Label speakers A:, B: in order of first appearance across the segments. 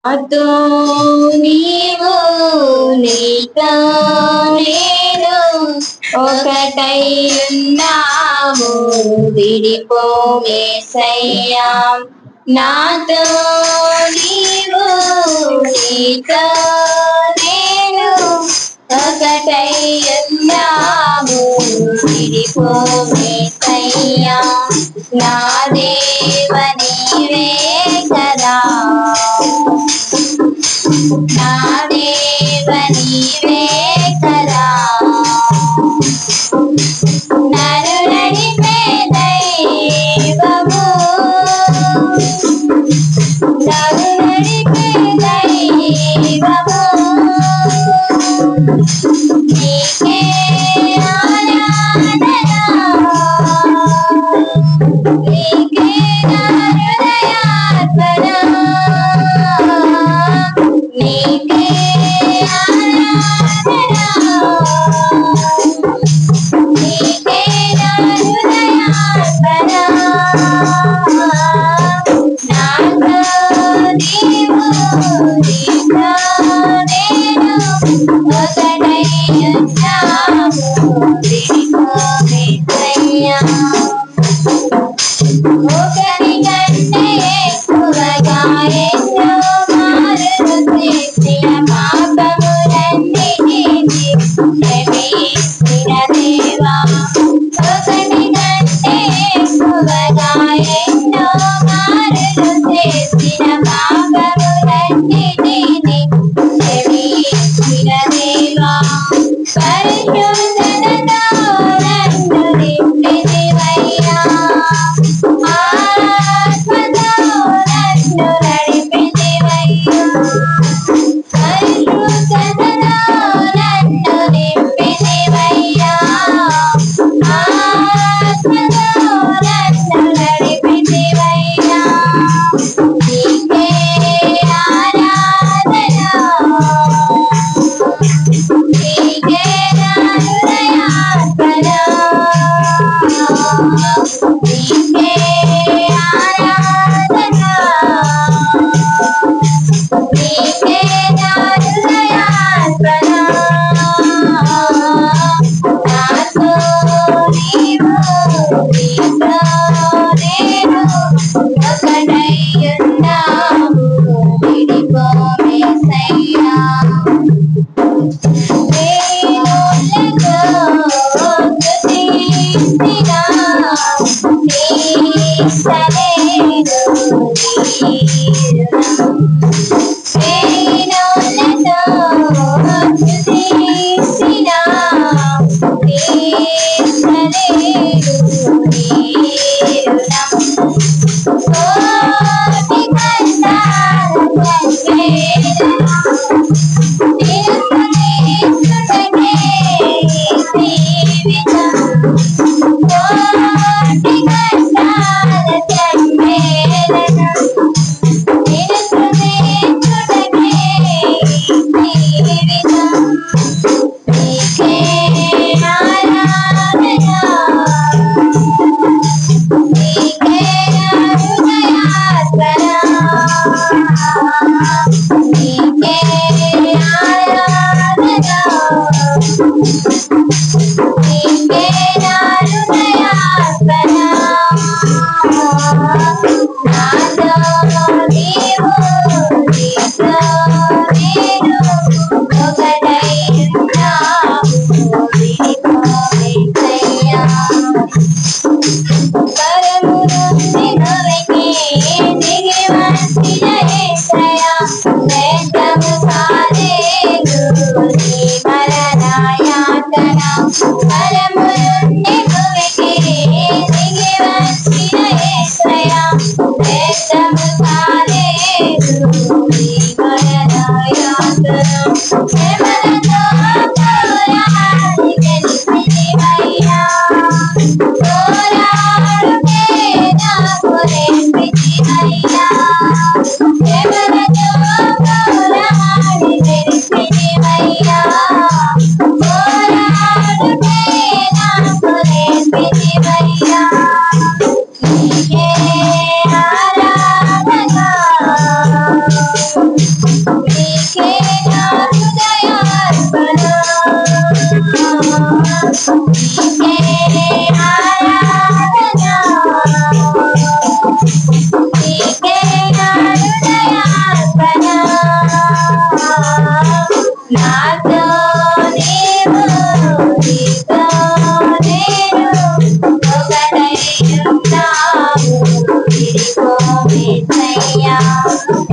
A: నాతో నీవు నీతో నేను ఒకటై ఉన్నాము విడిపోమేసయ్యా నాతో నీవు నీతో నేను ఒకటై ఉన్నాము విడిపోమేసయ్యా నా దేవ నీవే కదా నా దేవ నీవే కదా నన్ను నడిపే దైవము నన్ను నడిపే దైవము నీకే ఆరాధన నీకే నా హృదయార్పణ నీకే ఆరాధన నీకే నా హృదయార్పణ నాతో నీవు నీతో నేను ఒకటై ఉన్నాము విడిపోమేసయ్యా ఒకరి కంటే ఎక్కువగా ఎన్నో మారులు చేసిన పాపములన్నిటినీ క్షమించిన దేవా ఒకరి కంటే ఎక్కువగా ఎన్నో మారులు చేసిన పాపములన్నిటినీ క్షమించిన దేవా పరిశుద్ధతతో నన్ను నింపితివయ్యా ఆత్మతో నన్ను నడిపితివయ్యా పరిశుద్ధతతో నన్ను నింపితివయ్యా ఆత్మతో నన్ను నడిపితివయ్యా నీకే ఆరాధన నీకే నా హృదయార్పణ నీకే ఆరాధన నీకే నా హృదయార్పణ నాతో నీవు నీతో నేను ఒకటై ఉన్నాము విడిపోమేసయ్యా వేణులతో స్తుతించినా నీసలేను నీ రుణం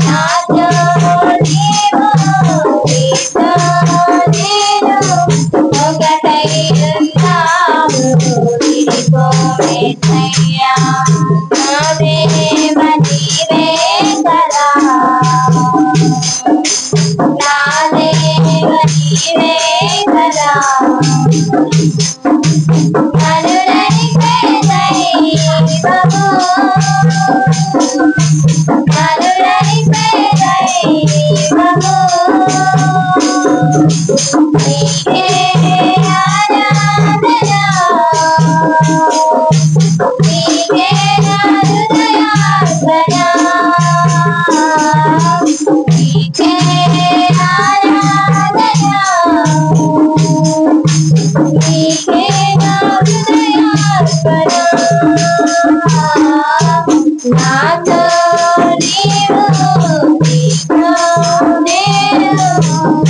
A: నాతో నీవు నీతో నేను ఒకటై ఉన్నాము విడిపోవేసయ్యా నా దేవ నీవే కదా నా దేవ నీవే కదా నలులైతే దైవము నలులైతే దైవము నీకే ఆరాధన నీకే నా హృదయార్పణ నీకే ఆరాధన నీకే నా హృదయార్పణ నాతో నీవు నీతో నేను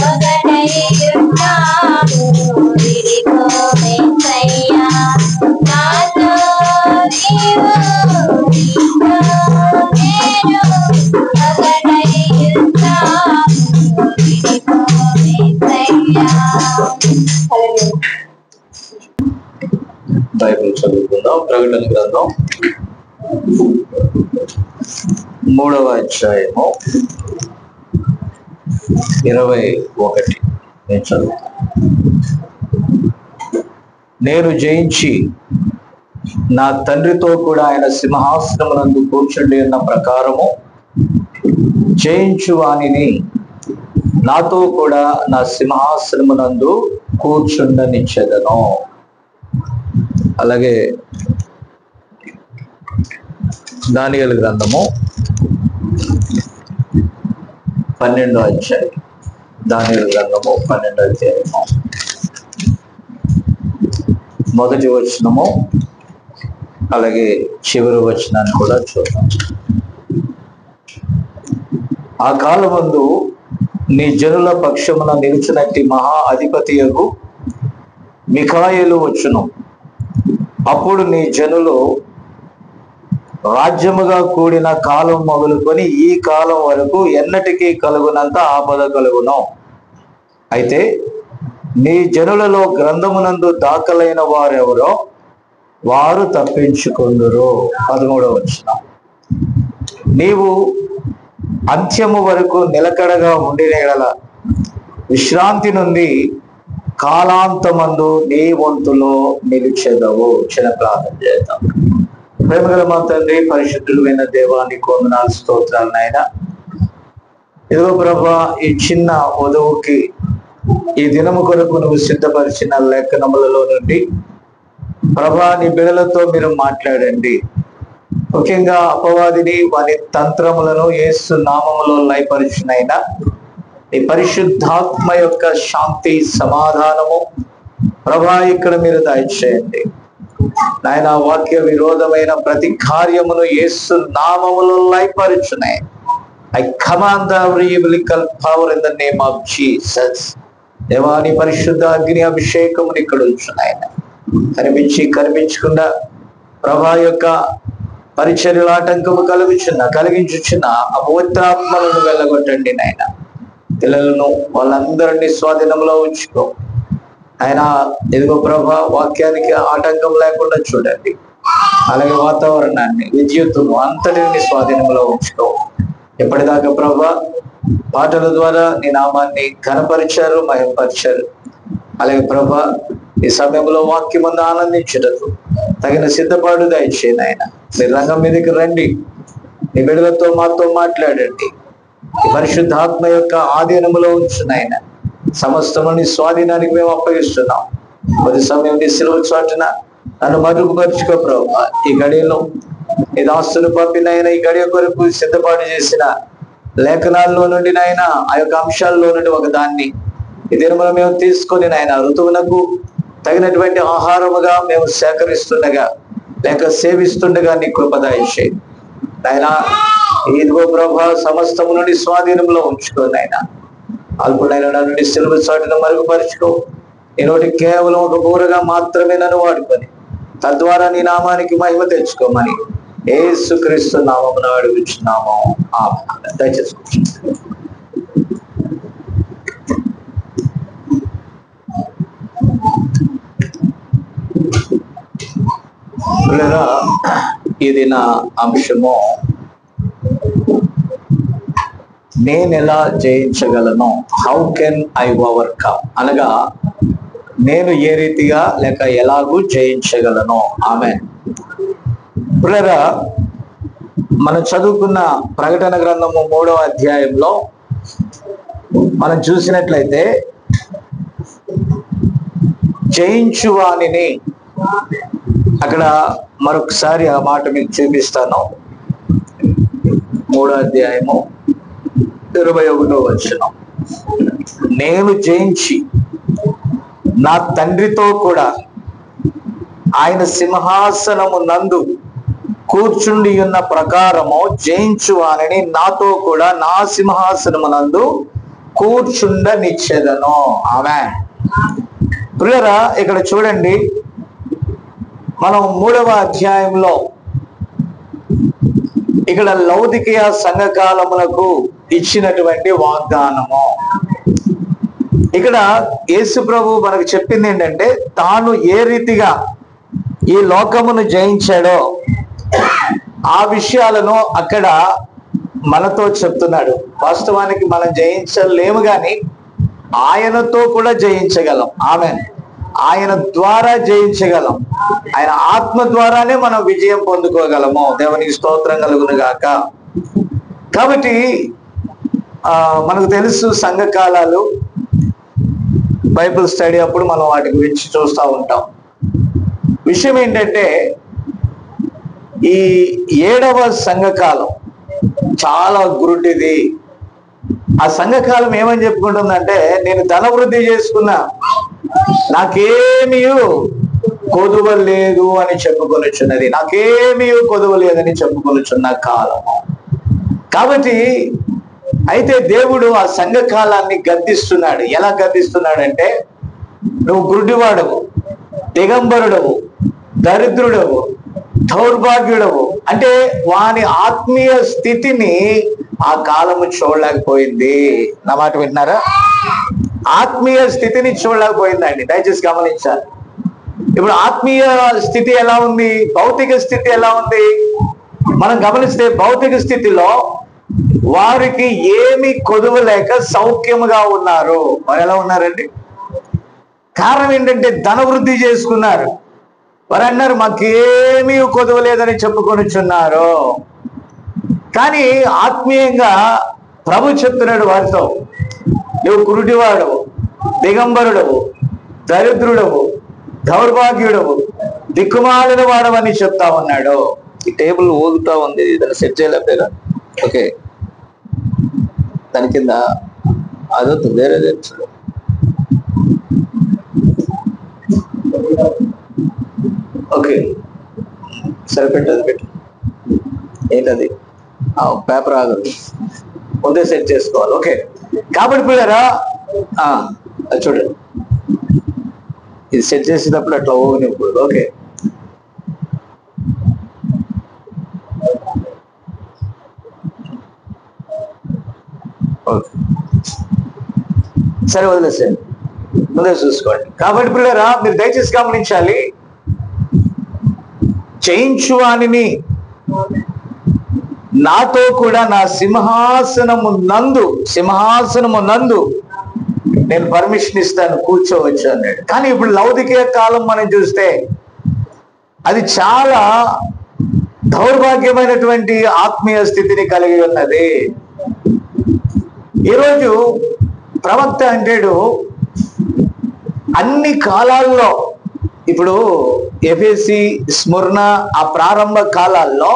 A: ఒకటై ఉన్నాము విడిపోవేసయ్యా నాతో నీవు నీతో నేను ఒకటై ఉన్నాము విడిపోవేసయ్యా.
B: బైబిల్ చదువుకుందాం. ప్రకటన గ్రంథం 3వ అధ్యాయము 21 నేను చదువుతాను. నేను జయించి నా తండ్రితో కూడా ఆయన సింహాసనమునందు కూర్చుండి ఉన్న ప్రకారము జయించు వానిని నాతో కూడా నా సింహాసనమునందు కూర్చుండనిచ్చెదను. అలాగే దానియేలు గ్రంథము 12వ అధ్యాయం, దానియేలు గ్రంథము 12వ అధ్యాయము 1వ వచనము అలాగే చివరి వచనాన్ని కూడా చూద్దాం. ఆ కాలమందు నీ జనుల పక్షమున నిలిచినట్టి మహా అధిపతియగు మిఖాయేలు వచ్చును. అప్పుడు నీ జనులు రాజ్యముగా కూడిన కాలం మొదలుకొని ఈ కాలం వరకు ఎన్నటికీ కలుగునంత ఆపద కలుగును. అయితే నీ జనులలో గ్రంథమునందు దాఖలైన వారెవరో వారు తప్పించుకొందురు. 13వ వచనం. నీవు అంత్యము వరకు నిలకడగా ఉండిన యెడల విశ్రాంతి నుండి కాలాంతమందు నీ వంతులో నిలిచెదవు. చిన్న ప్రార్థన చేద్దాం. ప్రేమగల మా తండ్రి, పరిశుద్ధుడైన దేవానికి వందనాలు, స్తోత్రాలు నాయన. ఇదిగో ప్రభా, ఈ చిన్న వధువుకి ఈ దినము కొరకు నువ్వు సిద్ధపరిచిన లేఖనములలో నుండి ప్రభా నీ బిడలతో మీరు మాట్లాడండి. ముఖ్యంగా అపవాదిని వారి తంత్రములను యేసు నామములో లయపరిచినైనా ఈ పరిశుద్ధాత్మ యొక్క శాంతి సమాధానము ప్రభా ఇక్కడ మీరు దయచేయండి నాయన. వాక్య విరోధమైన ప్రతి కార్యమును యేసు నామములో లయపరిచున్నాయి. I command the umbilical power in the name of Jesus. దేవాని పరిశుద్ధ అగ్ని అభిషేకమును ఇక్కడ ఉంచున్నాయన. కనిపించకుండా ప్రభా యొక్క పరిచర్యల ఆటంకము కలిగించుచున్న అపవిత్రాత్మలను వెళ్ళగొట్టండి నాయన. పిల్లలను వాళ్ళందరినీ స్వాధీనంలో ఉంచుకో ఆయన. ఎదుగో ప్రభా, వాక్యానికి ఆటంకం లేకుండా చూడండి. అలాగే వాతావరణాన్ని, విద్యుత్తును అంతటిని స్వాధీనంలో ఉంచుకో. ఎప్పటిదాకా ప్రభా పాటల ద్వారా నీ నామాన్ని ఘనపరిచారు, మహిమపరిచారు. అలాగే ప్రభా ఈ సమయంలో వాక్యమందు ఆనందించుటకు తగిన సిద్ధపాటు దయచేయండి ఆయన. మీరు రంగం మీదకి రండి, నీ బిడ్డలతో మాతో మాట్లాడండి. ఈ పరిశుద్ధాత్మ యొక్క ఆధీనములో ఉంచున్నాయన. సమస్తము నీ స్వాధీనానికి మేము అప్పగిస్తున్నాం. కొద్ది సమయం నీ సిలువ చాటున నన్ను మరుగుపరుచుకో ప్రభా. ఈ గడియలో ఈ దాస్తులు పంపినైనా ఈ గడియ కొరకు సిద్ధపాటు చేసిన లేఖనాల్లో నుండి నాయన ఆ యొక్క అంశాల్లో నుండి ఒక దాన్ని ఈ దినమున మేము తీసుకొని నాయన ఋతువునకు తగినటువంటి ఆహారముగా మేము సేకరిస్తుండగా లేక సేవిస్తుండగా నీ కృప దయచేయండి నాయన. ఇదిగో ప్రభా, సమస్తము నుండి స్వాధీనంలో ఉంచుకో నాయన. అల్పుడైన నుండి సిలువ చాటును మరుగుపరుచుకో. నీ నోటి కేవలం ఒక బూరగా మాత్రమే నన్ను వాడుకొని తద్వారా నీ నామానికి మహిమ తెచ్చుకోమని యేసుక్రీస్తు నామమున అడుగుచున్నాము, ఆమేన్. దయచేసి కూర్చోండి. ఇది నా అంశము, నేనెలా జయించగలను, హౌ కెన్ ఐ ఓవర్కమ్, అనగా నేను ఏ రీతిగా లేక ఎలాగూ జయించగలను. ఆమేన్. ప్రియరా, మనం చదువుకున్న ప్రకటన గ్రంథము 3వ అధ్యాయంలో మనం చూసినట్లయితే జయించువానిని, అక్కడ మరొకసారి ఆ మాట మీకు చూపిస్తాను. 3వ అధ్యాయము 21వ వచనం, నేను జయించి నా తండ్రితో కూడా ఆయన సింహాసనము నందు కూర్చుండి ఉన్న ప్రకారము జయించువానిని నాతో కూడా నా సింహాసనము నందు కూర్చుండనిచ్చెదను. ఆమేన్. ప్రియరా, ఇక్కడ చూడండి, మనం 3వ అధ్యాయంలో ఇక్కడ లౌదికీయ సంఘకాలములకు ఇచ్చినటువంటి వాగ్దానము, ఇక్కడ యేసు ప్రభు మనకు చెప్పింది ఏంటంటే, తాను ఏ రీతిగా ఈ లోకమును జయించాడో ఆ విషయాలను అక్కడ మనతో చెప్తున్నాడు. వాస్తవానికి మనం జయించలేము కానీ ఆయనతో కూడా జయించగలం. ఆమేన్. ఆయన ద్వారా జయించగలం. ఆయన ఆత్మ ద్వారానే మనం విజయం పొందుకోగలము. దేవునికి స్తోత్రం కలుగును గాక. కాబట్టి మనకు తెలుసు, సంఘకాలాలు బైబిల్ స్టడీ అప్పుడు మనం వాటి గురించి చూస్తూ ఉంటాం. విషయం ఏంటంటే, ఈ 7వ సంఘకాలం చాలా గురుడిది. ఆ సంఘకాలం ఏమని చెప్పుకుంటుందంటే, నేను ధనవృద్ధి చేసుకున్నా, నాకేమీ కొదువ లేదు అని చెప్పుకొనిచున్నది, నాకేమీ కొదువ లేదని చెప్పుకొనిచున్న కాలము. కాబట్టి అయితే దేవుడు ఆ సంఘకాలాన్ని గద్దిస్తున్నాడు. ఎలా గద్దిస్తున్నాడంటే, నువ్వు గుడ్డివాడవు, దిగంబరుడవు, దరిద్రుడవు, దౌర్భాగ్యుడవు, అంటే వాని ఆత్మీయ స్థితిని ఆ కాలము చూడలేకపోయింది. నా మాట విన్నారా? ఆత్మీయ స్థితిని చూడలేకపోయిందండి. దయచేసి గమనించాలి. ఇప్పుడు ఆత్మీయ స్థితి ఎలా ఉంది, భౌతిక స్థితి ఎలా ఉంది మనం గమనిస్తే, భౌతిక స్థితిలో వారికి ఏమి కొదువ లేక సౌఖ్యముగా ఉన్నారు. వారు ఎలా ఉన్నారండి? కారణం ఏంటంటే, ధనవృద్ధి చేసుకున్నారు. వారు అన్నారు, మాకేమీ కొదువ లేదని చెప్పుకొనిచున్నారు. కానీ ఆత్మీయంగా ప్రభు చెప్తున్నాడు వారితో, నువ్వు కురుటివాడవు, దిగంబరుడవు, దరిద్రుడవు, దౌర్భాగ్యుడవు, దిక్కుమాలిన వాడవని చెప్తా ఉన్నాడు. ఈ టేబుల్ ఊగుతా ఉంది, దాన్ని సెట్ చేయలేకపోయారా? ఓకే, దాని కింద అదొద్దు, వేరే తెలుసు. ఓకే, సరే పెట్టు, అది పెట్టు. ఏంటది? పేపర్ ఆగదు, ముందే సెట్ చేసుకోవాలి. ఓకే, కాబట్టి పిల్లరా అది చూడండి, ఇది సెట్ చేసేటప్పుడు అట్లా ఊగనివ్వకూడదు. ఓకే, ఓకే, సరే వదిలేసేయండి, ముందే చూసుకోండి. కాబట్టి పిల్లరా, మీరు దయచేసి గమనించాలి, జయించువానిని నాతో కూడా నా సింహాసనము నందు నేను పర్మిషన్ ఇస్తాను, కూర్చోవచ్చు అన్నాడు. కానీ ఇప్పుడు లౌదికీయ కాలం మనం చూస్తే అది చాలా దౌర్భాగ్యమైనటువంటి ఆత్మీయ స్థితిని కలిగి ఉన్నది. ఈరోజు ప్రవక్త అంటాడు, అన్ని కాలాల్లో, ఇప్పుడు ఎఫెసీ, స్ముర్ణ, ఆ ప్రారంభ కాలాల్లో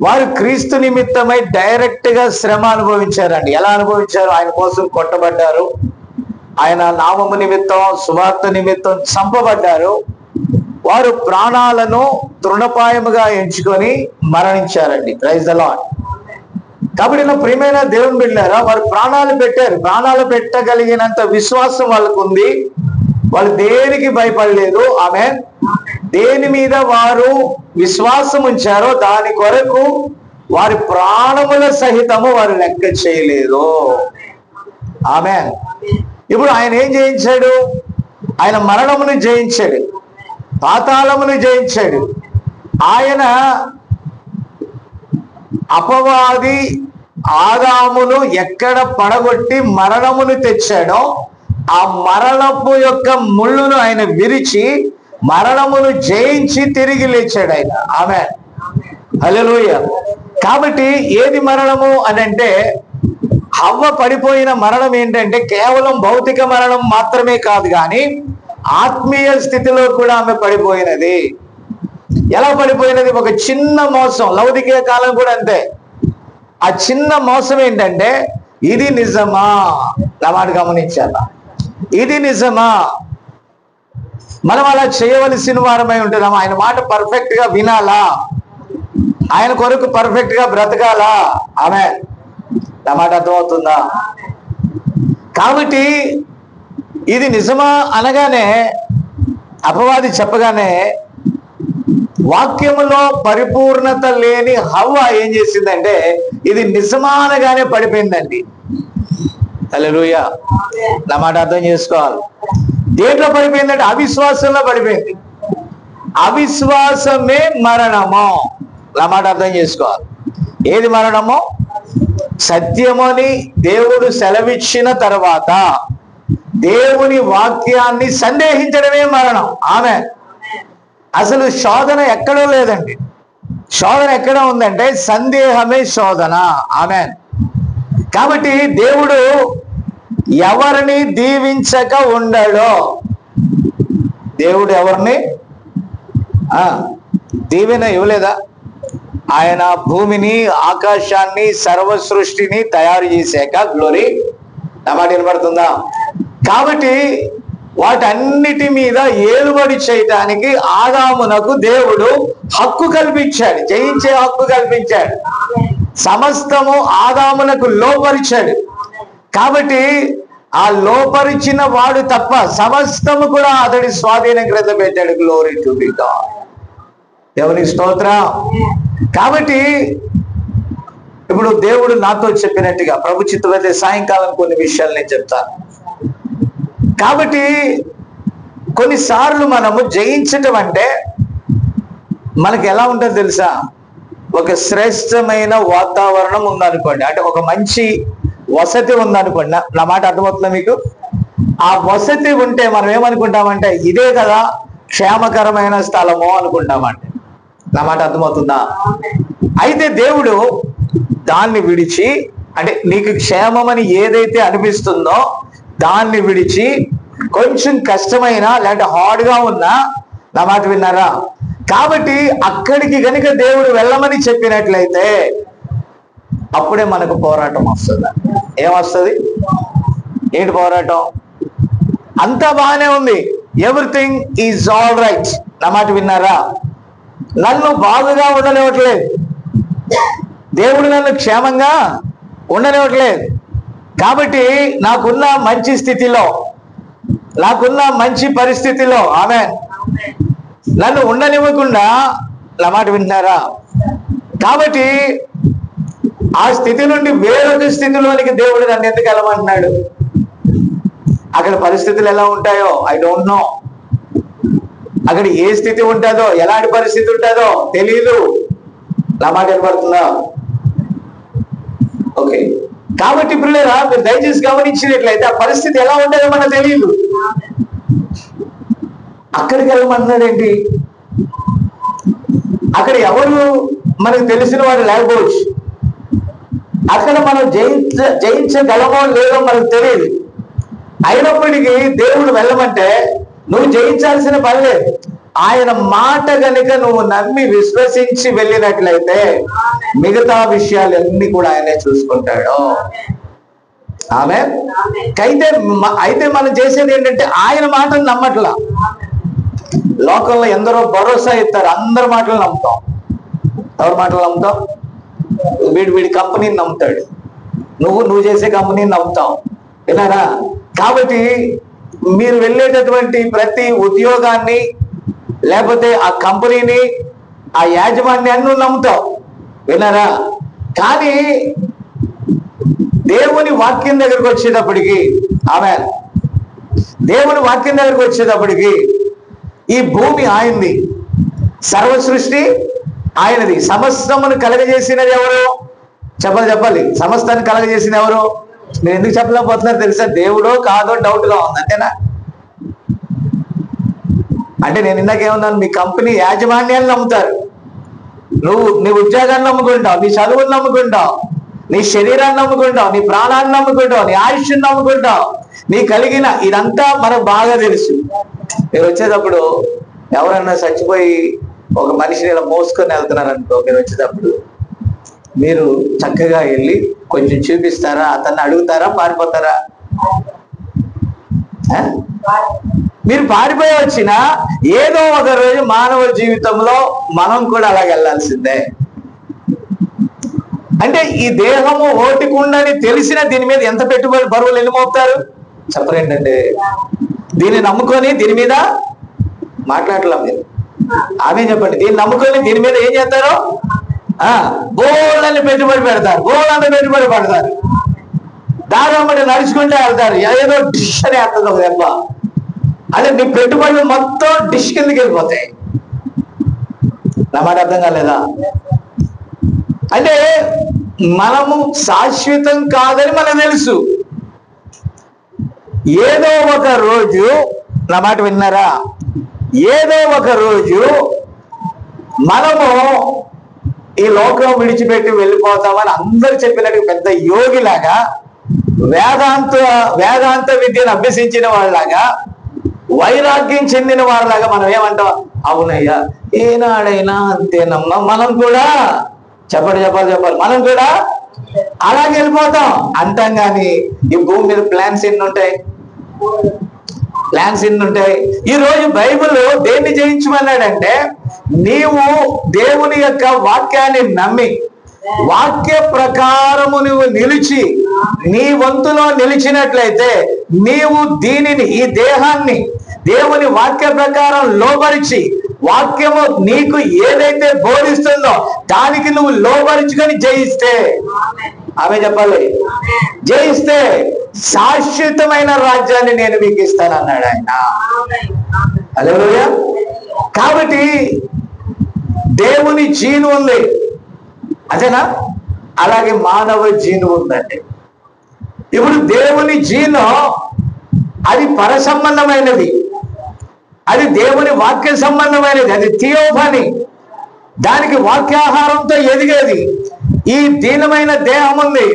B: వారు క్రీస్తు నిమిత్తమై డైరెక్ట్ గా శ్రమ అనుభవించారండి. ఎలా అనుభవించారు? ఆయన కోసం కొట్టబడ్డారు, ఆయన నామము నిమిత్తం, సువార్త నిమిత్తం చంపబడ్డారు. వారు ప్రాణాలను తృణపాయముగా ఎంచుకొని మరణించారండి. Praise the Lord. కాబట్టి నా ప్రియమైన దేవుని బిడ్డలారా, వారు ప్రాణాలు పెట్టారు. ప్రాణాలు పెట్టగలిగినంత విశ్వాసం వాళ్ళకు ఉంది. వాళ్ళు దేనికి భయపడలేదు. ఆమెన్. దేని మీద వారు విశ్వాసం ఉంచారో దాని కొరకు వారి ప్రాణముల సహితము వారు లెక్క చేయలేదు. ఆమేన్. ఇప్పుడు ఆయన ఏం జయించాడు? ఆయన మరణమును జయించాడు, పాతాళమును జయించాడు. ఆయన అపవాది ఆదామును ఎక్కడ పడగొట్టి మరణమును తెచ్చాడో ఆ మరణపు యొక్క ముళ్ళును ఆయన విరిచి మరణమును జయించి తిరిగి లేచాడు ఆయన. ఆమేన్. హల్లెలూయా. కాబట్టి ఏది మరణము అని అంటే, హవ్వ పడిపోయిన మరణం ఏంటంటే కేవలం భౌతిక మరణం మాత్రమే కాదు, కానీ ఆత్మీయ స్థితిలో కూడా ఆమె పడిపోయినది. ఎలా పడిపోయినది? ఒక చిన్న మోసం. లౌకిక కాలం కూడా అంతే. ఆ చిన్న మోసం ఏంటంటే, ఇది నిజమా? నా మాట గమనించాలా? ఇది నిజమా? మనం అలా చేయవలసిన వారమై ఉంటున్నాం. ఆయన మాట పర్ఫెక్ట్ గా వినాలా, ఆయన కొరకు పర్ఫెక్ట్ గా బ్రతకాలా. ఆమె నా మాట అర్థమవుతుందా? కాబట్టి ఇది నిజమా అనగానే, అపవాది చెప్పగానే వాక్యములో పరిపూర్ణత లేని హవ్వ ఏం చేసిందంటే ఇది నిజమా అనగానే పడిపోయిందండి. హల్లెలూయా. నా మాట అర్థం చేసుకోవాలి. దేంట్లో పడిపోయిందంటే అవిశ్వాసంలో పడిపోయింది. అవిశ్వాసమే మరణము. నా మాట అర్థం చేసుకోవాలి. ఏది మరణము? సత్యమని దేవుడు సెలవిచ్చిన తర్వాత దేవుని వాక్యాన్ని సందేహించడమే మరణం. ఆమె అసలు శోధన ఎక్కడో లేదండి. శోధన ఎక్కడ ఉందంటే సందేహమే శోధన. ఆమె కాబట్టి దేవుడు ఎవరిని దీవించక ఉండడో, దేవుడు ఎవరిని దీవెన ఇవ్వలేదా? ఆయన భూమిని, ఆకాశాన్ని, సర్వ సృష్టిని తయారు చేశాక, గ్లోరీ, నా మాట వినపడుతుందా? కాబట్టి వాటన్నిటి మీద ఏలుబడి చేయటానికి ఆదామునకు దేవుడు హక్కు కల్పించాడు, జయించే హక్కు కల్పించాడు. సమస్తము ఆదామునకు లోపరిచాడు. కాబట్టి ఆ లోపరిచిన వాడు తప్ప సమస్తము కూడా అతడి స్వాధీనం క్రింద పెట్టాడు. Glory to be God. దేవునికి స్తోత్రం. కాబట్టి ఇప్పుడు దేవుడు నాతో చెప్పినట్టుగా ప్రభు చిత్తమైతే సాయంకాలం కొన్ని విషయాలు నేను చెప్తాను. కాబట్టి కొన్నిసార్లు మనము జయించటం అంటే మనకి ఎలా ఉంటుందో తెలుసా? ఒక శ్రేష్టమైన వాతావరణం ఉందనుకోండి, అంటే ఒక మంచి వసతి ఉందనుకోండి. నా మాట అర్థమవుతుందా మీకు? ఆ వసతి ఉంటే మనం ఏమనుకుంటామంటే ఇదే కదా క్షేమకరమైన స్థలము అనుకుంటామంటే. నా మాట అర్థమవుతుందా? అయితే దేవుడు దాన్ని విడిచి, అంటే నీకు క్షేమమని ఏదైతే అనిపిస్తుందో దాన్ని విడిచి కొంచెం కష్టమైన లేదంటే హార్డ్గా ఉన్నా, నా మాట విన్నారా? కాబట్టి అక్కడికి గనుక దేవుడు వెళ్ళమని చెప్పినట్లయితే అప్పుడే మనకు పోరాటం వస్తుంది. ఏమొస్తుంది? ఏంటి పోరాటం? అంతా బాగానే ఉంది, ఎవ్రీథింగ్ ఈజ్ ఆల్ రైట్. నా మాట విన్నారా? నన్ను బాగుగా ఉండనివ్వట్లేదు దేవుడు, నన్ను క్షేమంగా ఉండనివ్వట్లేదు. కాబట్టి నాకున్న మంచి స్థితిలో, నాకున్న మంచి పరిస్థితిలో ఆమె నన్ను ఉండనివ్వకుండా, నా మాట వింటున్నారా? కాబట్టి ఆ స్థితి నుండి వేరొక స్థితిలోనికి దేవుడు నన్ను ఎందుకు వెళ్ళమంటున్నాడు? అక్కడ పరిస్థితులు ఎలా ఉంటాయో ఐ డోంట్ నో. అక్కడ ఏ స్థితి ఉంటుందో, ఎలాంటి పరిస్థితి ఉంటుందో తెలీదు. నా మాట ఏర్పడుతుందా? ఓకే. కాబట్టి ఇప్పుడు మీరు దయచేసి గమనించినట్లయితే ఆ పరిస్థితి ఎలా ఉంటుందో మనకు తెలియదు. అక్కడికి వెళ్ళమంటున్నాడేంటి? అక్కడ ఎవరు మనకు తెలిసిన వారు లేకపోవచ్చు. అక్కడ మనం జయించగలమో లేదో మనకు తెలియదు. అయినప్పటికీ దేవుడు వెళ్ళమంటే నువ్వు జయించాల్సిన పని లేదు. ఆయన మాట గనుక నువ్వు నమ్మి విశ్వసించి వెళ్ళినట్లయితే మిగతా విషయాలన్నీ కూడా ఆయనే చూసుకుంటాడు. ఆమె అయితే మనం చేసేది ఏంటంటే ఆయన మాటను నమ్మట్లా. లోకంలో ఎందరో భరోసా ఇస్తారు, అందరి మాటలు నమ్ముతాం. ఎవరి మాటలు నమ్ముతాం? వీడి కంపెనీని నమ్ముతాడు, నువ్వు చేసే కంపెనీని నమ్ముతావు. విన్నారా? కాబట్టి మీరు వెళ్ళేటటువంటి ప్రతి ఉద్యోగాన్ని, లేకపోతే ఆ కంపెనీని, ఆ యాజమాన్యాన్ని నువ్వు నమ్ముతావు. విన్నారా? కానీ దేవుని వాక్యం దగ్గరకు వచ్చేటప్పటికి, దేవుని వాక్యం దగ్గరకు వచ్చేటప్పటికి ఈ భూమి ఆయనది, సర్వ సృష్టి ఆయనది. సమస్తమును కలగజేసినది ఎవరు? చెప్పాలి. సమస్తాన్ని కలగజేసింది ఎవరు? మీరు ఎందుకు చెప్పలేకపోతున్నారు తెలుసా? దేవుడో కాదో డౌట్గా ఉంది, అంతేనా? అంటే నేను ఇందాకేమన్నాను, మీ కంపెనీ యాజమాన్యాన్ని నమ్ముతారు, నువ్వు నీ ఉద్యోగాన్ని నమ్ముకుంటావు, నీ చదువుని నమ్ముకుంటావు, నీ శరీరాన్ని నమ్ముకుంటావు, నీ ప్రాణాన్ని నమ్ముకుంటావు, నీ ఆయుష్ని నమ్ముకుంటావు, నీ కలిగిన ఇదంతా మనకు బాగా తెలుసు. మీరు వచ్చేటప్పుడు ఎవరన్నా చచ్చిపోయి ఒక మనిషిని ఇలా మోసుకొని వెళ్తున్నారు అనుకో, మీరు వచ్చేటప్పుడు మీరు చక్కగా వెళ్ళి కొంచెం చూపిస్తారా? అతన్ని అడుగుతారా? పారిపోతారా? మీరు పారిపోయి వచ్చినా ఏదో ఒక రోజు మానవ జీవితంలో మనం కూడా అలాగ వెళ్ళాల్సిందే. అంటే ఈ దేహము ఓటికుండని తెలిసిన దీని మీద ఎంత పెట్టుబడి బరువులు ఎన్ని మోపుతారు చెప్పరేంటంటే? దీన్ని నమ్ముకొని దీని మీద మాట్లాడలేం. మీరు ఆమె చెప్పండి. దీన్ని నమ్ముకొని దీని మీద ఏం చేస్తారు? బోళ్ళని పెట్టుబడి పెడతారు, బోళ్ళని పెట్టుబడి పెడతారు. దాదాపు నడుచుకుంటే వెళ్తారు, ఏదో డిష్ అని వేస్తుంది ఒక దెబ్బ. అంటే నీ పెట్టుబడులు మొత్తం డిష్ కిందకి వెళ్ళిపోతాయి. నా మాట అర్థం కాలేదా? అంటే మనము శాశ్వతం కాదని మనకు తెలుసు. ఏదో ఒక రోజు, నా మాట విన్నారా, ఏదో ఒక రోజు మనము ఈ లోకం విడిచిపెట్టి వెళ్ళిపోతామని అందరు చెప్పినట్టు పెద్ద యోగిలాగా, వేదాంత విద్యను అభ్యసించిన వాళ్ళలాగా, వైరాగ్యం చెందిన వారిలాగా మనం ఏమంటాం? అవునయ్యా, ఏనాడైనా అంతేనమ్మా, మనం కూడా చెప్పాలి మనం కూడా అలాగే వెళ్ళిపోతాం అంటాం. కానీ ఈ భూమి మీద ప్లాన్స్ ఎన్ని ఉంటాయి? ఈ రోజు బైబిల్ దేన్ని జయించమన్నాడంటే, నీవు దేవుని యొక్క వాక్యాన్ని నమ్మి వాక్య ప్రకారము నువ్వు నిలిచి నీ వంతులో నిలిచినట్లయితే నీవు దీనిని, ఈ దేహాన్ని దేవుని వాక్య ప్రకారం లోబరిచి, వాక్యము నీకు ఏదైతే బోధిస్తుందో దానికి నువ్వు లోబరుచుకొని జయిస్తే, ఆమె చెప్పాలి, జయిస్తే శాశ్వతమైన రాజ్యాన్ని నేను మీకు ఇస్తానన్నాడు ఆయన. హల్లెలూయా. కాబట్టి దేవుని జీను ఉంది, అదేనా? అలాగే మానవ జీను ఉందండి. ఇప్పుడు దేవుని జీను అది పర సంబంధమైనది, అది దేవుని వాక్య సంబంధమైనది, అది థియోఫనీ. దానికి వాక్యాహారంతో ఎదిగేది. ఈ దీనమైన దేహం ఉంది,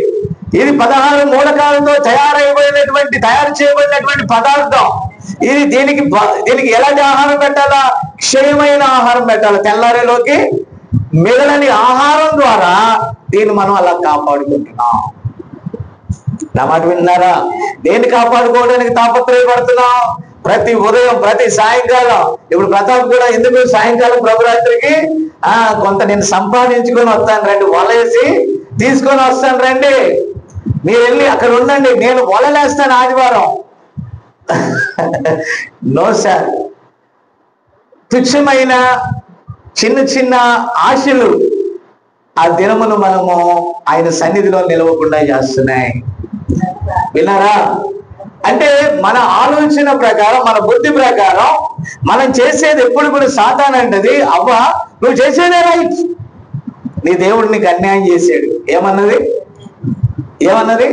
B: ఇది 16 మూలకాలతో తయారు చేయబడినటువంటి పదార్థం. ఇది దీనికి ఎలాంటి ఆహారం పెట్టాలా? క్షయమైన ఆహారం పెట్టాలి. తెల్లారేలోకి మిగలని ఆహారం ద్వారా దీన్ని మనం అలా కాపాడుకుంటున్నాం. నా మాట విన్నారా? దేన్ని కాపాడుకోవడానికి తాపత్రయపడుతున్నాం? ప్రతి ఉదయం, ప్రతి సాయంకాలం. ఇప్పుడు ప్రతాప్ కూడా ఎందుకు సాయంకాలం ప్రభురాత్రికి కొంత నేను సంపాదించుకొని వస్తాను రండి, వలేసి తీసుకొని వస్తాను రండి, మీరు వెళ్ళి అక్కడ ఉండండి, నేను వలలేస్తాను ఆదివారం. No sir. తుచ్చమైన చిన్న ఆశలు ఆ దినమును మనము ఆయన సన్నిధిలో నిలవకుండా చేస్తున్నాయి. విన్నారా? అంటే మన ఆలోచన ప్రకారం, మన బుద్ధి ప్రకారం మనం చేసేది ఎప్పుడు కూడా సాతాను అంటది, అవ్వ నువ్వు చేసేదే రైట్, నీ దేవుడు నీకు అన్యాయం చేశాడు. ఏమన్నది?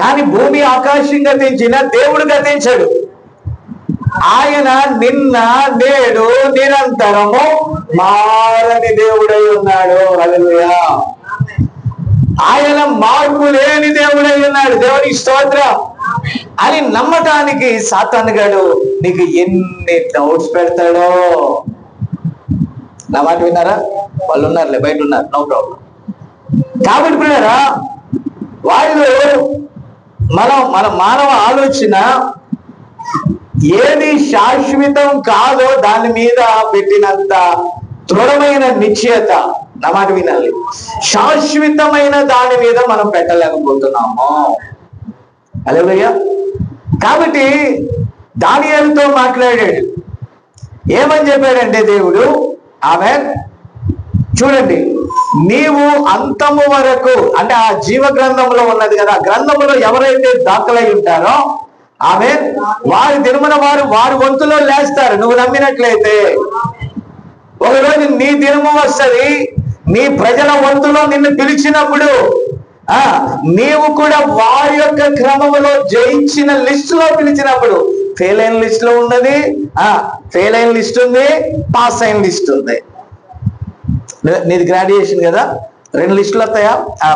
B: కానీ భూమి ఆకాశం గతించిన దేవుడు గతించాడు. ఆయన నిన్న నేడు నిరంతరము మారని దేవుడై ఉన్నాడు. హల్లెలూయా. ఆయన మార్పు లేని దేవుడై ఉన్నాడు. దేవునికి స్తోత్రం అని నమ్మటానికి సాతాను గాడు నీకు ఎన్ని డౌట్స్ పెడతాడో. నా మాట విన్నారా? వాళ్ళు ఉన్నారులే, బయట ఉన్నారు, నో ప్రాబ్లం. కాబట్టి పిల్లరా, వాళ్ళు మన మానవ ఆలోచన ఏది శాశ్వతం కాదో దాని మీద పెట్టినంత దృఢమైన నిశ్చయత, నా మాట వినాలి, శాశ్వతమైన దాని మీద మనం పెట్టలేకపోతున్నాము. హల్లెలూయా. కాబట్టి దానియేలుతో మాట్లాడాడు. ఏమని చెప్పాడంటే దేవుడు, ఆమె చూడండి, నీవు అంతము వరకు, అంటే ఆ జీవ గ్రంథంలో ఉన్నది కదా, ఆ గ్రంథంలో ఎవరైతే దాఖలై ఉంటారో ఆమె వారి దినమున వారి వంతులో లేస్తారు. నువ్వు నమ్మినట్లయితే ఒకరోజు నీ దినము వస్తుంది, నీ ప్రజల వంతులో నిన్ను పిలిచినప్పుడు నీవు కూడా వారి యొక్క క్రమములో జయించిన లిస్టులో పిలిచినప్పుడు, ఫెయిల్ అయిన లిస్ట్ లో ఉన్నది, ఫెయిల్ అయిన లిస్ట్ ఉంది, పాస్ అయిన లిస్ట్ ఉంది. నీది గ్రాడ్యుయేషన్ కదా, 2 లిస్టులు వస్తాయా?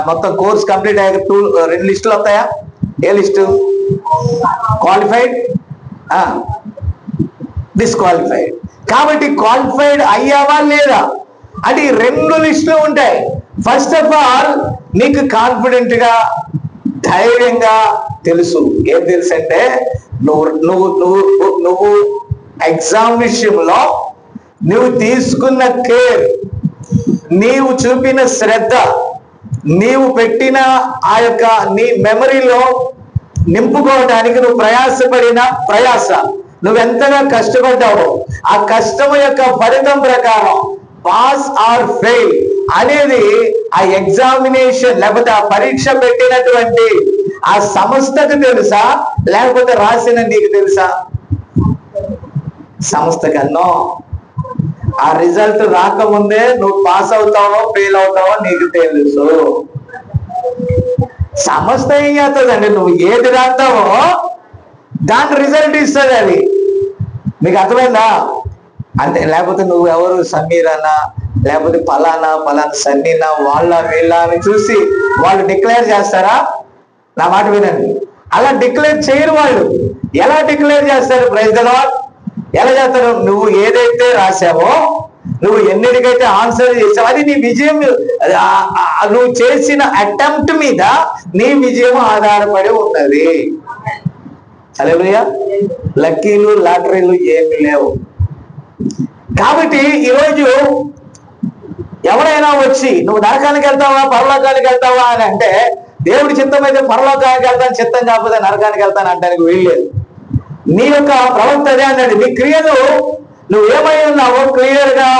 B: మొత్తం కోర్స్ కంప్లీట్ అయ్యాక 2 లిస్టులు వస్తాయా? ఏ లిస్టు? Qualified, disqualified. కాబట్టి క్వాలిఫైడ్ అయ్యావా లేదా అంటే 2 లిస్టులు ఉంటాయి. ఫస్ట్ ఆఫ్ ఆల్ నీకు కాన్ఫిడెంట్ గా, ధైర్యంగా తెలుసు. ఏం తెలుసు అంటే నువ్వు ఎగ్జామ్ విషయంలో నువ్వు తీసుకున్న కేర్, నీవు చూపిన శ్రద్ధ, నీవు పెట్టిన ఆ యొక్క నీ మెమరీలో నింపుకోవడానికి నువ్వు ప్రయాసపడిన ప్రయాస, నువ్వెంతగా కష్టపడ్డావో ఆ కష్టము యొక్క ఫలితం ప్రకారం పాస్ ఆర్ ఫెయిల్ అనేది ఆ ఎగ్జామినేషన్ లేకపోతే ఆ పరీక్ష పెట్టినటువంటి ఆ సంస్థకు తెలుసా, లేకపోతే రాసిన నీకు తెలుసా? సంస్థకన్నో ఆ రిజల్ట్ రాకముందే నువ్వు పాస్ అవుతావో ఫెయిల్ అవుతావో నీకు తెలుసు. సంస్థ ఏం చేస్తుందండి, నువ్వు ఏది రాస్తావో దాని రిజల్ట్ ఇస్తుంది. అది మీకు అర్థమైందా? అంతే. లేకపోతే నువ్వు ఎవరు సమీరనా, లేకపోతే ఫలానా సన్నీనా, వాళ్ళ వీళ్ళ అని చూసి వాళ్ళు డిక్లేర్ చేస్తారా? నా మాట వినండి, అలా డిక్లేర్ చేయరు వాళ్ళు. ఎలా డిక్లేర్ చేస్తారు? Praise the Lord. ఎలా చేస్తారు? నువ్వు ఏదైతే రాసావో, నువ్వు ఎన్నిటికైతే ఆన్సర్ చేసావు, అది నీ విజయం. నువ్వు చేసిన అటెంప్ట్ మీద నీ విజయం ఆధారపడి ఉన్నది. హల్లెలూయా. లక్కీలు, లాటరీలు ఏమి లేవు. కాబట్టి ఈరోజు ఎవరైనా వచ్చి నువ్వు నరకానికి వెళ్తావా పరలోకానికి వెళ్తావా అని అంటే, దేవుడి చిత్తం అయితే పరలోకానికి వెళ్తాను, చిత్తం కాకపోతే నరకానికి వెళ్తాను అంటానికి వీల్లేదు. నీ యొక్క ప్రవక్త అదే అన్నాడు, నీ క్రియలు నువ్వు ఏమై ఉన్నావో క్లియర్ గా,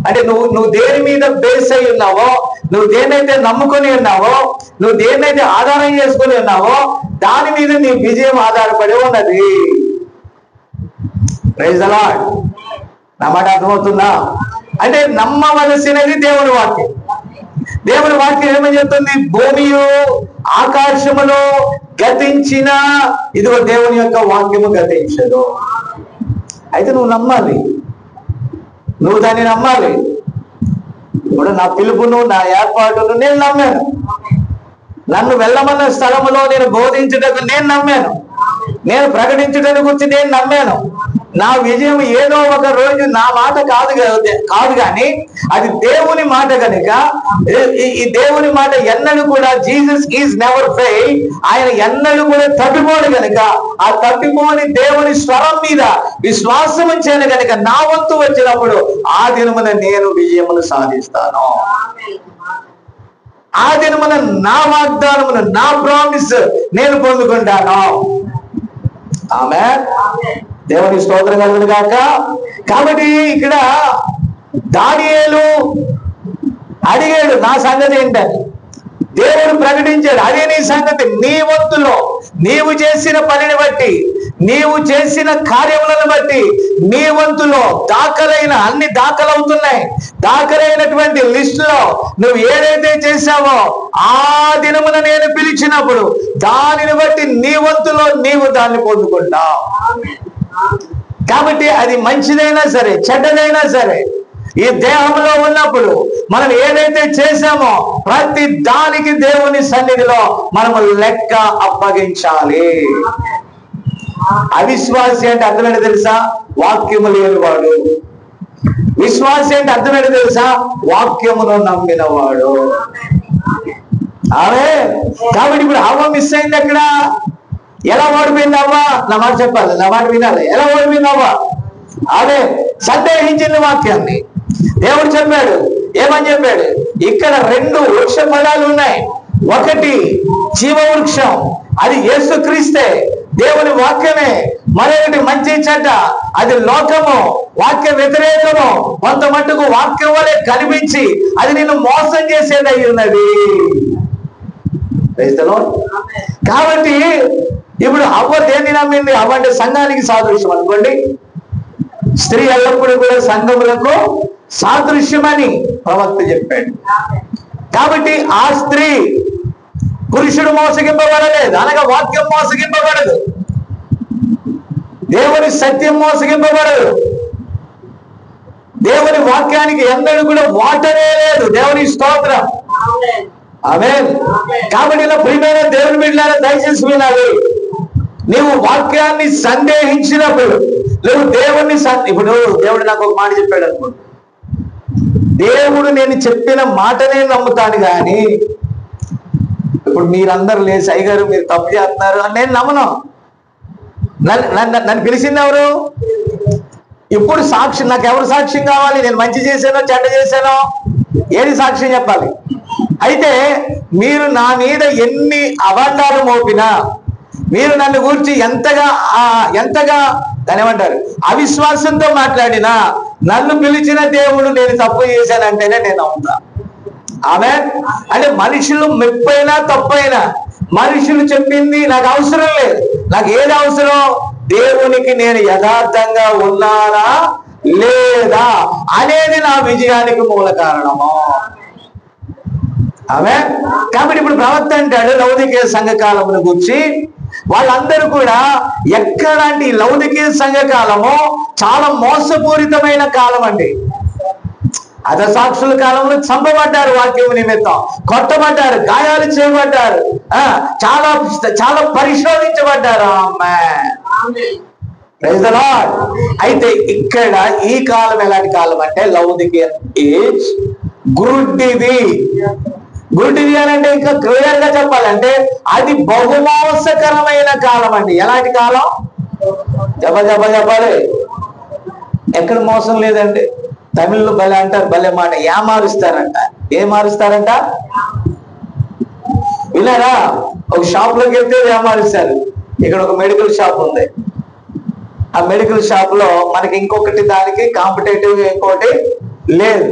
B: అంటే నువ్వు దేని మీద బేస్ అయి ఉన్నావో, నువ్వు దేన్నైతే నమ్ముకొని ఉన్నావో, నువ్వు దేన్నైతే ఆధారం చేసుకొని ఉన్నావో దాని మీద నీ విజయం ఆధారపడి ఉన్నది. Praise the Lord. నా మాట అర్థమవుతుందా? అంటే నమ్మవలసినది దేవుని వాక్యం. దేవుని వాక్యం ఏమని చెప్తుంది? భూమియు ఆకాశములో గతించిన, ఇదిగో దేవుని యొక్క వాక్యము గతించదు. అయితే నువ్వు నమ్మాలి, నువ్వు దాన్ని నమ్మాలి. ఇప్పుడు నా పిలుపును, నా ఏర్పాటును నేను నమ్మాను. నన్ను వెళ్ళమన్న స్థలములో నేను బోధించుటకు నేను నమ్మాను. నేను ప్రకటించుటకు గురించి నేను నమ్మాను. నా విజయం ఏదో ఒక రోజు నా మాట కాదు కానీ అది దేవుని మాట కనుక, ఈ దేవుని మాట ఎన్నడూ కూడా, జీసస్ ఈజ్ నెవర్ ఫెయిల్, ఆయన ఎన్నడూ కూడా తప్పిపోడు కనుక, ఆ తప్పిపోని దేవుని స్వరం మీద విశ్వాసం ఉంచాను కనుక నా వంతు వచ్చినప్పుడు ఆ దినమున నేను విజయమును సాధిస్తాను. ఆ దినమున నా వాగ్దానమును, నా ప్రామిస్ నేను పొందుకుంటాను. ఆమేన్. దేవుని స్తోత్రం కలుగును గాక. కాబట్టి ఇక్కడ దానియేలు అడిగాడు, నా సంగతి ఏంటని. దేవుడు ప్రకటించాడు, అదే నీ సంగతి. నీ వంతులో నీవు చేసిన పనిని బట్టి, నీవు చేసిన కార్యములను బట్టి నీ వంతులో దాఖలైన అన్ని దాఖలవుతున్నాయి. దాఖలైనటువంటి లిస్టులో నువ్వు ఏదైతే చేశావో ఆ దినమున నేను పిలిచినప్పుడు దానిని బట్టి నీ వంతులో నీవు దాన్ని పొందుకుంటావు. కాబట్టి అది మంచిదైనా సరే, చెడ్డదైనా సరే, ఈ దేహంలో ఉన్నప్పుడు మనం ఏదైతే చేశామో ప్రతి దానికి దేవుని సన్నిధిలో మనము లెక్క అప్పగించాలి. అవిశ్వాసి అంటే అర్థమేంటో తెలుసా? వాక్యము లేనివాడు. విశ్వాసి అంటే అర్థమేంటో తెలుసా? వాక్యమును నమ్మినవాడు. అరే కాబట్టి ఇప్పుడు హవ్వ మిస్ అయింది. ఎక్కడ ఎలా ఓడిపోయింది అవ్వ? నా మాట చెప్పాలి, నా మాట వినాలి. ఎలా ఓడిపోయింది అవ్వ? అదే సందేహించింది వాక్యాన్ని. దేవుడు చెప్పాడు, ఏమని చెప్పాడు? ఇక్కడ 2 వృక్ష ఫలాలు ఉన్నాయి. ఒకటి జీవ వృక్షం, అది యేసుక్రీస్తే. దేవుని వాక్యమే. మరొకటి మంచి చెడ్డ, అది లోకము, వాక్య వ్యతిరేకము. కొంత మట్టుకు వాక్యం వలె కనిపించి అది నిన్ను మోసం చేసేది అయి ఉన్నది. కాబట్టి ఇప్పుడు అవ్వ దేన్ని నమ్మింది? అవ్వ అంటే సంఘానికి సాదృశ్యం అనుకోండి. స్త్రీ ఎల్లప్పుడూ కూడా సంఘములకు సాదృశ్యమని ప్రవక్త చెప్పాడు. కాబట్టి ఆ స్త్రీ పురుషుడు మోసగింపబడలేదు, అనగా వాక్యం మోసగింపబడదు, దేవుని సత్యం మోసగింపబడదు, దేవుని వాక్యానికి ఎన్నడూ కూడా వాటనే లేదు. దేవుని స్తోత్రం. ఆమేన్. కాబట్టి ఇలా ప్రియమైన దేవుని బిడ్డలారా దయచేసి వినాలి. నీవు వాక్యాన్ని సందేహించినప్పుడు, నువ్వు దేవుణ్ణి ఇప్పుడు దేవుడు నాకు ఒక మాట చెప్పాడు అనుకోండి, దేవుడు నేను చెప్పిన మాటనే నమ్ముతాను. కానీ ఇప్పుడు మీరందరూ లేచి అయ్యగారు మీరు తప్పు చేస్తున్నారు అని నేను నమ్మను. నన్ను పిలిచింది ఎవరు? ఇప్పుడు సాక్ష్యం, నాకు ఎవరు సాక్ష్యం కావాలి? నేను మంచి చేశానో చెడ్డ చేశానో ఏది సాక్ష్యం చెప్పాలి? అయితే మీరు నా మీద ఎన్ని అబద్ధాలు మోపినా, మీరు నన్ను గురించి ఎంతగా దానేమంటారు అవిశ్వాసంతో మాట్లాడినా, నన్ను పిలిచిన దేవుడు నేను తప్పు చేశానంటేనే నేను నమ్ముతా. ఆమేన్. అంటే మనుషులు మెప్పైనా తప్పైనా, మనుషులు చెప్పింది నాకు అవసరం లేదు. నాకు ఏది అవసరం? దేవునికి నేను యథార్థంగా ఉన్నానా లేదా అనేది నా విజయానికి మూల కారణము. ఆమేన్. కాబట్టి ఇప్పుడు ప్రవక్త అంటాడు లౌదికీయ సంఘకాలమును గురించి, వాళ్ళందరూ కూడా ఎక్కడంటే ఈ లౌదికీయ సంఘకాలము చాలా మోసపూరితమైన కాలం అండి. హతసాక్షుల కాలంలో చంపబడ్డారు, వాక్యం నిమిత్తం కొట్టబడ్డారు, గాయాలు చేయబడ్డారు, చాలా చాలా పరిశోధించబడ్డారు. Praise the lord. అయితే ఇక్కడ ఈ కాలం ఎలాంటి కాలం అంటే లౌదికీయన్ ఏజ్. గుడ్డిది అని అంటే ఇంకా క్లియర్ గా చెప్పాలంటే అది బహుమోసకరమైన కాలం అండి. ఎలాంటి కాలం? చెప్పాలి. ఎక్కడ మోసం లేదండి. తమిళ్లో భలే అంటారు, భలే మాట, ఏమారుస్తారంట. ఏం మారుస్తారంట విన్నారా? ఒక షాప్ లోకి వెళ్తే ఏమారుస్తారు. ఇక్కడ ఒక మెడికల్ షాప్ ఉంది. ఆ మెడికల్ షాప్ లో మనకి ఇంకొకటి దానికి కాంపిటేటివ్ ఇంకోటి లేదు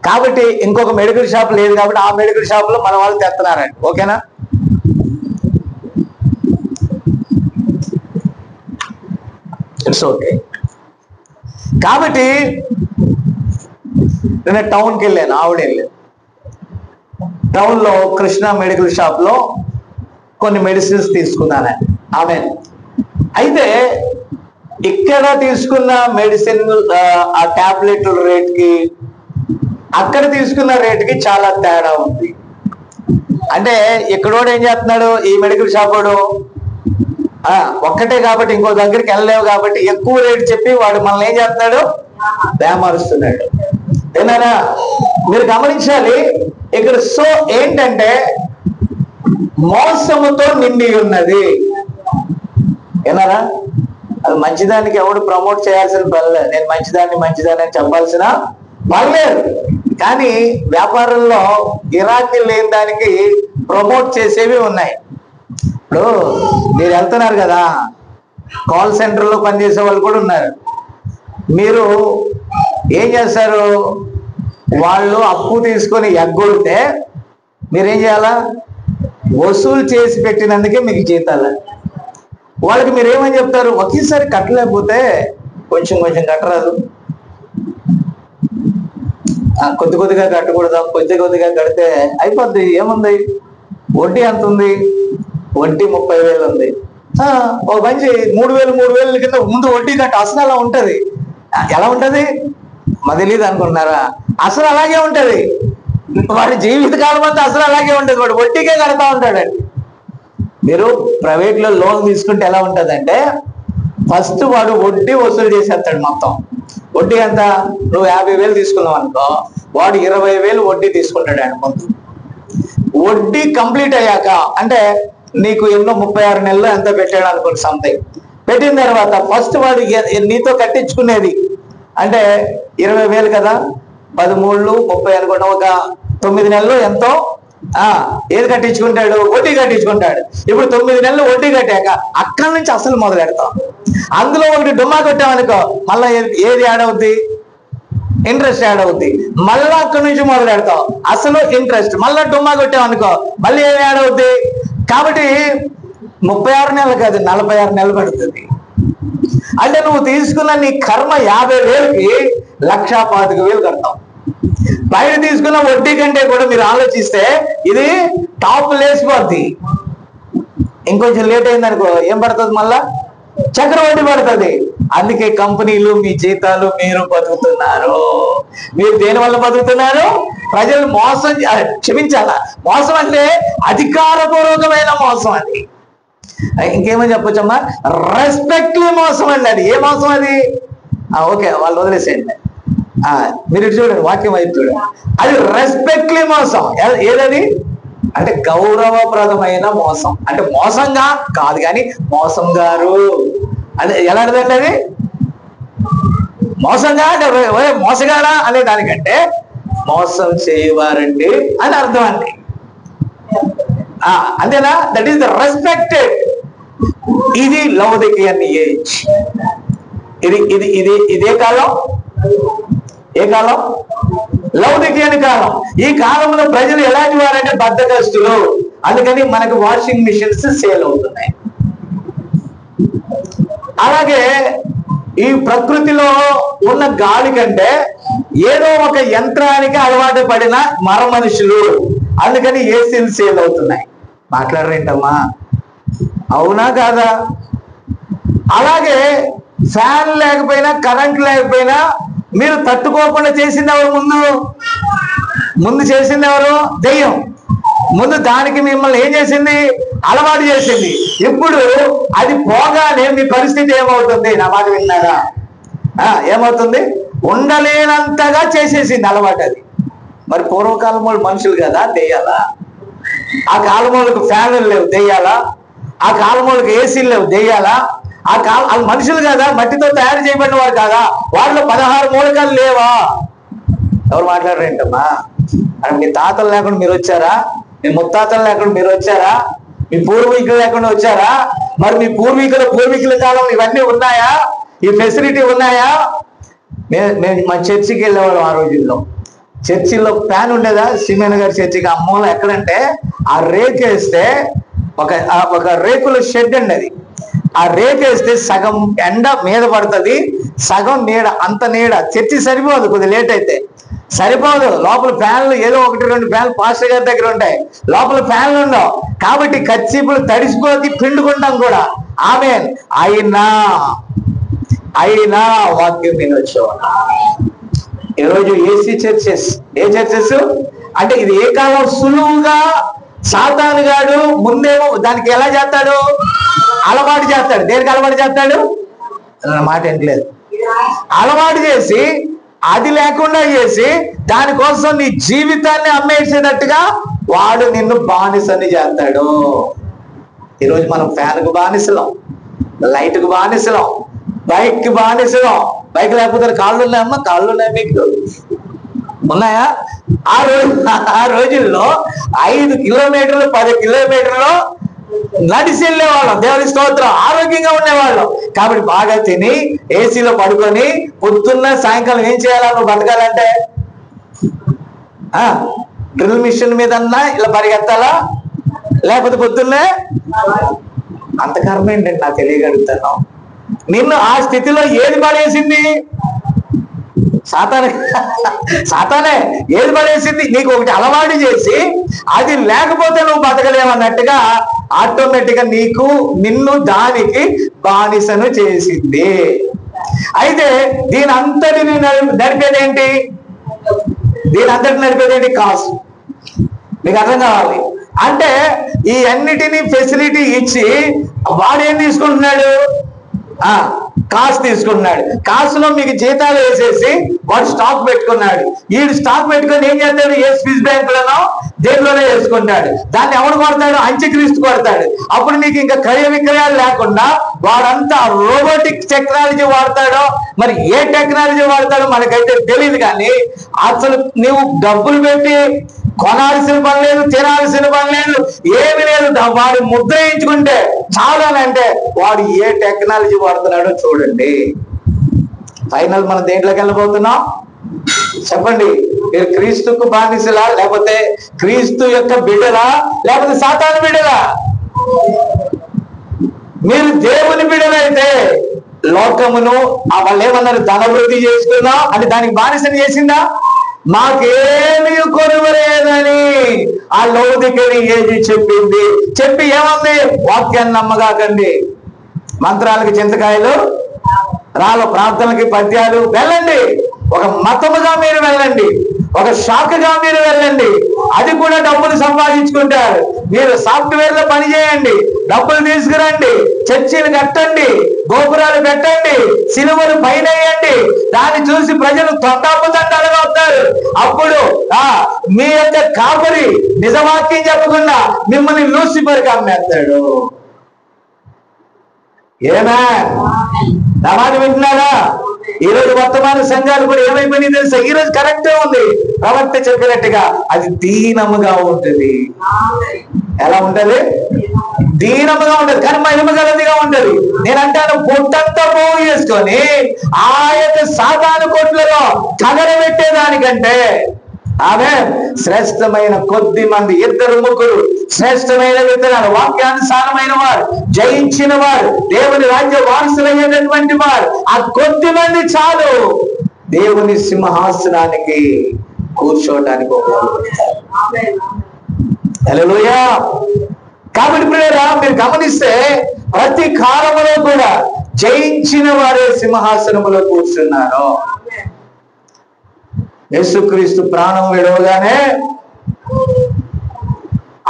B: కాబట్టి, ఇంకొక మెడికల్ షాప్ లేదు కాబట్టి ఆ మెడికల్ షాప్ లో మన వాళ్ళు తెస్తున్నారండి. ఓకేనా? It's okay. కాబట్టి నేను టౌన్కి వెళ్ళాను, ఆవిడ వెళ్ళాను. టౌన్ లో కృష్ణ మెడికల్ షాప్ లో కొన్ని మెడిసిన్స్ తీసుకున్నానండి. అయితే ఇక్కడ తీసుకున్న మెడిసిన్ ఆ టాబ్లెట్ల రేట్ కి అక్కడ తీసుకున్న రేట్ కి చాలా తేడా ఉంది. అంటే ఇక్కడోడు ఏం చేస్తున్నాడు, ఈ మెడికల్ షాప్ వాడు ఒక్కటే కాబట్టి ఇంకో దగ్గరికి వెళ్ళలేవు కాబట్టి ఎక్కువ రేట్ చెప్పి వాడు మనల్ని ఏం చేస్తున్నాడు, ఏమారుస్తున్నాడు. ఏనారా మీరు గమనించాలి ఇక్కడ. సో ఏంటంటే మోసముతో నిండి ఉన్నది. ఏనారా? అది మంచిదానికి ఎవడు ప్రమోట్ చేయాల్సిన పనిలేదు. నేను మంచిదాన్ని అని చెప్పాల్సిన పనిలేదు. కానీ వ్యాపారంలో గిరాకీ లేని దానికి ప్రమోట్ చేసేవి ఉన్నాయి. ఇప్పుడు మీరు వెళ్తున్నారు కదా, కాల్ సెంటర్లో పనిచేసే వాళ్ళు కూడా ఉన్నారు. మీరు ఏం చేస్తారు, వాళ్ళు అప్పు తీసుకొని ఎగ్గొడితే మీరేం చేయాలా, వసూలు చేసి పెట్టినందుకే మీకు జీతాలు. వాళ్ళకి మీరేమని చెప్తారు, ఒకేసారి కట్టలేకపోతే కొంచెం కట్టరాదు, కొద్దిగా కట్టకూడదు, కొద్దిగా కడితే అయిపోద్ది, ఏముంది, వడ్డీ ఎంత ఉంది, వడ్డీ 30,000 ఉంది, ఒక మంచి 3,000 కింద ముందు వడ్డీ కట్ట. అసలు అలా ఉంటది. ఎలా ఉంటది మా తెలియదు అనుకుంటున్నారా? అసలు అలాగే ఉంటది. వాడి జీవితకాలం అంతా అసలు అలాగే ఉంటది. వాడు వడ్డీకే కడతా ఉంటాడండి. మీరు ప్రైవేట్ లో లోన్ తీసుకుంటే ఎలా ఉంటదంటే, ఫస్ట్ వాడు వడ్డీ వసూలు చేసేస్తాడు. మొత్తం వడ్డీ ఎంత, నువ్వు 50,000 తీసుకున్నావు అనుకో, వాడు 20,000 వడ్డీ తీసుకుంటాడు అండి. ముందు వడ్డీ కంప్లీట్ అయ్యాక, అంటే నీకు ఎన్నో 36 నెలలు ఎంత పెట్టాడు అనుకోండి, సంథింగ్ పెట్టిన తర్వాత ఫస్ట్ వాడు నీతో కట్టించుకునేది అంటే 20,000 కదా, 13 30 అనుకోండి, ఒక 9 నెలలు ఎంతో ఏది కట్టించుకుంటాడు? వడ్డీ కట్టించుకుంటాడు. ఇప్పుడు 9 నెలలు వడ్డీ కట్టాక అక్కడి నుంచి అసలు మొదలు పెడతాం. అందులో ఒకటి డుమ్మా కొట్టామనుకో, మళ్ళీ ఏది యాడ్ అవుద్ది? ఇంట్రెస్ట్ యాడ్ అవుద్ది. మళ్ళా అక్కడి నుంచి మొదలు పెడతాం, అసలు ఇంట్రెస్ట్. మళ్ళా డుమ్మా కొట్టామనుకో, మళ్ళీ ఏది యాడ్ అవుద్ది? కాబట్టి 36 నెలలు కాదు, 46 నెలలు పడుతుంది. అంటే నువ్వు తీసుకున్న నీ కర్మ 50,000కి 1,25,000 కడతావు. బయట తీసుకున్న వడ్డీ కంటే కూడా మీరు ఆలోచిస్తే ఇది టాప్ లేసిపోద్ది. ఇంకొంచెం లేట్ అయిందనుకో ఏం పడుతుంది? మళ్ళా చక్రవడ్డీ పడుతుంది. అందుకే కంపెనీలు మీ జీతాలు మీరు బతుకుతున్నారు. మీరు దేని వల్ల బతుకుతున్నారు? ప్రజలు మోసం, క్షమించాలా, మోసం అంటే అధికారపూర్వకమైన మోసం. అది ఇంకేమని చెప్పొచ్చమ్మా? రెస్పెక్ట్లీ మోసం అండి. అది ఏ మోసం అది? ఓకే, వాళ్ళు వదిలేసేయండి. మీరు ఇటు చూడండి, వాక్యం వైపు చూడండి. అది రెస్పెక్ట్లీ మోసం. ఏదది అంటే గౌరవప్రదమైన మోసం. అంటే మోసంగా కాదు కానీ మోసం గారు అది ఎలాంటిదండి? అది మోసంగా అంటే మోసగాడా అనే దానికంటే మోసం చేయవారండి అని అర్థం అండి. అంతేనా? That is the respected. ఇది లౌదికియన్ ఏజ్. ఇదే కాలం. ఏ కాలం? లౌదికియన్ కాలం. ఈ కాలంలో ప్రజలు ఎలాంటి వారంటే బద్ధకస్తులు. అందుకని మనకు వాషింగ్ మిషన్స్ సేల్ అవుతున్నాయి. అలాగే ఈ ప్రకృతిలో ఉన్న గాలి కంటే ఏదో ఒక యంత్రానికి అలవాటు పడిన మర మనుషులు. అందుకని ఏసీలు సేల్ అవుతున్నాయి. మాట్లాడరేంటమ్మా? అవునా కాదా? అలాగే ఫ్యాన్ లేకపోయినా కరెంట్ లేకపోయినా మీరు తట్టుకోకుండా చేసింది ఎవరు? ముందు చేసింది ఎవరు? దెయ్యం. ముందు దానికి మిమ్మల్ని ఏం చేసింది? అలవాటు చేసింది. ఇప్పుడు అది పోగానే మీ పరిస్థితి ఏమవుతుంది? నా మాట విన్నారా? ఏమవుతుంది? ఉండలేనంతగా చేసేసింది అలవాటు అది. మరి పూర్వకాలం వాళ్ళు మనుషులు కదా, దెయ్యాలా? ఆ కాలం వాళ్ళకు ఫ్యాన్లు లేవు, దెయ్యాలా? ఆ కాలం వాళ్ళకి ఏసీలు లేవు, దెయ్యాలా? వాళ్ళు మనుషులు కదా, మట్టితో తయారు చేయబడిన వారు కాదా? వాళ్ళు 16 మూలకాలు లేవా? ఎవరు మాట్లాడరేంటమ్మా? అంటే మీ తాతలు లేకుండా మీరు వచ్చారా? మీ ముత్తాతలు లేకుండా మీరు వచ్చారా? మీ పూర్వీకులు లేకుండా వచ్చారా? మరి మీ పూర్వీకుల కాలం ఇవన్నీ ఉన్నాయా? ఈ ఫెసిలిటీ ఉన్నాయా? మేము మా చర్చికి వెళ్ళేవాళ్ళం. ఆ రోజుల్లో చర్చిలో ఫ్యాన్ ఉండేదా? సిమేన్ గారి చర్చికి అమ్మలో ఎక్కడంటే ఆ రేకు వేస్తే ఒక రేకుల షెడ్ అండి అది. ఆ రేకు వేస్తే సగం ఎండ మీద పడుతుంది, సగం నీడ. అంత నీడ చర్చి సరిపోదు, కొద్దిగా లేట్ అయితే సరిపోదు. లోపల ఫ్యాన్లు ఏదో 1-2 ఫ్యాన్లు పాస్టర్ గారి దగ్గర ఉంటాయి, లోపల ఫ్యాన్లు ఉండవు. కాబట్టి కచ్చిపులు తడిసిపోతే పిండుకుంటాం కూడా. ఆమేన్. అయినా వాక్యం వినొచ్చేవాడు. ఈరోజు ఏసీ చర్చెస్. ఏ చర్చెస్ అంటే ఇది ఏ కాలం? సులువుగా సాతాను గాడు ముందేమో దానికి ఎలా చేస్తాడు? అలవాటు చేస్తాడు. దేనికి అలవాటు చేస్తాడు? మాట ఏంటలేదు. అలవాటు చేసి అది లేకుండా చేసి దానికోసం నీ జీవితాన్ని అమ్మేసేటట్టుగా వాడు నిన్ను బానిసని చేస్తాడు. ఈరోజు మనం ఫ్యాన్కు బానిసలం, లైట్కు బానిసలం, బైక్కి బానిసలం. బైక్ లేకపోతే కాళ్ళు ఉన్నాయమ్మా? కాళ్ళు ఉన్నాయి మీకు? ఉన్నాయా? ఆ రోజుల్లో 5 కిలోమీటర్లు 10 కిలోమీటర్లు నడిచి వెళ్ళేవాళ్ళం. దేవుని స్తోత్రం. ఆరోగ్యంగా ఉండేవాళ్ళం. కాబట్టి బాగా తిని ఏసీలో పడుకొని పొద్దున్న సాయంకాలం ఏం చేయాలా? నువ్వు బతకాలంటే డ్రిల్ మిషన్ మీద ఇలా పరిగెత్తాలా? లేకపోతే పొద్దున్నే అంత కర్మ ఏంటంటే నాకు తెలియగలుగుతాను. నిన్ను ఆ స్థితిలో ఏది పడేసింది? సాతానే ఏది పడేసింది? నీకు ఒకటి అలవాటు చేసి అది లేకపోతే నువ్వు బతకలేవన్నట్టుగా ఆటోమేటిక్గా నిన్ను దానికి బానిసను చేసింది. అయితే దీని అంతటిని నడిపేదేంటి? కాసు. మీకు అర్థం కావాలి. అంటే ఈ అన్నిటినీ ఫెసిలిటీ ఇచ్చి వాడేం తీసుకుంటున్నాడు? కాసు తీసుకున్నాడు. కాసులో మీకు జీతాలు వేసేసి వాడు స్టాక్ పెట్టుకున్నాడు. వీడు స్టాక్ పెట్టుకొని ఏం చేస్తాడు? ఏ స్విస్ బ్యాంకులోనో దేనిలోనే వేసుకుంటాడు. దాన్ని ఎవడు కొడతాడు? అంత్యక్రీస్తు కొడతాడు. అప్పుడు నీకు ఇంకా క్రయ విక్రయాలు లేకుండా వాడంతా రోబోటిక్ టెక్నాలజీ వాడతాడో మరి ఏ టెక్నాలజీ వాడతాడో మనకైతే తెలియదు. కానీ అసలు నువ్వు డబ్బులు పెట్టి కొనాల్సిన పని లేదు, తినాల్సిన పని లేదు, ఏమి లేదు. వాడు ముద్ర వేయించుకుంటే చాలానంటే వాడు ఏ టెక్నాలజీ వాడుతున్నాడో చూడండి. ఫైనల్ మనం దేంట్లోకి వెళ్ళబోతున్నాం చెప్పండి? మీరు క్రీస్తుకు బానిసలా, లేకపోతే క్రీస్తు యొక్క బిడ్డలా, లేకపోతే సాతాను బిడ్డలా? మీరు దేవుని బిడ్డలైతే లోకమును వాళ్ళు ఏమన్నారు, ధనవృద్ధి చేసుకున్నా అంటే దానికి బానిసని చేసిందా? మాకేమీ కొనువలేదని ఆ లౌకికని ఏది చెప్పింది. చెప్పి ఏమంది? వాక్యాన్ని నమ్మగాకండి, మంత్రాలకి చింతకాయలు రాళ్ళు, ప్రార్థనలకి పద్యాలు. వెళ్ళండి, ఒక మతముగా మీరు వెళ్ళండి, ఒక శాఖగా మీరు వెళ్ళండి. అది కూడా డబ్బులు సంపాదించుకుంటారు. మీరు సాఫ్ట్వేర్ లో పని చేయండి, డబ్బులు తీసుకురండి, చర్చిలు కట్టండి, గోపురాలు పెట్టండి, సిలువలు పైన వేయండి. దాన్ని చూసి ప్రజలు తండాలుగా వస్తారు. అప్పుడు మీ యొక్క కాపరి నిజవాక్యం చెప్పకుండా మిమ్మల్ని లూసిఫర్కి అమ్మేస్తాడు. ఏనా నా మాట వింటున్నారా? ఈ రోజు వర్తమాన సంఘాలు కూడా ఏమైపోయినాయి తెలుసా? ఈ రోజు కరెక్టే ఉంది, ప్రవక్త చెప్పినట్టుగా అది దీనముగా ఉంటది. ఎలా ఉంటది? దీనముగా ఉంటది, కానీ మహిమ గలదిగా ఉంటది. నేను అంటాను, పొట్టంతా పోగు చేసుకొని ఆ యొక్క సాతాను కొట్లలో కగరబెట్టేదానికంటే ఆమె శ్రేష్టమైన కొద్ది మంది, 2-3 శ్రేష్టమైన విత్తనాలు, వాక్యానుసారమైన వారు, జయించిన వారు, దేవుని రాజ్య వారసులైనటువంటి వారు, ఆ కొద్ది మంది చాలు దేవుని సింహాసనానికి కూర్చోవడానికి ఉపయోగపడతారు. హల్లెలూయా. కాబట్టి ప్రియరా, మీరు గమనిస్తే ప్రతి కాలంలో కూడా జయించిన వారే సింహాసనములో కూర్చున్నారు. యేసుక్రీస్తు ప్రాణం విడవగానే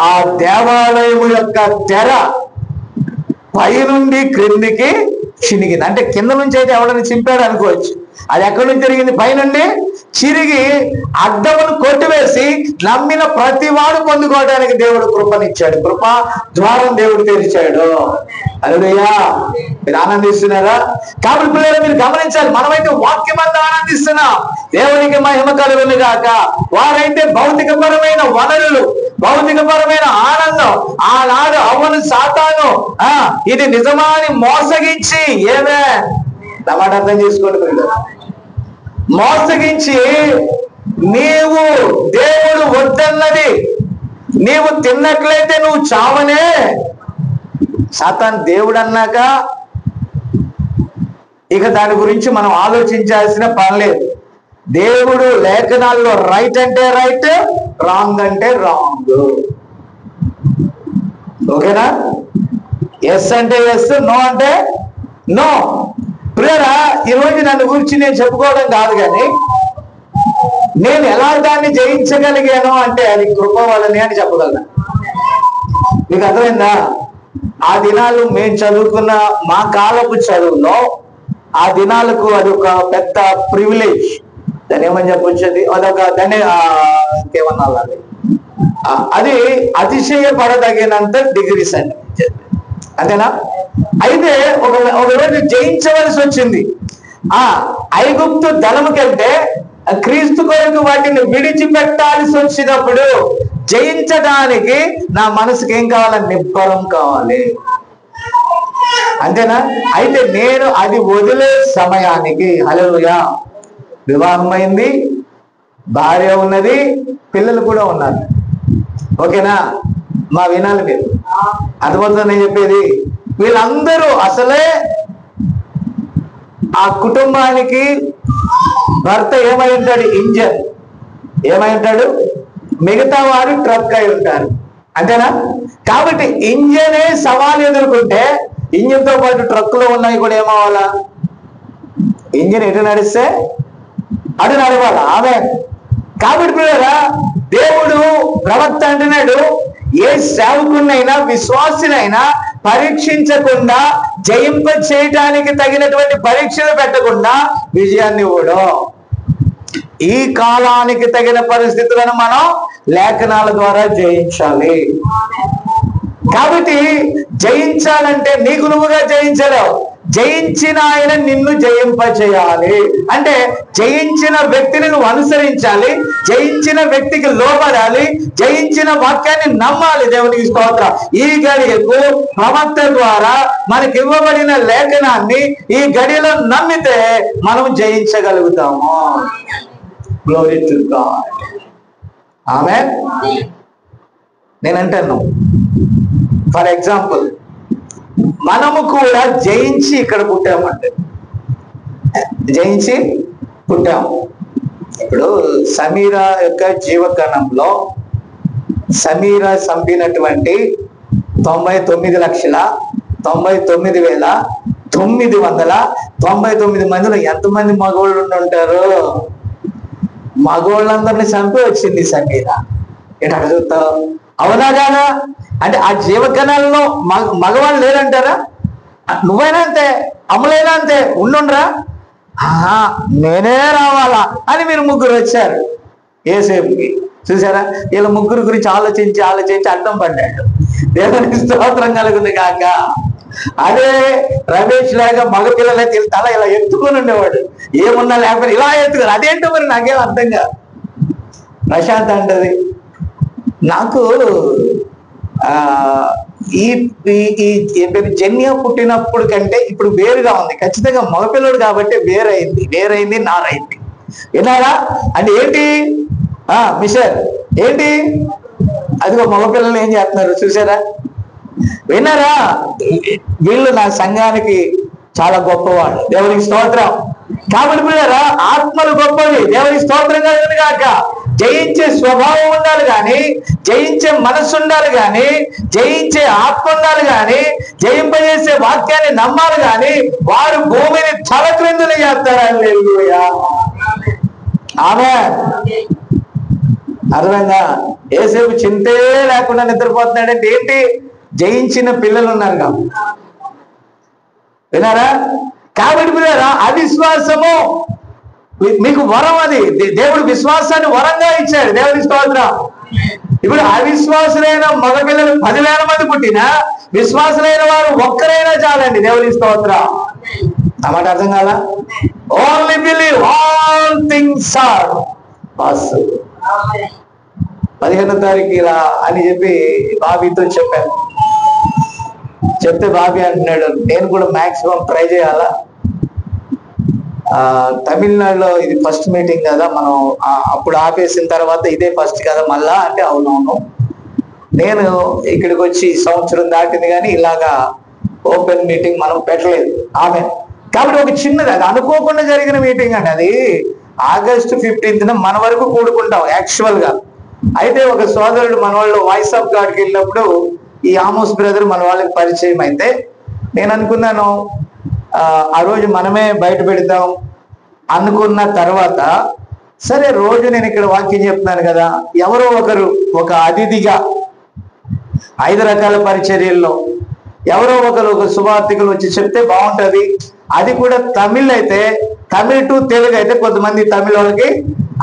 B: ఆ దేవాలయము యొక్క తెర పైనుండి క్రిందికి చినిగింది. అంటే కింద నుంచి అయితే ఎవడని చింపాడు అనుకోవచ్చు, అది ఎక్కడి నుంచి జరిగింది? పైనుండి చిరిగి అద్దమును కొట్టివేసి నమ్మిన ప్రతి వాడు పొందుకోవడానికి దేవుడు కృపనిచ్చాడు. కృప ద్వారం దేవుడు తెరిచాడు. హల్లెలూయా. మీరు ఆనందిస్తున్నారా? కాబట్టి పిల్లలు మీరు గమనించాలి, మనమైతే వాక్యమంతా ఆనందిస్తున్నాం, దేవునికి మహిమ కలుగును గాక. వారైతే భౌతికపరమైన వనరులు, భౌతికపరమైన ఆనందం, ఆనాడు అవ్వను సాతాను ఇది నిజమాని మోసగించి, ఏమే నా మాట అర్థం చేసుకోండి పిల్లలు, మోసగించి నీవు దేవుడు వద్దన్నది నీవు తిన్నట్లయితే నువ్వు చావనే. సాతాను దేవుడు అన్నాక ఇక దాని గురించి మనం ఆలోచించాల్సిన పని లేదు. దేవుడు లేఖనాల్లో రైట్ అంటే రైట్, రాంగ్ అంటే రాంగ్. ఓకేనా? ఎస్ అంటే ఎస్, నో అంటే నో. ప్రియరా, ఈరోజు నన్ను గురించి నేను చెప్పుకోవడం కాదు, కానీ నేను ఎలా దాన్ని జయించగలిగాను అంటే అది కృప వల్లనే అని చెప్పగలను. మీకు అర్థమైందా? ఆ దినాలు మేము చదువుకున్న మా కాలపు చదువులో ఆ దినాలకు అది ఒక పెద్ద ప్రివిలేజ్. దాన్ని ఏమని చెప్పొచ్చు, అదొక దాన్ని ఏమన్నా అది అతిశయపడదగినంత డిగ్రీస్ అండి, అంతేనా? అయితే ఒకరోజు జయించవలసి వచ్చింది. ఐగుప్తు దళముకెళ్తే క్రీస్తు కొరకు వాటిని విడిచిపెట్టాల్సి వచ్చినప్పుడు జయించడానికి నా మనసుకి ఏం కావాలి? నిబ్బరం కావాలి, అంతేనా? అయితే నేను అది వదిలే సమయానికి, హల్లెలూయా, వివాహం అయింది, భార్య ఉన్నది, పిల్లలు కూడా ఉన్నారు. ఓకేనా? మా వినాలి మీరు, అర్థమవుతుంది నేను చెప్పేది. వీళ్ళందరూ అసలే ఆ కుటుంబానికి భర్త ఏమై ఉంటాడు? ఇంజన్. ఏమై ఉంటాడు? మిగతా వారు ట్రక్ అయి ఉంటారు, అంతేనా? కాబట్టి ఇంజనే సవాల్ ఎదుర్కొంటే ఇంజన్ తో పాటు ట్రక్ లో ఉన్నాయి కూడా ఏమవ్వాలా? ఇంజన్ ఎటు నడిస్తే అటు నడవాలా ఆమె. కాబట్టి పిల్లరా, దేవుడు ప్రవక్త అంటున్నాడు, ఏ సేవకునైనా విశ్వాసినైనా పరీక్షించకుండా, జయింప చేయటానికి తగినటువంటి పరీక్షలు పెట్టకుండా విజయాన్ని ఇవ్వడు. ఈ కాలానికి తగిన పరిస్థితులను మనం లేఖనాల ద్వారా జయించాలి. కాబట్టి జయించాలంటే నీకు నువ్వుగా జయించలేవు, జయించిన ఆయన నిన్ను జయింపచేయాలి. అంటే జయించిన వ్యక్తిని నువ్వు అనుసరించాలి, జయించిన వ్యక్తికి లోబడాలి, జయించిన వాక్యాన్ని నమ్మాలి. దేవునికి స్తోత్రం. ఈ గడియకు ప్రవక్త ద్వారా మనకి ఇవ్వబడిన లేఖనాన్ని ఈ గడిలో నమ్మితే మనం జయించగలుగుతాము. Glory to God. ఆమేన్. నేనంటాను, ఫర్ ఎగ్జాంపుల్, మనము కూడా జయించి ఇక్కడ పుట్టామంటే, జయించి పుట్టాము. ఇప్పుడు సమీర యొక్క జీవకణంలో సమీర చంపినటువంటి 99,99,999 మందిలో ఎంతమంది మగోళ్ళు ఉంటారు? మగోళ్ళందరినీ చంపి వచ్చింది సమీర. ఏంటంటే చూస్తావు, అవునా కాదా? అంటే ఆ జీవకణాలలో మగవాళ్ళు లేరంటారా? నువ్వైనా అంతే, అమ్ములైనా అంతే. ఉండుండ్రా, నేనే రావాలా అని మీరు ముగ్గురు వచ్చారు ఏసేపుకి. చూసారా? వీళ్ళ ముగ్గురు గురించి ఆలోచించి అడ్డం పడ్డాడు. దేవునికి స్తోత్రం కలుగుతుంది కాక. అదే రమేష్ లాగా మగపిల్లలైతే తల ఇలా ఎత్తుకొని ఉండేవాడు, ఏమున్నా లేకపోతే ఇలా ఎత్తుకొని. అదేంటో మరి నాకేం అర్థం కాదు. ప్రశాంత్ అంటది, నాకు ఈ జన్య పుట్టినప్పుడు కంటే ఇప్పుడు వేరుగా ఉంది. ఖచ్చితంగా మగపిల్లడు కాబట్టి వేరైంది నారైంది. విన్నారా? అంటే ఏంటి మిషన్ ఏంటి? అదిగో మగపిల్లలు ఏం చేస్తున్నారు చూసారా? విన్నారా? వీళ్ళు నా సంఘానికి చాలా గొప్పవాళ్ళు. దేవునికి స్తోత్రం. కాబట్టి పిల్లరా, ఆత్మలు గొప్పవి. దేవునికి స్తోత్రం కలుగును గాక. జయించే స్వభావం ఉండాలి కానీ, జయించే మనసు ఉండాలి కానీ, జయించే ఆత్మ ఉండాలి కానీ, జయింపజేసే వాక్యాన్ని నమ్మాలి కానీ, వారు భూమిని తలక్రిందులు చేస్తారు. హల్లెలూయా. ఆమేన్. అర్థమైందా? ఏసేపు చింతే లేకుండా నిద్రపోతున్నాడంటే ఏంటి? జయించిన పిల్లలు ఉన్నారు కాబట్టి. విన్నారా? కాబట్టి పిల్లరా, అవిశ్వాసము మీకు వరం. అది దేవుడు విశ్వాసాన్ని వరంగా ఇచ్చాడు. దేవుని స్తోత్రం. ఇప్పుడు అవిశ్వాసులైన మగపిల్లలు 10,000 మంది పుట్టినా విశ్వాసులైన వారు ఒక్కరైనా చాలండి. దేవుని స్తోత్రం. అన్నమాట అర్థం కాదా? Only believe all things are possible. 15వ తారీఖు ఇలా అని చెప్పి బాబీతో చెప్పాను. చెప్తే బాబీ అంటున్నాడు, నేను కూడా మాక్సిమం ట్రై చేయాలా. తమిళనాడులో ఇది ఫస్ట్ మీటింగ్ కదా, మనం అప్పుడు ఆపేసిన తర్వాత ఇదే ఫస్ట్ కదా మళ్ళా అంటే, అవునవును. నేను ఇక్కడికి వచ్చి సంవత్సరం దాటింది కానీ ఇలాగా ఓపెన్ మీటింగ్ మనం పెట్టలేదు. ఆమె కాబట్టి ఒక చిన్నది, అది అనుకోకుండా జరిగిన మీటింగ్ అండి. అది ఆగస్టు 15న మన వరకు కూడుకుంటాం యాక్చువల్ గా. అయితే ఒక సోదరుడు మన వాళ్ళు వాయిస్ ఆఫ్ గాడ్కి వెళ్ళినప్పుడు ఈ ఆమోస్ బ్రదర్ మన వాళ్ళకి పరిచయం అయితే నేను అనుకున్నాను ఆ రోజు మనమే బయట పెడతాం అనుకున్న తర్వాత, సరే రోజు నేను ఇక్కడ వాక్యం చెప్తున్నాను కదా, ఎవరో ఒకరు ఒక అతిథిగా 5 రకాల పరిచర్యల్లో ఎవరో ఒకరు ఒక సువార్థికులు వచ్చి చెప్తే బాగుంటది. అది కూడా తమిళ్ అయితే, తమిళ్ టు తెలుగు అయితే కొంతమంది తమిళ వాళ్ళకి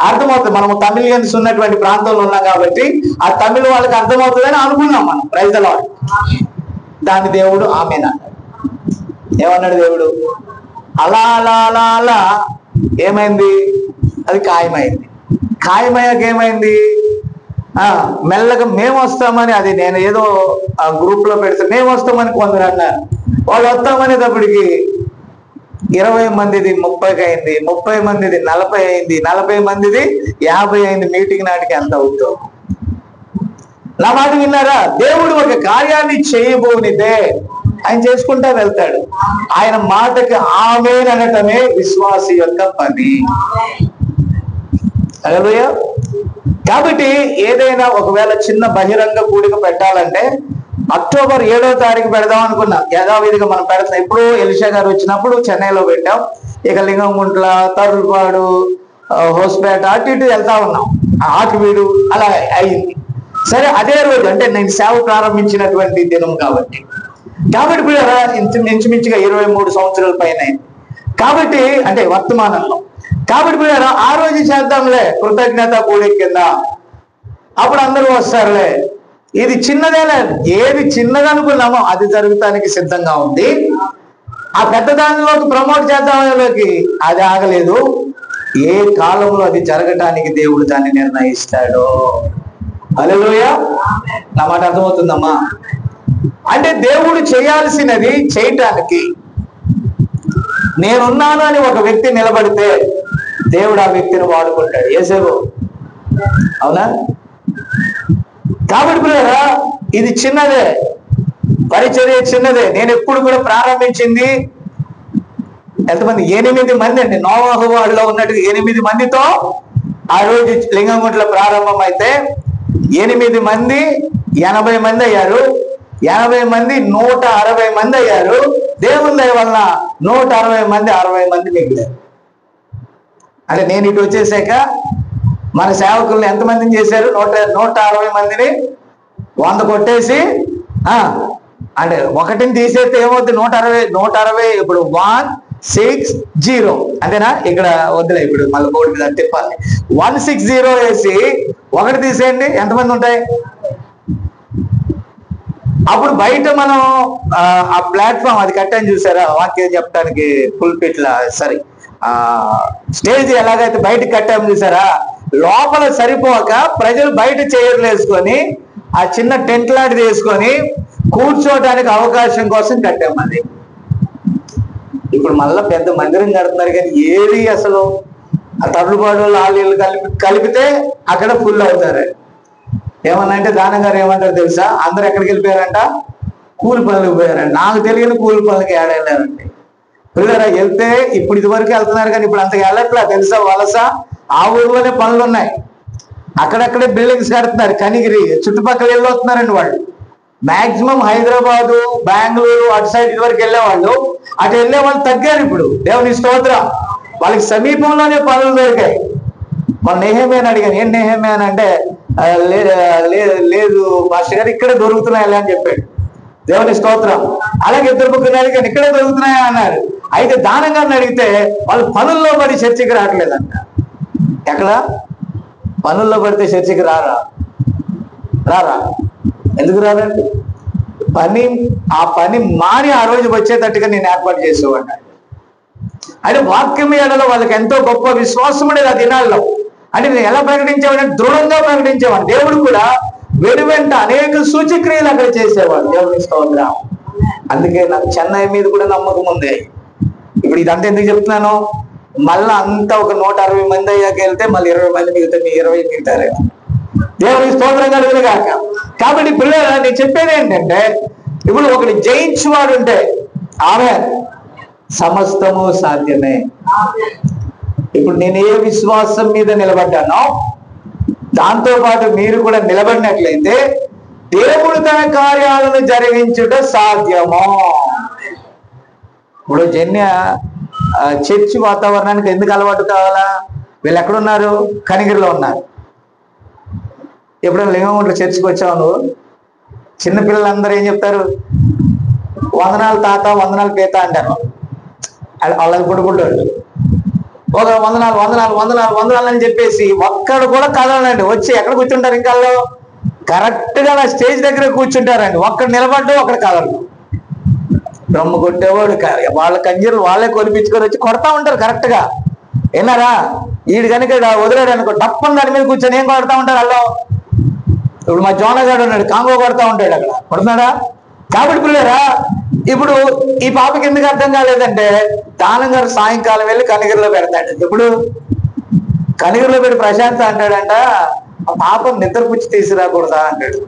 B: అర్థమవుతుంది. మనము తమిళియన్స్ ఉన్నటువంటి ప్రాంతంలో ఉన్నాం కాబట్టి ఆ తమిళ వాళ్ళకి అర్థమవుతుందని అనుకున్నాం మనం. Praise the Lord. దాని దేవుడు ఆమేన్ అన్నాడు. ఏమన్నాడు దేవుడు? అలా అలా అలా అలా ఏమైంది? అది ఖాయమైంది. ఖాయమయ్యాక ఏమైంది? మెల్లగా మేము వస్తామని, అది నేను ఏదో ఆ గ్రూప్ లో పెడితే మేము వస్తామని కొందరు అన్నారు. వాళ్ళు వస్తామనేటప్పటికి 20 మందిది 30కి అయింది, 30 మందిది 40 అయింది, 40 మందిది 50 అయింది. మీటింగ్ నాటికి ఎంత అవుతావు? నా మాట విన్నారా? దేవుడు ఒక కార్యాన్ని చేయబోనిదే ఆయన చేసుకుంటా వెళ్తాడు. ఆయన మాటకి ఆమేన్ అనటమే విశ్వాసి యొక్క పని. హల్లెలూయా. కాబట్టి ఏదైనా ఒకవేళ చిన్న బహిరంగ కూడిక పెట్టాలంటే అక్టోబర్ 7వ తారీఖు పెడదాం అనుకున్నాం. యథావిధిగా మనం పెడతాం. ఇప్పుడు ఎలిషా గారు వచ్చినప్పుడు చెన్నైలో పెట్టాం. ఇక లింగంగుంట్ల, తరుపాడు, హోస్పేట అటు ఇటు వెళ్తా ఉన్నాం. ఆకివీడు అలా అయింది. సరే అదే రోజు అంటే నేను సేవ ప్రారంభించినటువంటి దినం కాబట్టి ఇంచుమించుగా 23 సంవత్సరాల పైన అయింది కాబట్టి, అంటే వర్తమానంలో. కాబట్టి పిల్లరా ఆ రోజు చేద్దాంలే కృతజ్ఞత కూడి కింద, అప్పుడు అందరూ వస్తారులే. ఇది చిన్నదేలే, ఏది చిన్నగా అనుకున్నామో అది జరుగుతానికి సిద్ధంగా ఉంది. ఆ పెద్ద దానిలోకి ప్రమోట్ చేద్దాంలోకి అది ఆగలేదు. ఏ కాలంలో అది జరగటానికి దేవుడు దాన్ని నిర్ణయిస్తాడో. హల్లెలూయా. నా మాట అర్థమవుతుందమ్మా? అంటే దేవుడు చేయాల్సినది చేయటానికి నేనున్నాను అని ఒక వ్యక్తి నిలబడితే దేవుడు ఆ వ్యక్తిని వాడుకుంటాడు. యేసేపు, అవునా? కాబట్టి పిల్లరా, ఇది చిన్నదే, పరిచర్య చిన్నదే. నేను ఎప్పుడు కూడా ప్రారంభించింది ఎంతమంది? 8 మంది అండి. నోవాహు వాళ్ళలో ఉన్నట్టు 8 మందితో ఆ రోజు లింగంగుంటలో ప్రారంభం అయితే 8 మంది 80 మంది అయ్యారు. 80 మంది 160 మంది అయ్యారు. దేవుని దయ వలన 160 మంది 60 మంది మిగిలారు. అంటే నేను ఇటు వచ్చేసాక మన సేవకుల్ని ఎంతమందిని చేశారు? 160 మందిని 100 కొట్టేసి అంటే ఒకటిని తీసేస్తే ఏమవుతుంది? 160 ఇప్పుడు 160 అంతేనా? ఇక్కడ వద్దులే, ఇప్పుడు మళ్ళీ బోర్డు మీద తిప్పాలి. 160 వేసి ఒకటి తీసేయండి, ఎంతమంది ఉంటాయి? అప్పుడు బయట మనం ఆ ప్లాట్ఫామ్ అది కట్టాను చూసారా, వాక్యం చెప్పడానికి పుల్పిట్ల సరే స్టేజ్ ఎలాగైతే బయట కట్టాము చూసారా, లోపల సరిపోక ప్రజలు బయట చైర్లు వేసుకొని ఆ చిన్న టెంట్ లాంటిది వేసుకొని కూర్చోటానికి అవకాశం కోసం కట్టాము. అది ఇప్పుడు మళ్ళా పెద్ద మందిరం కడుతున్నారు, కానీ ఏది అసలు ఆ తమిళపాడు వాళ్ళు కలిపితే అక్కడ ఫుల్ అవుతారు. ఏమన్నా అంటే దానం గారు ఏమంటారు తెలుసా? అందరు ఎక్కడికి వెళ్ళిపోయారంట? కూలి పనులకు పోయారంట. నాకు తెలియని కూలి పనులకి ఏడెళ్ళారండి. పిల్లరా వెళ్తే ఇప్పుడు ఇదివరకు వెళ్తున్నారు, కానీ ఇప్పుడు అంతగా వెళ్ళట్లా తెలుసా? వలస ఆ ఊర్లోనే పనులు ఉన్నాయి, అక్కడక్కడే బిల్డింగ్స్ కడుతున్నారు. కనిగిరి చుట్టుపక్కల వెళ్ళొస్తున్నారండి వాళ్ళు. మాక్సిమం హైదరాబాదు, బెంగళూరు అటు సైడ్ ఇదివరకు వెళ్ళేవాళ్ళు, అటు వెళ్ళే వాళ్ళు తగ్గారు ఇప్పుడు. దేవుని స్తోత్రం. వాళ్ళకి సమీపంలోనే పనులు దొరికాయి. మన నెహెమ్యాని అడిగాను, ఏం నెహెమ్యాని అంటే లేదు మాస్టర్ గారు ఇక్కడే దొరుకుతున్నాయి అని చెప్పాడు. దేవుని స్తోత్రం. అలాగే ఇద్దరు ముగ్గురు అడిగాను, ఇక్కడే దొరుకుతున్నాయా అన్నారు. అయితే దానం గారిని అడిగితే వాళ్ళు పనుల్లో పడి చర్చికి రావట్లేదంట. ఎక్కడ పనుల్లో పడితే చర్చికి రారా? ఎందుకు రారండి? ఆ పని మాని ఆ రోజు వచ్చేటట్టుగా నేను ఏర్పాటు చేసేవాడిని. అంటే వాక్యం ఏడలో వాళ్ళకి ఎంతో గొప్ప విశ్వాసం ఉండేది ఆ దినాల్లో. అంటే నేను ఎలా ప్రకటించేవాడిని? దృఢంగా ప్రకటించేవాడిని. దేవుడు కూడా వెనువెంట అనేక సూచక్రియలు అక్కడ చేసేవాడు. దేవుని స్తోత్రం. అందుకే నాకు చెన్నై మీద కూడా నమ్మకం ఉంది. ఇప్పుడు ఇదంతా ఎందుకు చెప్తున్నాను? మళ్ళా అంతా ఒక 160 మంది అయ్యాక వెళ్తే మళ్ళీ 20 మంది మిగతా, 20 మిగతారే. దేవుని స్తోత్రం కలుగును గాక. కాబట్టి పిల్లలు నేను చెప్పేది ఏంటంటే, ఇప్పుడు ఒకటి జయించేవాడు ఉంటే ఆమె సమస్తము సాధ్యమే. ఇప్పుడు నేను ఏ విశ్వాసం మీద నిలబడ్డానో దాంతో పాటు మీరు కూడా నిలబడినట్లయితే దేవుడు తన కార్యాలను జరిగించుట సాధ్యమో. ఇప్పుడు జన్య చర్చి వాతావరణానికి ఎందుకు అలవాటు కావాలా? వీళ్ళు ఎక్కడున్నారు? కనిగిరిలో ఉన్నారు. ఎప్పుడైనా లింగంగుంట్ల చర్చికి వచ్చావు నువ్వు? చిన్నపిల్లలందరూ ఏం చెప్తారు? వందనాలు తాత, వందనాలు పీత అంటారు. వాళ్ళకి పుడుకుంటాడు ఒక వందనాలు అని చెప్పేసి ఒక్కడు కూడా కదలండి. వచ్చి ఎక్కడ కూర్చుంటారు? ఇంకా కరెక్ట్ గా స్టేజ్ దగ్గర కూర్చుంటారండి. ఒక్కడు నిలబడ్డా ఒకడు కదలడు. రొమ్ము కొట్టేవాడు వాళ్ళ కంజీలు వాళ్ళే కొనిపించుకొని వచ్చి కొడతా ఉంటారు కరెక్ట్ గా. విన్నారా? వీడు కనుక వదిలేడు అనుకో, డప్పని దాని మీద కూర్చొని ఏం కొడతా ఉంటారు వాళ్ళు. ఇప్పుడు మా జోనగాడు ఉన్నాడు, కాంగో కొడతా ఉంటాడు, అక్కడ కొడుతున్నాడా? కాబట్టి పిల్లరా, ఇప్పుడు ఈ పాపకి ఎందుకు అర్థం కాలేదంటే, దానం గారు సాయంకాలం వెళ్ళి కనిగిరిలో పెడతాడు. ఇప్పుడు కనిగిరిలో పెట్టి ప్రశాంత్ అంటాడంట, ఆ పాపం నిద్రపుచ్చి తీసుకురాకూడదా అంటాడు.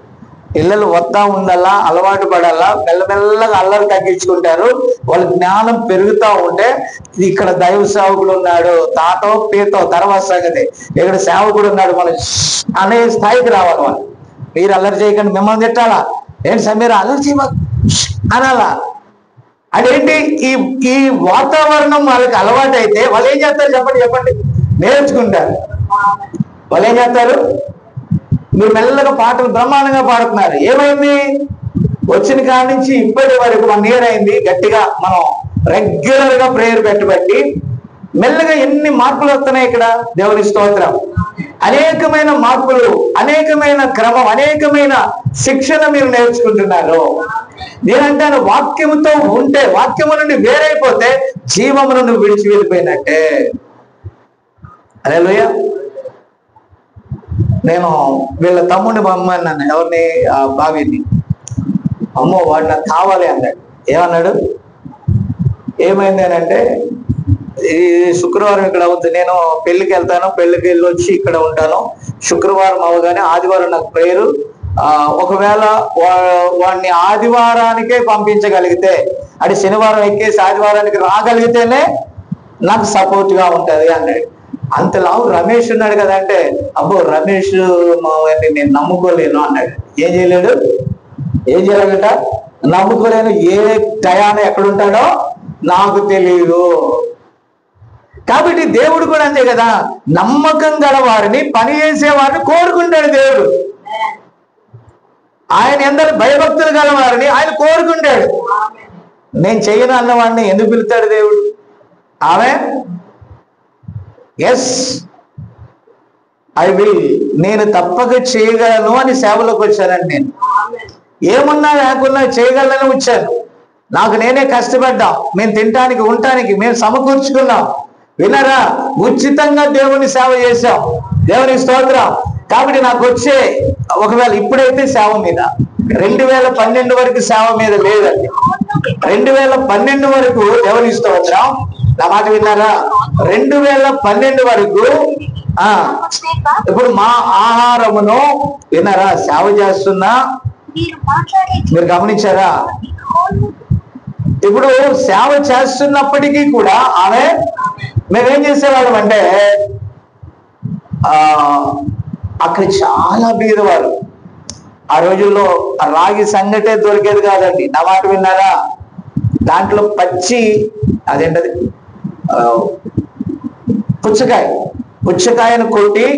B: పిల్లలు వద్దా ఉండాలా, అలవాటు పడాలా, మెల్లమెల్లగా అల్లరి తగ్గించుకుంటారు. వాళ్ళ జ్ఞానం పెరుగుతూ ఉంటే ఇక్కడ దైవ సేవకుడు ఉన్నాడు, తాతో పీతో తర్వాత సంగతి, ఇక్కడ సేవకుడు ఉన్నాడు మన అనే స్థాయికి రావాలి. వాళ్ళు మీరు అల్లరి చేయకండి, మిమ్మల్ని తిట్టాలా? ఏంటి సమీర అల్లరి చేయ అనాలా? అదేంటి? ఈ వాతావరణం వాళ్ళకి అలవాటు అయితే వాళ్ళు ఏం చేస్తారు? చెప్పండి నేర్చుకుంటారు. వాళ్ళు ఏం చేస్తారు? మీరు మెల్లగా పాటలు బ్రహ్మాండంగా పాడుతున్నారు. ఏమైంది? వచ్చిన కాడి నుంచి ఇప్పటి వరకు 1 year అయింది. గట్టిగా మనం రెగ్యులర్ గా ప్రేయర్ పెట్టబట్టి మెల్లగా ఎన్ని మార్పులు వస్తున్నాయి ఇక్కడ. దేవుని స్తోత్రం. అనేకమైన మార్పులు, అనేకమైన క్రమం, అనేకమైన శిక్షణ మీరు నేర్చుకుంటున్నారు. నేనంటాను వాక్యముతో ఉంటే, వాక్యము నుండి వేరైపోతే జీవమును నువ్వు విడిచి వెళ్ళిపోయినట్టే. హల్లెలూయా. నేను వీళ్ళ తమ్ముడిని పంపమన్నాను, ఎవరిని, బావిని. అమ్మో వాడు నాకు కావాలి అన్నాడు. ఏమన్నాడు? ఏమైంది అని అంటే, ఈ శుక్రవారం ఇక్కడ అవుతుంది, నేను పెళ్లికి వెళ్తాను, పెళ్లికి వెళ్ళి వచ్చి ఇక్కడ ఉంటాను, శుక్రవారం అవగానే ఆదివారం నాకు ప్రేయరు, ఒకవేళ వాడిని ఆదివారానికే పంపించగలిగితే, అంటే శనివారం ఎక్కేసి ఆదివారానికి రాగలిగితేనే నాకు సపోర్ట్ గా ఉంటది అన్నాడు. అంతలావు రమేష్ ఉన్నాడు కదా అంటే, అబ్బో రమేష్ మావని నేను నమ్ముకోలేను అన్నాడు. ఏం చేయలేడు? ఏం చేయాలంట? నమ్ముకోలేను. ఏ టయాన ఎక్కడుంటాడో నాకు తెలియదు. కాబట్టి దేవుడు కూడా అంతే కదా, నమ్మకం గల వారిని, పని చేసే వారిని కోరుకుంటాడు దేవుడు. ఆయన ఎందరు భయభక్తులు గల వారిని ఆయన కోరుకుంటాడు. నేను చెయ్యను అన్నవాడిని ఎందుకు పిలుస్తాడు దేవుడు? ఆమె ఎస్ ఐ విల్, నేను తప్పక చేయగలను అని సేవలోకి వచ్చానండి. నేను ఏమున్నా లేకున్నా చేయగలను వచ్చాను. నాకు నేనే కష్టపడ్డాం, మేము తినటానికి ఉండటానికి మేము సమకూర్చుకున్నాం. వినరా, ఉచితంగా దేవుని సేవ చేశాం. దేవుని స్తోత్రం. కాబట్టి నాకు వచ్చే, ఒకవేళ ఇప్పుడైతే సేవ మీద 2012 వరకు సేవ మీద లేదండి. 2012 వరకు దేవుని స్తోత్రం. నా మాట విన్నారా? 2012 వరకు ఇప్పుడు మా ఆహారమును విన్నారా సేవ చేస్తున్నా. మీరు గమనించారా? ఇప్పుడు సేవ చేస్తున్నప్పటికీ కూడా ఆమె, మేమేం చేసేవాళ్ళం అంటే, అక్కడ చాలా బీదవారు. ఆ రోజుల్లో రాగి సంగటే దొరికేది కాదండి. నా మాట విన్నారా? దాంట్లో పచ్చి అదేంటది పుచ్చకాయను కొట్టి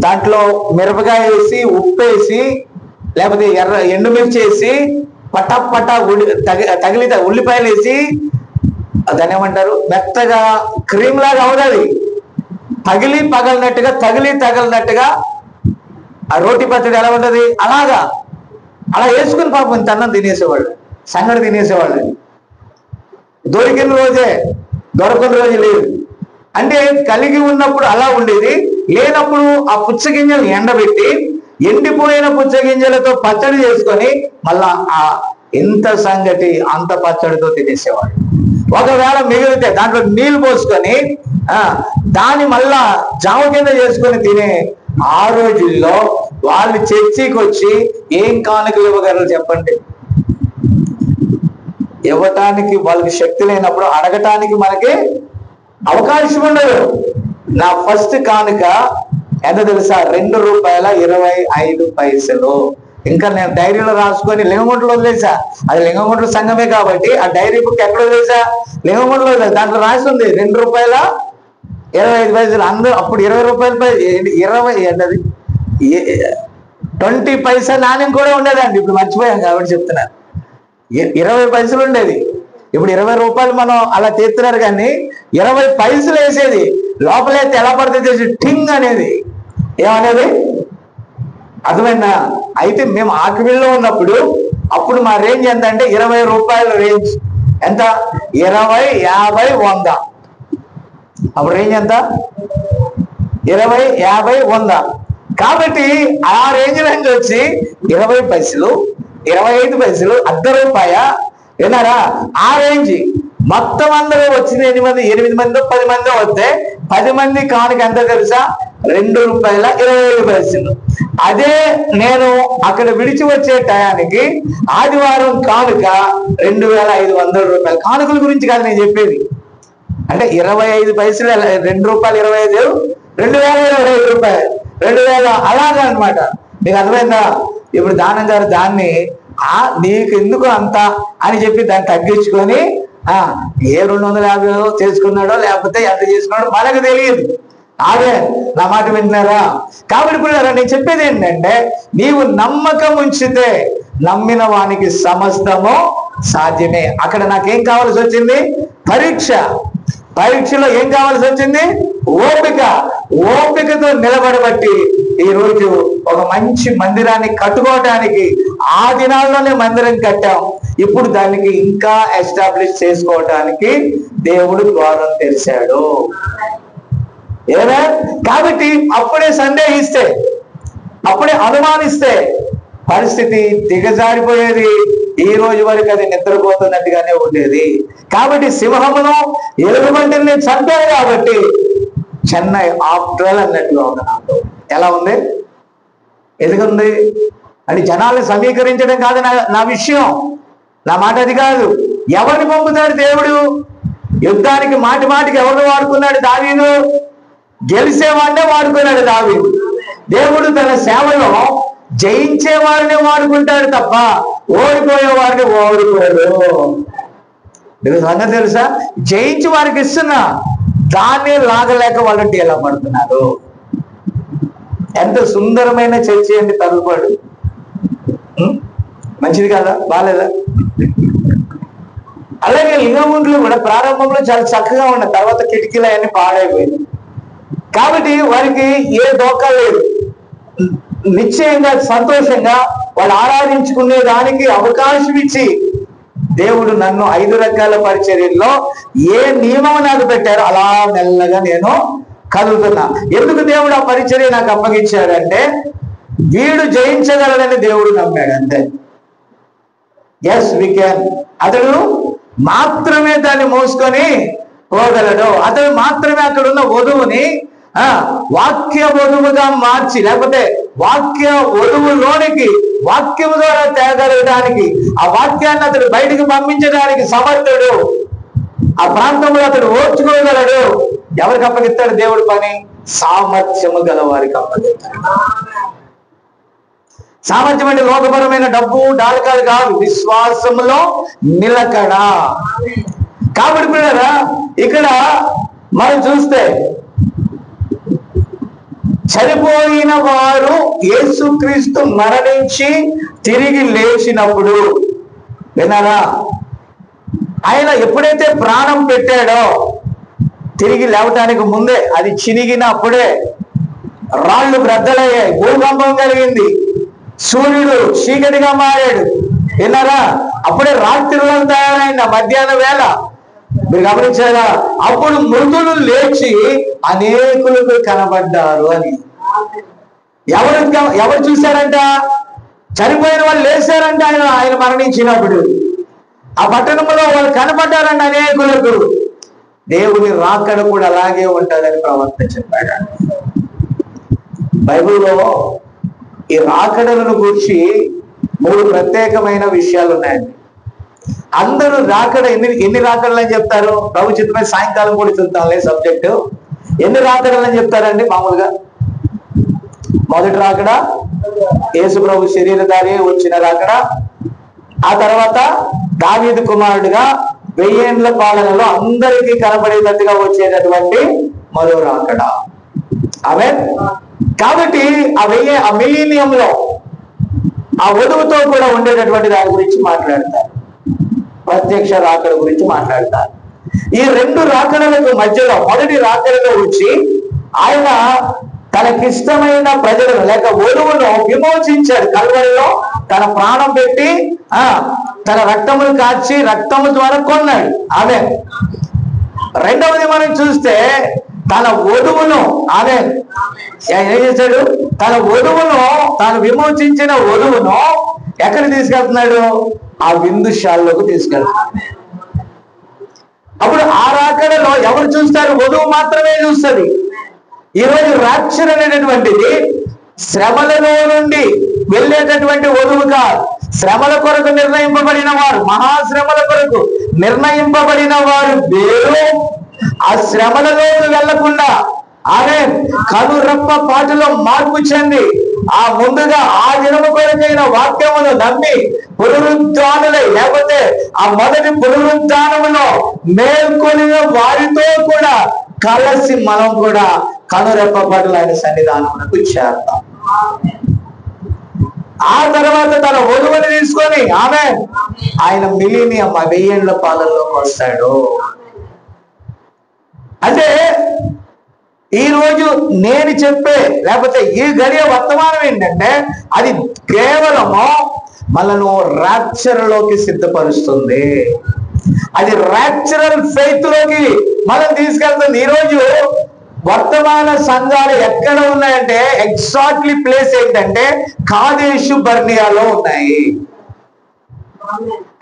B: దాంట్లో మిరపకాయ వేసి, ఉప్పు వేసి, లేకపోతే ఎండుమిర్చి వేసి, పటా తగిలిత ఉల్లిపాయలు వేసి, దాన్ని ఏమంటారు, మెత్తగా క్రీమ్ లాగా అవుతుంది. తగిలి తగలినట్టుగా ఆ రోటి పచ్చడి ఎలా ఉంటది అలా వేసుకుని పాపం తన్నం తినేసేవాళ్ళు, సంగడి తినేసేవాళ్ళు. దొరికిన రోజే, దొరకని రోజు లేదు. అంటే కలిగి ఉన్నప్పుడు అలా ఉండేది, లేనప్పుడు ఆ పుచ్చగింజలు ఎండబెట్టి ఎండిపోయిన పుచ్చగింజలతో పచ్చడి చేసుకొని మళ్ళా ఎంత సంగటి అంత పచ్చడితో తినేసేవాడు. ఒకవేళ మిగిలితే దాంట్లో నీళ్లు పోసుకొని దాన్ని మళ్ళా జామ కింద చేసుకొని తినే ఆ రోజుల్లో వాళ్ళు చర్చికి వచ్చి ఏం కానుకలు ఇవ్వగలరు చెప్పండి? ఇవ్వటానికి వాళ్ళకి శక్తి లేనప్పుడు అడగటానికి మనకి అవకాశం ఉండదు. నా ఫస్ట్ కానుక ఎంత తెలుసా? ₹2.25. ఇంకా నేను డైరీలో రాసుకొని లింగగుంటలో వదిలేసా. అది లింగగుంటల సంఘమే కాబట్టి ఆ డైరీ బుక్ ఎక్కడ వదిలేసా? లింగగుంటలో వదిలేసా. దాంట్లో రాసి ఉంది ₹2.25. అందరూ అప్పుడు ₹20 20 పైసా నాణ్యం కూడా ఉండేదండి. ఇప్పుడు మర్చిపోయాం కాబట్టి చెప్తున్నారు. 20 పైసలు ఉండేది. ఇప్పుడు ₹20 మనం అలా తీస్తున్నారు, కానీ 20 పైసలు వేసేది లోపలైతే ఎలా పడితే టింగ్ అనేది ఏమనేది అర్థమైందా? అయితే మేము ఆకివీళ్ళలో ఉన్నప్పుడు అప్పుడు మా రేంజ్ ఎంత అంటే ₹20 రేంజ్. ఎంత? 20, 50, 100. అప్పుడు రేంజ్ ఎంత? 20, 50, 100. కాబట్టి ఆ రేంజ్ నుంచి వచ్చి 20 పైసలు, 25 పైసలు, ₹1 విన్నారా? ఆ రేంజ్ మొత్తం అందరూ వచ్చిన 8 మందో 10 మందో వస్తే 10 మంది కానుక ఎంత తెలుసా? ₹2.25. అదే నేను అక్కడ విడిచి వచ్చే టయానికి ఆదివారం కానుక ₹2,500. కానుకల గురించి కాదు నేను చెప్పేది. అంటే 25 పైసలు, ₹2.25, ₹2,025, 2,000 అలాగా అనమాట. మీకు అర్థమైందా? ఇప్పుడు దానం గారు దాన్ని నీకు ఎందుకు అంత అని చెప్పి దాన్ని తగ్గించుకొని ఏ 250 చేసుకున్నాడో లేకపోతే ఎంత చేసుకున్నాడో మనకు తెలియదు. అదే నా మాట వింటున్నారా? కాబట్టి ఇప్పుడు నేను చెప్పేది ఏంటంటే, నీవు నమ్మకం ఉంచితే నమ్మిన వానికి సమస్తము సాధ్యమే. అక్కడ నాకేం కావాల్సి వచ్చింది? పరీక్షలో ఏం కావాల్సి వచ్చింది? ఓపికతో నిలబడబట్టి ఈ రోజు ఒక మంచి మందిరాన్ని కట్టుకోవటానికి ఆ దినాల్లోనే మందిరం కట్టాం. ఇప్పుడు దానికి ఇంకా ఎస్టాబ్లిష్ చేసుకోవటానికి దేవుడు ద్వారం తెరిచాడు. ఏమే కాబట్టి అప్పుడే సందేహిస్తే, అప్పుడే అనుమానిస్తే పరిస్థితి దిగజారిపోయేది. ఈ రోజు వరకు అది నిద్రపోతున్నట్టుగానే ఉండేది. కాబట్టి సింహమును ఎలుగుబంటిని చంపారు కాబట్టి చెన్నై ఆఫ్టర్ అన్నట్టుగా ఉంది. నాకు ఎలా ఉంది? ఎందుకుంది అంటే జనాలను సమీకరించడం కాదు నా విషయం, నా మాట అది కాదు. ఎవరిని పంపుతాడు దేవుడు? యుద్ధానికి మాటి మాటికి ఎవరిని వాడుకున్నాడు? దావీదు. గెలిచేవాడినే వాడుకున్నాడు దావీదు. దేవుడు తన సేవలో జయించే వారిని వాడుకుంటాడు తప్ప ఓడిపోయే వారిని ఓడిపోయాడు. మీకు సంగతి తెలుసా? జయించి వారికి ఇస్తున్నా దాన్ని లాగలేక వాళ్ళు ఎలా పడుతున్నారు. ఎంత సుందరమైన చర్చి అండి తలుపాడు. మంచిది కాదా? బాలేదా? అలాగే లింగముండ్లు కూడా ప్రారంభంలో చాలా చక్కగా ఉన్నాయి, తర్వాత కిటికీలు అవన్నీ పాడైపోయింది. కాబట్టి వారికి ఏ దోకా లేదు. నిశ్చయంగా సంతోషంగా వాళ్ళు ఆరాధించుకునే దానికి అవకాశం ఇచ్చి దేవుడు నన్ను 5 రకాల పరిచర్యల్లో ఏ నియమం నాకు పెట్టారో అలా మెల్లగా నేను కదులుతున్నా. ఎందుకు దేవుడు ఆ పరిచర్య నాకు అప్పగించాడంటే వీడు జయించగలడని దేవుడు నమ్మాడు. అంతే. Yes we can. అతడు మాత్రమే దాన్ని మోసుకొని పోగలడు. అతడు మాత్రమే అక్కడ ఉన్న వధువుని వాక్య వధువుగా మార్చి, లేకపోతే వాక్య వధువులోనికి వాక్యము ద్వారా తేగలగడానికి, ఆ వాక్యాన్ని అతడు బయటికి పంపించడానికి సమర్థుడు. ఆ ప్రాంతంలో అతడు ఓర్చుకోగలడు. ఎవరికి అప్పగిస్తాడు దేవుడు పని? సామర్థ్యము గల వారికి అప్పగిస్తాడు. సామర్థ్యం అంటే లోకపరమైన డబ్బు డాలకాలు కాదు, విశ్వాసములో నిలకడ. కాబట్టి పిల్లరా ఇక్కడ మనం చూస్తే చనిపోయిన వారు యేసుక్రీస్తు మరణించి తిరిగి లేచినప్పుడు, విన్నారా? ఆయన ఎప్పుడైతే ప్రాణం పెట్టాడో తిరిగి లేవటానికి ముందే అది చినిగినప్పుడే రాళ్ళు బ్రద్దలయ్యాయి, భూకంపం కలిగింది, సూర్యుడు చీకటిగా మారాడు. విన్నారా? అప్పుడే రాత్రిలో తయారైన మధ్యాహ్న వేళ. మీరు గమనించారా? అప్పుడు మృతులు లేచి అనేకులకు కనబడ్డారు అని. ఎవరు చూశారంట? చనిపోయిన వాళ్ళు లేచారంట. ఆయన మరణించినప్పుడు ఆ పట్టణంలో వాళ్ళు కనబడ్డారంట అనేకులకు. దేవుని రాకడ కూడా అలాగే ఉంటుందని ప్రవక్త చెప్పాడు. బైబిల్లో ఈ రాకడలను గురించి 3 ప్రత్యేకమైన విషయాలు ఉన్నాయండి. అందరూ రాకడ ఎన్ని రాకడలు అని చెప్తారు? ప్రభు చిత్తమే సాయంకాలం కూడా చూద్దాంలే సబ్జెక్టు. ఎన్ని రాకడలు అని చెప్తారండి మామూలుగా? మొదటి రాకడ యేసు ప్రభు శరీరధారి వచ్చిన రాకడ. ఆ తర్వాత దావీదు కుమారుడిగా 1000 ఏండ్ల పాలనలో అందరికీ కనబడేటట్టుగా వచ్చేటటువంటి మరో రాకడ. ఆమేన్. కాబట్టి ఆ మిలీనియంలో ఆ వధువుతో కూడా ఉండేటటువంటి దాని గురించి మాట్లాడతారు. ప్రత్యక్ష రాకడ గురించి మాట్లాడతారు. ఈ 2 రాకడలకు మధ్యలో మొదటి రాకడలో వచ్చి ఆయన తనకిష్టమైన ప్రజలను లేక వధువును విమోచించాడు. కల్వరిలో తన ప్రాణం పెట్టి తన రక్తమును కార్చి రక్తము ద్వారా కొన్నాడు. ఆమె రెండవది మనం చూస్తే తన వధువును ఏం చేశాడు? తన వధువును, తాను విమోచించిన వధువును ఎక్కడికి తీసుకెళ్తున్నాడు? ఆ విందుశాలలోకి తీసుకెళ్తున్నాడు. అప్పుడు ఆ రాకడలో ఎవరు చూస్తారు? వధువు మాత్రమే చూస్తుంది. ఈరోజు రాక్షర్ అనేటటువంటిది శ్రమలలో నుండి వెళ్ళేటటువంటి వధువు కాదు. శ్రమల కొరకు నిర్ణయింపబడిన వారు, మహాశ్రమల కొరకు నిర్ణయింపబడిన వారు వేరు. ఆ శ్రమలలో వెళ్లకుండా ఆమె కనురెప్ప పాటులో మార్పు చెంది ఆ ముందుగా ఆ దినము కొరకైన వాక్యమును నమ్మి పునరుద్ధానులై, లేకపోతే ఆ మొదటి పునరుద్ధానములో మేల్కొనిన వారితో కూడా కలిసి మనం కూడా కనురెప్ప పాటులు ఆయన సన్నిధానమునకు చేరతాం. ఆ తర్వాత తన వధువుని తీసుకొని ఆయన మిలీనియం 1000 ఏండ్ల పాలనలోకి వస్తాడు. అంటే ఈ రోజు నేను చెప్పే లేకపోతే ఈ గడియ వర్తమానం ఏంటంటే అది కేవలము మనను రాప్చర్లోకి సిద్ధపరుస్తుంది. అది రాప్చరల్ ఫెయిత్ లోకి మనం తీసుకెళ్తుంది. ఈరోజు వర్తమాన సంఘాలు ఎక్కడ ఉన్నాయంటే ఎగ్జాక్ట్లీ ప్లేస్ ఏంటంటే కాదేశు బర్నియాలో ఉన్నాయి.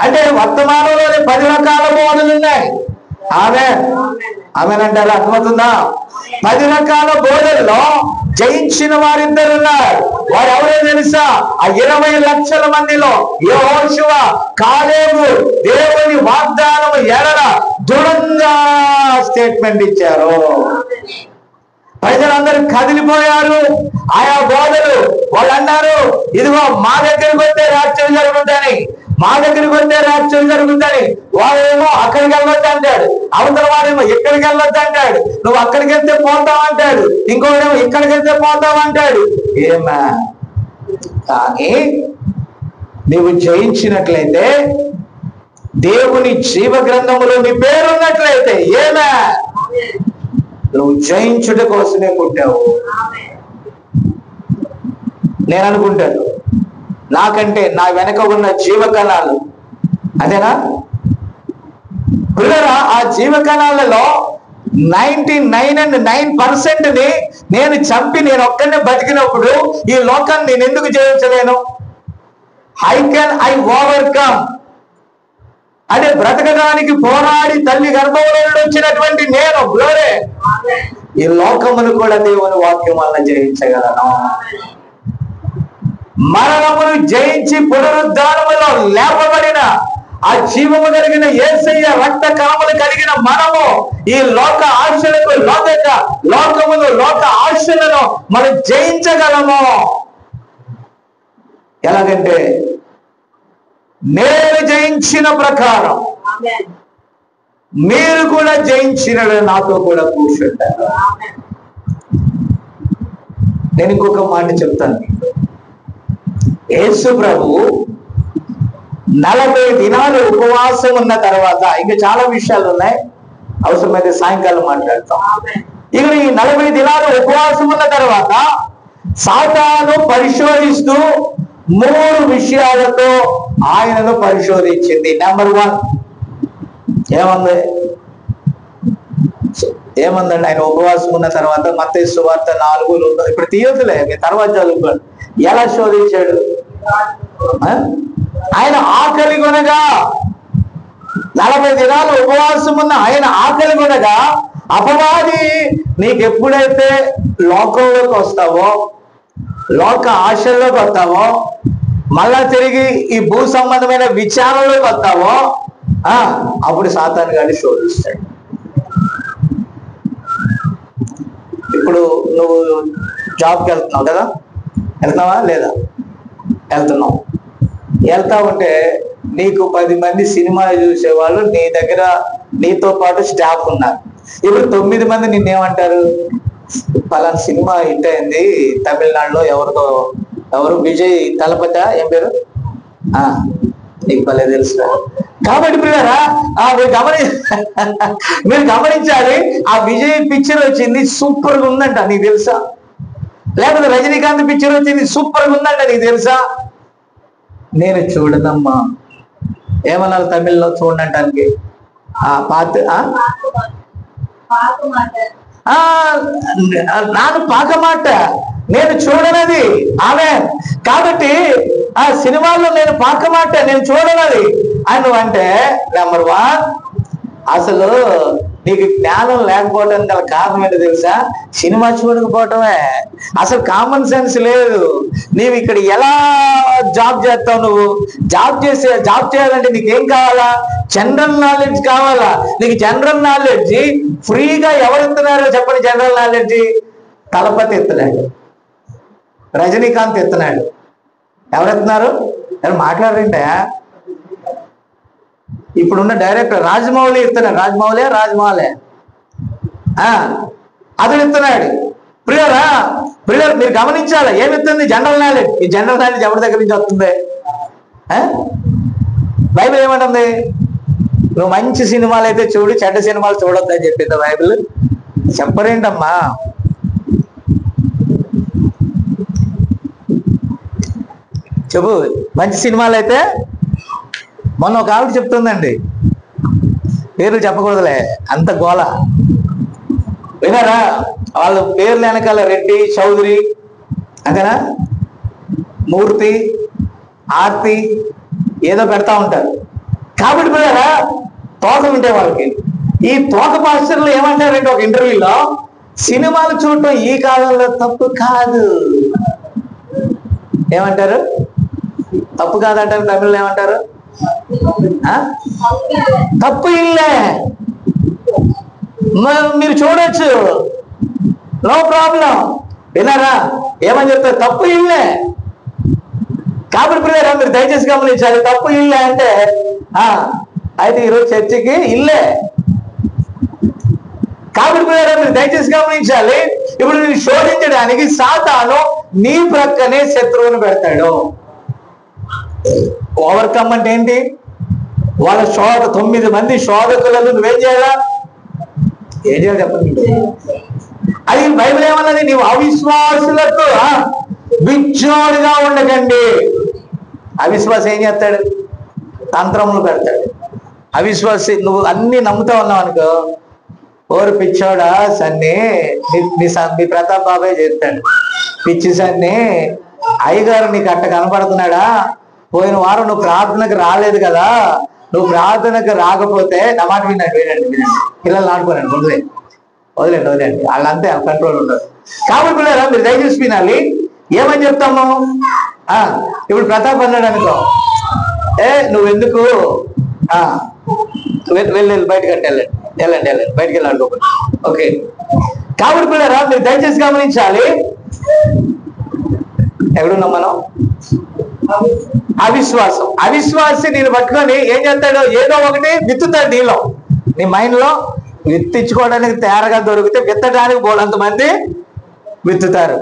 B: అంటే వర్తమానంలోనే 10 రకాల బోధలు ఉన్నాయి. ఆమెనంటారా? అర్థమవుతుందా? 10 రకాల బోధల్లో జయించిన వారిద్దరు ఉన్నారు. వారు ఎవరో తెలుసా? ఆ 20 లక్షల మందిలో యెహోషువ, కాలేబు దేవుని వాగ్దానం ఎడల దృఢంగా స్టేట్మెంట్ ఇచ్చారు. ప్రజలందరూ కదిలిపోయారు. ఆయా బోధలు వాళ్ళు అన్నారు, ఇదిగో మా దగ్గరికి వస్తే రాజ్యం జరుగుతుందని, మా దగ్గరికి వస్తే రాజ్యం జరుగుతుందని. వాడేమో అక్కడికి వెళ్ళొద్దు అంటాడు, అవతల వాడేమో ఇక్కడికి వెళ్ళొద్దు అంటాడు, నువ్వు అక్కడికి వెళ్తే పోతావు అంటాడు, ఇంకోడేమో ఇక్కడికి వెళ్తే పోతావు అంటాడు. ఏమా కానీ నువ్వు జయించినట్లయితే, దేవుని జీవ గ్రంథములో నీ పేరున్నట్లయితే, ఏమా నువ్వు జయించుట కోసమే పుట్టావు. నేను అనుకుంటాను, నాకంటే నా వెనక ఉన్న జీవకణాలు అదేనా పిల్లరా? ఆ జీవకణాలలో 99.9% నేను చంపి నేను ఒక్కడినే బతికినప్పుడు ఈ లోకాన్ని నేను ఎందుకు జయించలేను? I overcome. అదే బ్రతకడానికి పోరాడి తల్లి గర్భంలో వచ్చినటువంటి నేను గ్లోరే ఈ లోకమును కూడా దేవుని వాక్యం వల్ల జయించగలను. మరణమును జయించి పునరుద్ధానములో లేపబడిన ఆ జీవము కలిగిన యేసయ్య రక్త కాములు కలిగిన మనము ఈ లోక ఆశలకు లోకమును లోక ఆశలను మనం జయించగలము. ఎలాగంటే నేను జయించిన ప్రకారం మీరు కూడా జయించిన నాతో కూడా కూర్చుంటారు. నేను ఇంకొక మాట చెప్తాను. యేసు ప్రభు 40 దినాలు ఉపవాసం ఉన్న తర్వాత, ఇంకా చాలా విషయాలు ఉన్నాయి, అవసరమైతే సాయంకాలం మాట్లాడతాం. ఇక ఈ 40 దినాలు ఉపవాసం ఉన్న తర్వాత సాతాను పరిశోధిస్తూ 3 విషయాలతో ఆయనను పరిశోధించింది. నెంబర్ 1 ఏమందండి? ఆయన ఉపవాసం ఉన్న తర్వాత మత్తయి సువార్త 4 ఇప్పుడు తీయదులే, తర్వాత చదువుకోండి. ఎలా శోధించాడు? ఆయన ఆకలి కొనగా 40 దినాలు ఉపవాసం ఉన్న ఆయన ఆకలి కొనగా అపవాది నీకు ఎప్పుడైతే లోకంలోకి వస్తావో, లోక ఆశల్లోకి వస్తావో, మళ్ళా తిరిగి ఈ భూ సంబంధమైన విచారంలోకి వస్తావో అప్పుడు సాతాను గాని శోధిస్తాడు. ఇప్పుడు నువ్వు జాబ్కి వెళ్తున్నావు కదా, వెళ్తున్నావా లేదా? వెళ్తా ఉంటే నీకు 10 మంది సినిమా చూసేవాళ్ళు నీ దగ్గర నీతో పాటు స్టాఫ్ ఉన్నారు. ఇప్పుడు 9 మంది నిన్నేమంటారు? పలానా సినిమా హిట్ అయింది తమిళనాడులో, ఎవరు విజయ్ తలపతి, ఏం పేరు, నీకు భలే తెలుసు. కాబట్టి పిల్లరా మీరు గమనించాలి, ఆ విజయ్ పిక్చర్ వచ్చింది సూపర్ గా ఉందంట, నీకు తెలుసా? లేకపోతే రజనీకాంత్ పిక్చర్ వచ్చింది సూపర్ గా ఉందంట, నీకు తెలుసా? నేను చూడదమ్మా. ఏమన్నారు తమిళ్లో చూడంటానికి? నాకు పాకమాట, నేను చూడనది ఆమె. కాబట్టి ఆ సినిమాల్లో నేను పాకమాట, నేను చూడనది అని అంటే నెంబర్ 1 అసలు నీకు జ్ఞానం లేకపోవడం గల కారణం ఏంటో తెలుసా? సినిమా చూడకపోవటమే. అసలు కామన్ సెన్స్ లేదు. నీవు ఇక్కడ ఎలా జాబ్ చేస్తావు? నువ్వు జాబ్ చేయాలంటే నీకేం కావాలా? జనరల్ నాలెడ్జ్ కావాలా? నీకు జనరల్ నాలెడ్జ్ ఫ్రీగా ఎవరు ఇస్తున్నారో చెప్పండి. జనరల్ నాలెడ్జ్ తలపతి ఇస్తున్నాడు, రజనీకాంత్ ఇస్తున్నాడు. ఎవరు ఇస్తున్నారు? మాట్లాడంటే ఇప్పుడున్న డైరెక్టర్ రాజమౌళి ఇస్తున్నాడు. రాజమౌళే అతను ఇస్తున్నాడు. ప్రియులు మీరు గమనించాలి, ఏమిస్తుంది? General knowledge. ఈ జనరల్ నాలెడ్జ్ ఎవరి దగ్గర నుంచి వస్తుంది? బైబిల్ ఏమంటుంది? నువ్వు మంచి సినిమాలు అయితే చూడు, చెడ్డ సినిమాలు చూడొద్దని చెప్పింది బైబిల్. చెప్పరేంటమ్మా? చెప్పు. మంచి సినిమాలు అయితే మొన్న ఒక ఆవిడ చెప్తుందండి, పేర్లు చెప్పకూడదులే, అంత గోల. విన్నారా? వాళ్ళ పేర్లు వెనకాల రెడ్డి, చౌదరి, అంతేనా, మూర్తి, ఆర్తి ఏదో పెడతా ఉంటారు. కాబట్టి పిల్లరా తోకలు ఉంటాయి వాళ్ళకి. ఈ తోక పాస్టర్లు ఏమంటారంటే ఒక ఇంటర్వ్యూలో, సినిమాలు చూడటం ఈ కాలంలో తప్పు కాదు. ఏమంటారు? తప్పు కాదంటారు. తమిళలో ఏమంటారు? తప్పు ఇల్లే, మీరు చూడొచ్చు, నో ప్రాబ్లం. విన్నారా? ఏమని చెప్తారు? తప్పు ఇల్లే. కాబట్టి పిల్లరా మీరు దయచేసి గమనించాలి. తప్పు ఇల్లే అంటే అయితే ఈరోజు చర్చికి ఇల్లే. కాబట్టి పిల్లరా మీరు దయచేసి గమనించాలి. ఇప్పుడు నేను శోధించడానికి సాతాను నీ ప్రక్కనే శత్రువుని పెడతాడు. ఓవర్కమ్ అంటే ఏంటి? వాళ్ళ 9 మంది శోధకులను నువ్వేం చేయాలా? ఏం చేయాలి చెప్పండి? అది బైబిల్ ఏమన్నది? నీవు అవిశ్వాసులకు విచ్చోడుగా ఉండకండి. అవిశ్వాసం ఏం చేస్తాడు? తంత్రములు పెడతాడు. అవిశ్వాసి నువ్వు అన్ని నమ్ముతా ఉన్నావు అనుకో, ఓరు పిచ్చోడా సన్ని, మీ ప్రతాప్ బాబాయ్ చెప్తాడు, పిచ్చి సన్ని, అయ్యగారు నీకు అట్ట కనపడుతున్నాడా? పోయిన వారం నువ్వు ప్రార్థనకు రాలేదు కదా, నువ్వు ప్రార్థనకు రాకపోతే, నా మాట వినండి, పిల్లలు ఆడుకోనండి, వదిలేండి, వాళ్ళంతే కంట్రోల్ ఉండదు. కాబట్టి పిల్లరా మీరు దయచేసి వినాలి. ఏమని చెప్తాము? ఇప్పుడు ప్రతాప్ అన్నాడు అనుకో, నువ్వెందుకు వెళ్ళి బయటకు అంటే వెళ్ళండి బయటికి వెళ్ళి ఆడుకోకండి. ఓకే. కాబట్టి పిల్లరా మీరు దయచేసి గమనించాలి. ఎక్కడున్నాం మనం? అవిశ్వాసి నేను పట్టుకొని ఏం చేస్తాడు? ఏదో ఒకటి విత్తుతాడు నీలో, నీ మైండ్ లో. విత్తించుకోవడానికి తయారుగా దొరికితే విత్తడానికి బోలంత మంది విత్తుతారు.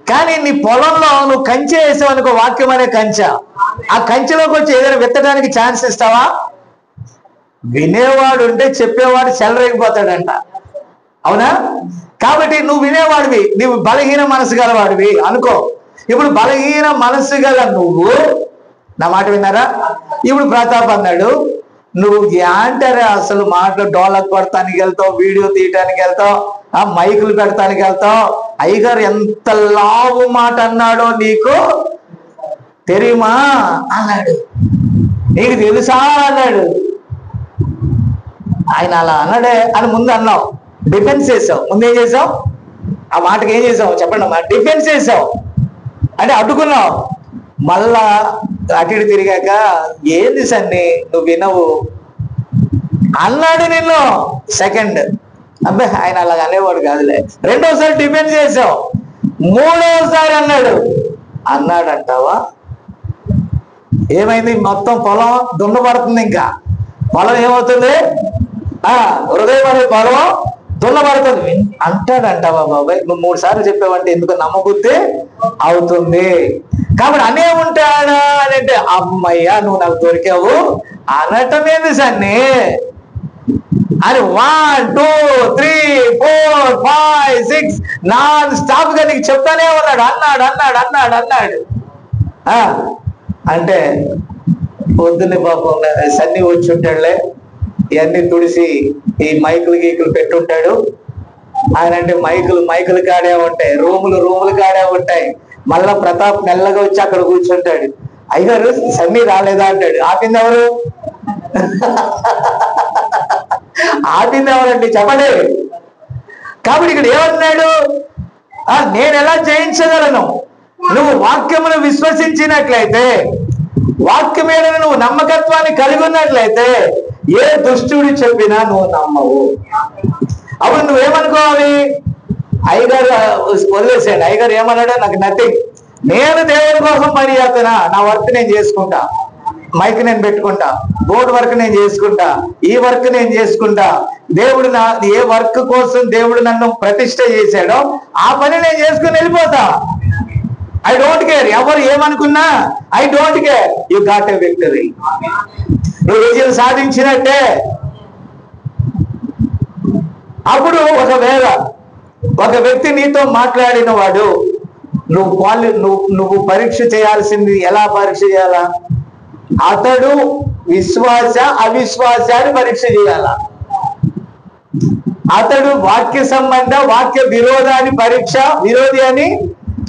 B: కానీ నీ పొలంలో నువ్వు కంచె వేసావు అనుకో, వాక్యం అనే కంచె, ఆ కంచెలోకి వచ్చి ఏదైనా విత్తడానికి ఛాన్స్ ఇస్తావా? వినేవాడు ఉంటే చెప్పేవాడు చెలరేగిపోతాడంట. అవునా? కాబట్టి నువ్వు వినేవాడివి, నువ్వు బలహీన మనసు గలవాడివి అనుకో. ఇప్పుడు బలహీన మనసు గల నువ్వు, నా మాట విన్నారా? ఇప్పుడు ప్రతాప్ అన్నాడు, నువ్వు ఏంటారే అసలు మాటలు, డోలక్ కొడతానికి వెళ్తావు, వీడియో తీయటానికి వెళ్తావు, మైకులు పెడతానికి వెళ్తావు, అయ్యగారు ఎంత లావు మాట అన్నాడో నీకు తెలియమా అన్నాడు. నీకు తెలుసా అన్నాడు. ఆయన అలా అన్నాడే అని ముందు అన్నావు, డిఫెన్స్ చేసావు. ముందేం చేసావు? ఆ మాటకి ఏం చేసావు చెప్పండి అమ్మా? డిఫెన్స్ చేసావు అంటే అడ్డుకున్నావు. మళ్ళా అటు ఇటు తిరిగాక ఏంది సన్ని నువ్వు వినవు అన్నాడు నిన్ను. సెకండ్ అబ్బాయి ఆయన అలాగ అనేవాడు కాదులే. రెండోసారి డిఫెన్స్ చేసావు. మూడోసారి అన్నాడంటావా? ఏమైంది? మొత్తం పొలం దున్నపడుతుంది. ఇంకా పొలం ఏమవుతుంది? హృదయం అనే పొలం దున్నపడుతుంది. అంటాడంటావా బాబాయ్? నువ్వు 3 సార్లు చెప్పావంటే ఎందుకు నమ్మబుద్ధి అవుతుంది. కాబట్టి అనే ఉంటాడా అని అంటే, అమ్మయ్యా నువ్వు నాకు దొరికావు అనటం ఏంది సన్ని అని 1 2 3 4 5 6 నాన్ స్టాప్ గా నీకు చెప్తానే అన్నాడు. అంటే పొద్దున్నే పాపం సన్ని వచ్చి ఉంటాడులే, ఇవన్నీ తుడిసి ఈ మైకులు గీకులు పెట్టుంటాడు. ఆయన అంటే మైకులు కాడే ఉంటాయి, రూములు కాడే ఉంటాయి. మళ్ళా ప్రతాప్ మెల్లగా వచ్చి అక్కడ కూర్చుంటాడు. అయ్యారు సన్ని రాలేదా అంటాడు. ఆపింది ఎవరు? ఆపింది ఎవరండి చెప్పండి. కాబట్టి ఇక్కడ ఏమన్నాడు? నేను ఎలా జయించగలను? నువ్వు వాక్యమును విశ్వసించినట్లయితే, వాక్యం మీద నువ్వు నమ్మకత్వాన్ని కలిగి ఉన్నట్లయితే, ఏ దుష్టుడు చెప్పినా నువ్వు నమ్మవు. అప్పుడు నువ్వేమనుకోవాలి? అయ్యగారు వదిలేసాడు. అయ్యగారు ఏమన్నాడు? నాకు నథింగ్, నేను దేవుడి కోసం పని చేస్తున్నా, నా వర్క్ నేను చేసుకుంటా, మైక్ నేను పెట్టుకుంటా, బోర్డు వర్క్ నేను చేసుకుంటా, ఈ వర్క్ నేను చేసుకుంటా. దేవుడు ఏ వర్క్ కోసం దేవుడు నన్ను ప్రతిష్ట చేశాడో ఆ పని నేను చేసుకుని వెళ్ళిపోతా. ఐ డోంట్ కేర్ ఎవరు ఏమనుకున్నా. I don't care. You got a victory. నువ్వు విజయం సాధించినట్టే. అప్పుడు ఒకవేళ ఒక వ్యక్తి నీతో మాట్లాడిన వాడు నువ్వు పరీక్ష చేయాల్సింది ఎలా పరీక్ష చేయాలా? అతడు విశ్వాస అవిశ్వాసాన్ని పరీక్ష చేయాలా? అతడు వాక్య సంబంధ వాక్య విరోధాన్ని విరోధి అని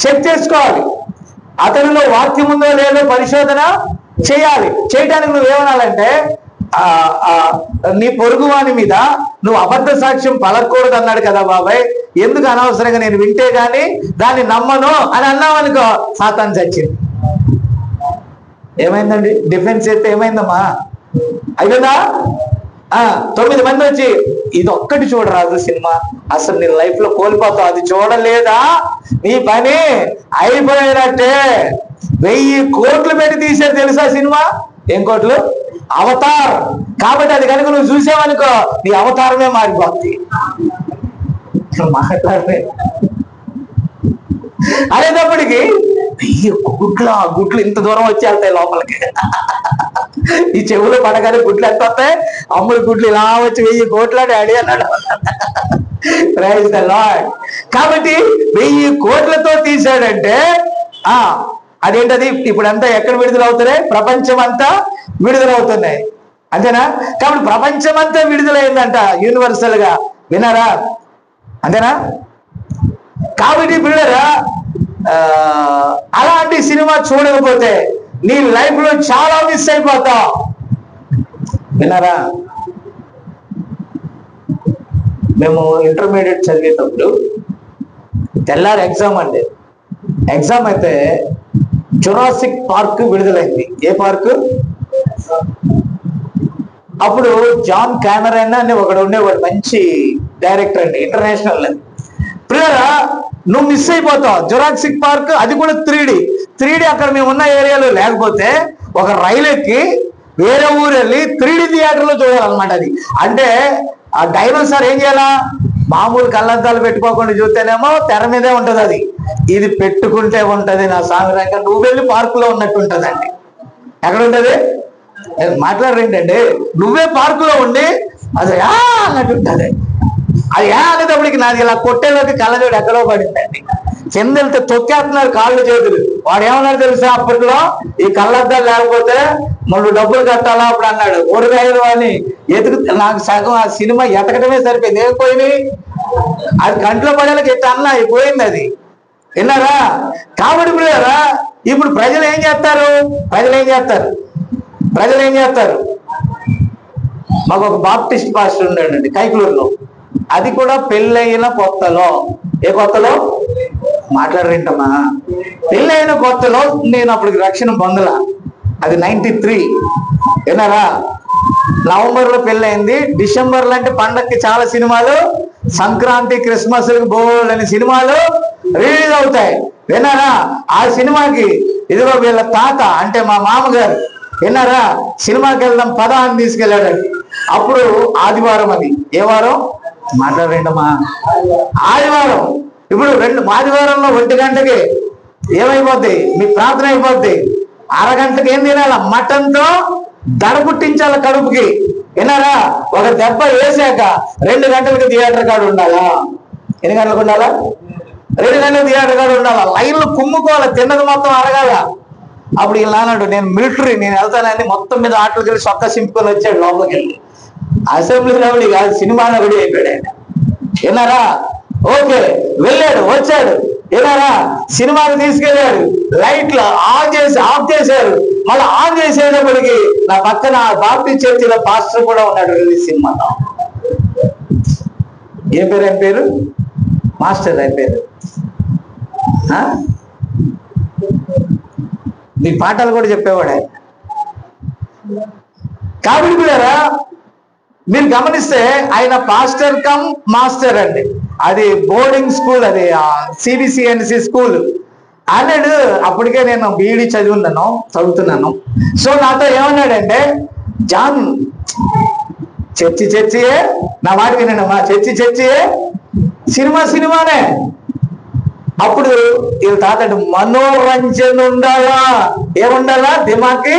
B: చెక్ చేసుకోవాలి. అతడిలో వాక్యం ఉందో లేదో పరిశోధన చేయాలి. చేయడానికి నువ్వేమనాలంటే నీ పొరుగువాని మీద నువ్వు అబద్ధ సాక్ష్యం పలకూడదు అన్నాడు కదా బాబాయ్, ఎందుకు అనవసరంగా నేను వింటే గాని దాన్ని నమ్మను అని అన్నావనుకో, సాతాను చచ్చింది. ఏమైందండి? డిఫెన్స్ అయితే ఏమైందమ్మా? అయిపోయిందా? 9 మంది వచ్చి ఇది ఒక్కటి చూడరాదు సినిమా, అసలు నీ లైఫ్ లో కోల్పోతావు, అది చూడలేదా నీ పని అయిపోయినట్టే. 1000 కోట్లు పెట్టి తీసారు తెలుసా సినిమా? ఏం కోట్లు? అవతార్. కాబట్టి అది కనుక నువ్వు చూసావనుకో నీ అవతారమే మారిపోద్ది. మాట్లాడే అనేటప్పటికి 1000 గుడ్లు ఇంత దూరం వచ్చి వెళ్తాయి లోపలికి. ఈ చెవులో పడగానే గుడ్లు ఎంత వస్తాయి? అమ్ముడు గుడ్లు ఇలా వచ్చి 1000 కోట్ల డాడీ అన్నాడు. Praise the Lord. కాబట్టి 1000 కోట్లతో తీసాడంటే అదేంటది? ఇప్పుడంతా ఎక్కడ విడుదలవుతున్నాయి? ప్రపంచం అంతా విడుదలవుతున్నాయి, అంతేనా? కాబట్టి ప్రపంచం అంతా విడుదలైందంట యూనివర్సల్ గా, విన్నారా? అంతేనా? కాబట్టి పిల్లరా, అలాంటి సినిమా చూడకపోతే నీ లైఫ్ లో చాలా మిస్ అయిపోతావు, విన్నారా? మేము ఇంటర్మీడియట్ చదివేటప్పుడు తెల్లారి ఎగ్జామ్ అండి. ఎగ్జామ్ అయితే జురాసిక్ పార్క్ విడుదలైంది. ఏ పార్కు? అప్పుడు జాన్ కెమెరాన్ అని ఒకడు ఉండేవాడు, మంచి డైరెక్టర్ అండి, ఇంటర్నేషనల్. పిల్లరా, నువ్వు మిస్ అయిపోతావు జురాసిక్ పార్క్. అది కూడా 3D అక్కడ మేము ఉన్న ఏరియాలో లేకపోతే ఒక రైలు ఎక్కి వేరే ఊరు వెళ్ళి 3D థియేటర్లో చూడాలన్నమాట. అది అంటే ఆ డైనోసార్ ఏం చేయాలా? మామూలు కళ్ళద్దాలు పెట్టుకోకుండా చూస్తేనేమో తెర మీదే ఉంటది, అది ఇది పెట్టుకుంటే ఉంటది. నా సామిరంగా నువ్వు వెళ్ళి పార్కులో ఉన్నట్టు ఉంటదండి. ఎక్కడ ఉంటది? మాట్లాడరేంటండి? నువ్వే పార్కులో ఉండి అది అన్నట్టు ఉంటది. అది అనేటప్పటికి నాది ఇలా కొట్టేలోకి కళ్ళజోడు ఎక్కడో పడిందండి. కింద వెళ్తే తొక్కేస్తున్నారు కాళ్ళు చేతులు. వాడు ఏమన్నాడు తెలుసా? అప్పట్లో ఈ కళ్ళద్దాలు లేకపోతే మళ్ళీ డబ్బులు కట్టాలా అప్పుడు అన్నాడు. ఊరగాయలు అని నాకు సగం ఆ సినిమా ఎతకటమే సరిపోయింది. ఏం పోయినాయి? అది కంట్లో పడేలకు ఎట్లా అన్నా అయిపోయింది అది, విన్నారా? కాబట్టి పిల్లరా, ఇప్పుడు ప్రజలు ఏం చేస్తారు? మాకు ఒక బాప్టిస్ట్ పాస్టర్ ఉన్నాడండి కైకులూరులో. అది కూడా పెళ్ళయిన కొత్తలో. ఏ కొత్తలో? మాట్లాడరేంటమ్మా? పెళ్ళైన కొత్తలో నేను అప్పటికి రక్షణ పొందలా. అది 93, విన్నారా? నవంబర్లో పెళ్ళయింది. డిసెంబర్లో అంటే పండక్కి చాలా సినిమాలు, సంక్రాంతి క్రిస్మస్ బోల్డ్ అని సినిమాలు రిలీజ్ అవుతాయి, విన్నారా? ఆ సినిమాకి ఇదిగో వీళ్ళ తాత అంటే మా మామగారు, విన్నారా, సినిమాకి వెళ్దాం పద అని తీసుకెళ్ళాడు. అప్పుడు ఆదివారం. అది ఏ వారం? మాట్లాడరేంటమ్మా? ఆదివారం. ఇప్పుడు ఆదివారంలో 1 గంటకి ఏమైపోద్ది? మీ ప్రార్థన అయిపోద్ది. అరగంటకి ఏం తినాల? మటన్తో దడ పుట్టించాల కడుపుకి, విన్నారా? ఒక దెబ్బ వేసాక 2 గంటలకి థియేటర్ కాడ ఉండాలా? ఎన్ని గంటలకు ఉండాలా? 2 గంటలకు థియేటర్ కాడ ఉండాలా? లైన్లు కుమ్ముకోవాలి, తిన్నది మొత్తం అరగాల. అప్పుడు ఇలా అన్నాడు, నేను మిలిటరీ, నేను వెళ్తానని మొత్తం మీద ఆటలకు వెళ్ళి సొక్క సింపుకొని వచ్చాడు లోపలికి వెళ్ళి. అసెంబ్లీ రౌడీ కాదు, సినిమా రౌడీ అయిపోయాడు ఆయన, విన్నారా? ఓకే, వెళ్ళాడు, వచ్చాడు, విన్నారా? సినిమాకి తీసుకెళ్ళాడు. లైట్లు ఆఫ్ చేశారు. మళ్ళీ ఆన్ చేసేటప్పటికి నా పక్కన బాప్టిస్ట్ చర్చిలో పాస్టర్ కూడా ఉన్నాడు రిలీజ్ సినిమాలో. ఏం పేరు? మాస్టర్ అయిపోయారు. మీ పాటలు కూడా చెప్పేవాడు ఆయన. కాబట్టి కూడా మీరు గమనిస్తే ఆయన పాస్టర్ కమ్ మాస్టర్ అండి. అది బోర్డింగ్ స్కూల్, అది CBCNC స్కూల్ అన్నాడు. అప్పటికే నేను బీఈడి చదువుతున్నాను. సో నాతో ఏమన్నాడంటే, జాన్ చర్చియే, నా మాట వినండమ్మా, చర్చియే, సినిమానే. అప్పుడు వీళ్ళ తాతడు మనోరంజన ఉండాలా? ఏముండాలా? దిమాకి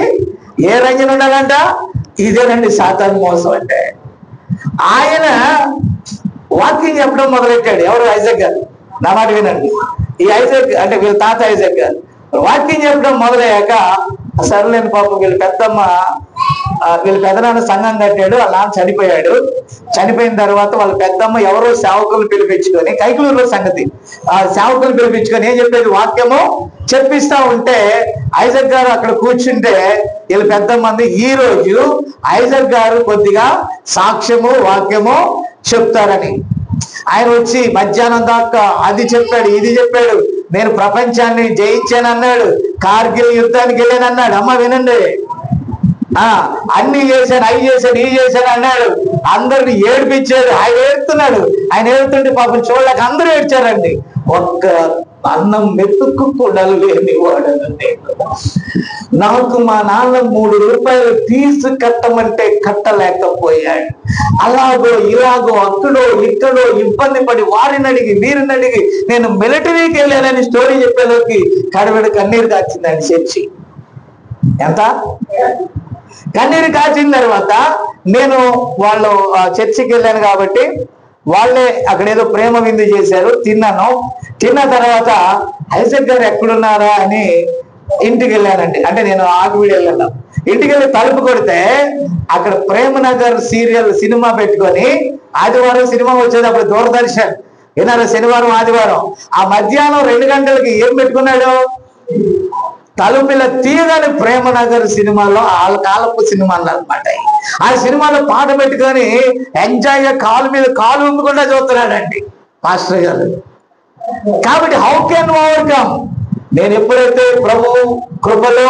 B: ఏ రంజన ఉండాలంట? ఇదేనండి సాతాను మోసం అంటే. ఆయన వాకింగ్ చెప్పడం మొదలెట్టాడు. ఎవరు? ఐజాక్ గారు. నా మాట వినండి. ఈ ఐజాక్ అంటే వీళ్ళ తాత ఐజాక్ గారు వాక్యం చెప్పడం మొదలయ్యాక సర్లేని పాపం వీళ్ళ పెద్దమ్మ వీళ్ళ పెదనాన్న సంఘం కట్టాడు, వాళ్ళ నాన్న చనిపోయాడు. చనిపోయిన తర్వాత వాళ్ళ పెద్దమ్మ ఎవరో సేవకులు పిలిపించుకొని, కైకలూరులో సంగతి, ఆ సేవకులు పిలిపించుకొని ఏం చెప్పేది వాక్యము చెప్పిస్తా ఉంటే ఐజాక్ గారు అక్కడ కూర్చుంటే వీళ్ళ పెద్దమ్మంది ఈ రోజు ఐజాక్ గారు కొద్దిగా సాక్ష్యము వాక్యము చెప్తారని. ఆయన వచ్చి మధ్యాహ్నం దాకా అది చెప్పాడు ఇది చెప్పాడు, నేను ప్రపంచాన్ని జయించాను అన్నాడు, కార్గిల్ యుద్ధానికి వెళ్ళాను అన్నాడు. అమ్మ వినండి, అన్ని చేశాను అవి చేశాను ఇవి చేశాను అన్నాడు. అందరిని ఏడిపించాడు. ఆయన ఏడుతున్నాడు. ఆయన ఏడుతుంటే పాపం చూడలేక అందరూ ఏడ్చారండి. ఒక్క అన్నం మెతుక్కు కూడా లేని వాడనండి. నాకు మా నాన్న 3 రూపాయలు ఫీజు కట్టమంటే కట్టలేకపోయాడు. అలాగో ఇలాగో అక్కడో ఇక్కడో ఇబ్బంది పడి వారిని అడిగి వీరిని అడిగి నేను మిలిటరీకి వెళ్ళానని స్టోరీ చెప్పేలోకి కడవడ కన్నీరు కాచిందండి చర్చి. ఎంత కన్నీరు కాచిన తర్వాత నేను వాళ్ళు చర్చికి వెళ్ళాను కాబట్టి వాళ్ళే అక్కడ ఏదో ప్రేమ విందు చేశారు, తిన్నాను. తిన్న తర్వాత ఐజాక్ గారు ఎక్కడున్నారా అని ఇంటికి వెళ్ళానండి. అంటే నేను ఆకువీడి వెళ్ళాను. ఇంటికి వెళ్ళి తలుపు కొడితే అక్కడ ప్రేమనగర్ సీరియల్ సినిమా పెట్టుకొని ఆదివారం సినిమా వచ్చేది అప్పుడు దూరదర్శన్ విన్నారా, శనివారం ఆదివారం ఆ మధ్యాహ్నం 2 గంటలకి ఏం పెట్టుకున్నాడు, తలుపుల తీయగానే ప్రేమనగర్ సినిమాలో వాళ్ళ కాలపు సినిమాలు అనమాట. ఆ సినిమాలో పాట పెట్టుకొని ఎంజాయ్ కాలు మీద కాలు ఉంపకుండా చూస్తున్నాడండి మాస్టర్ గారు. కాబట్టి హౌ కెన్ ఓవర్కమ్? నేను ఎప్పుడైతే ప్రభు కృపలో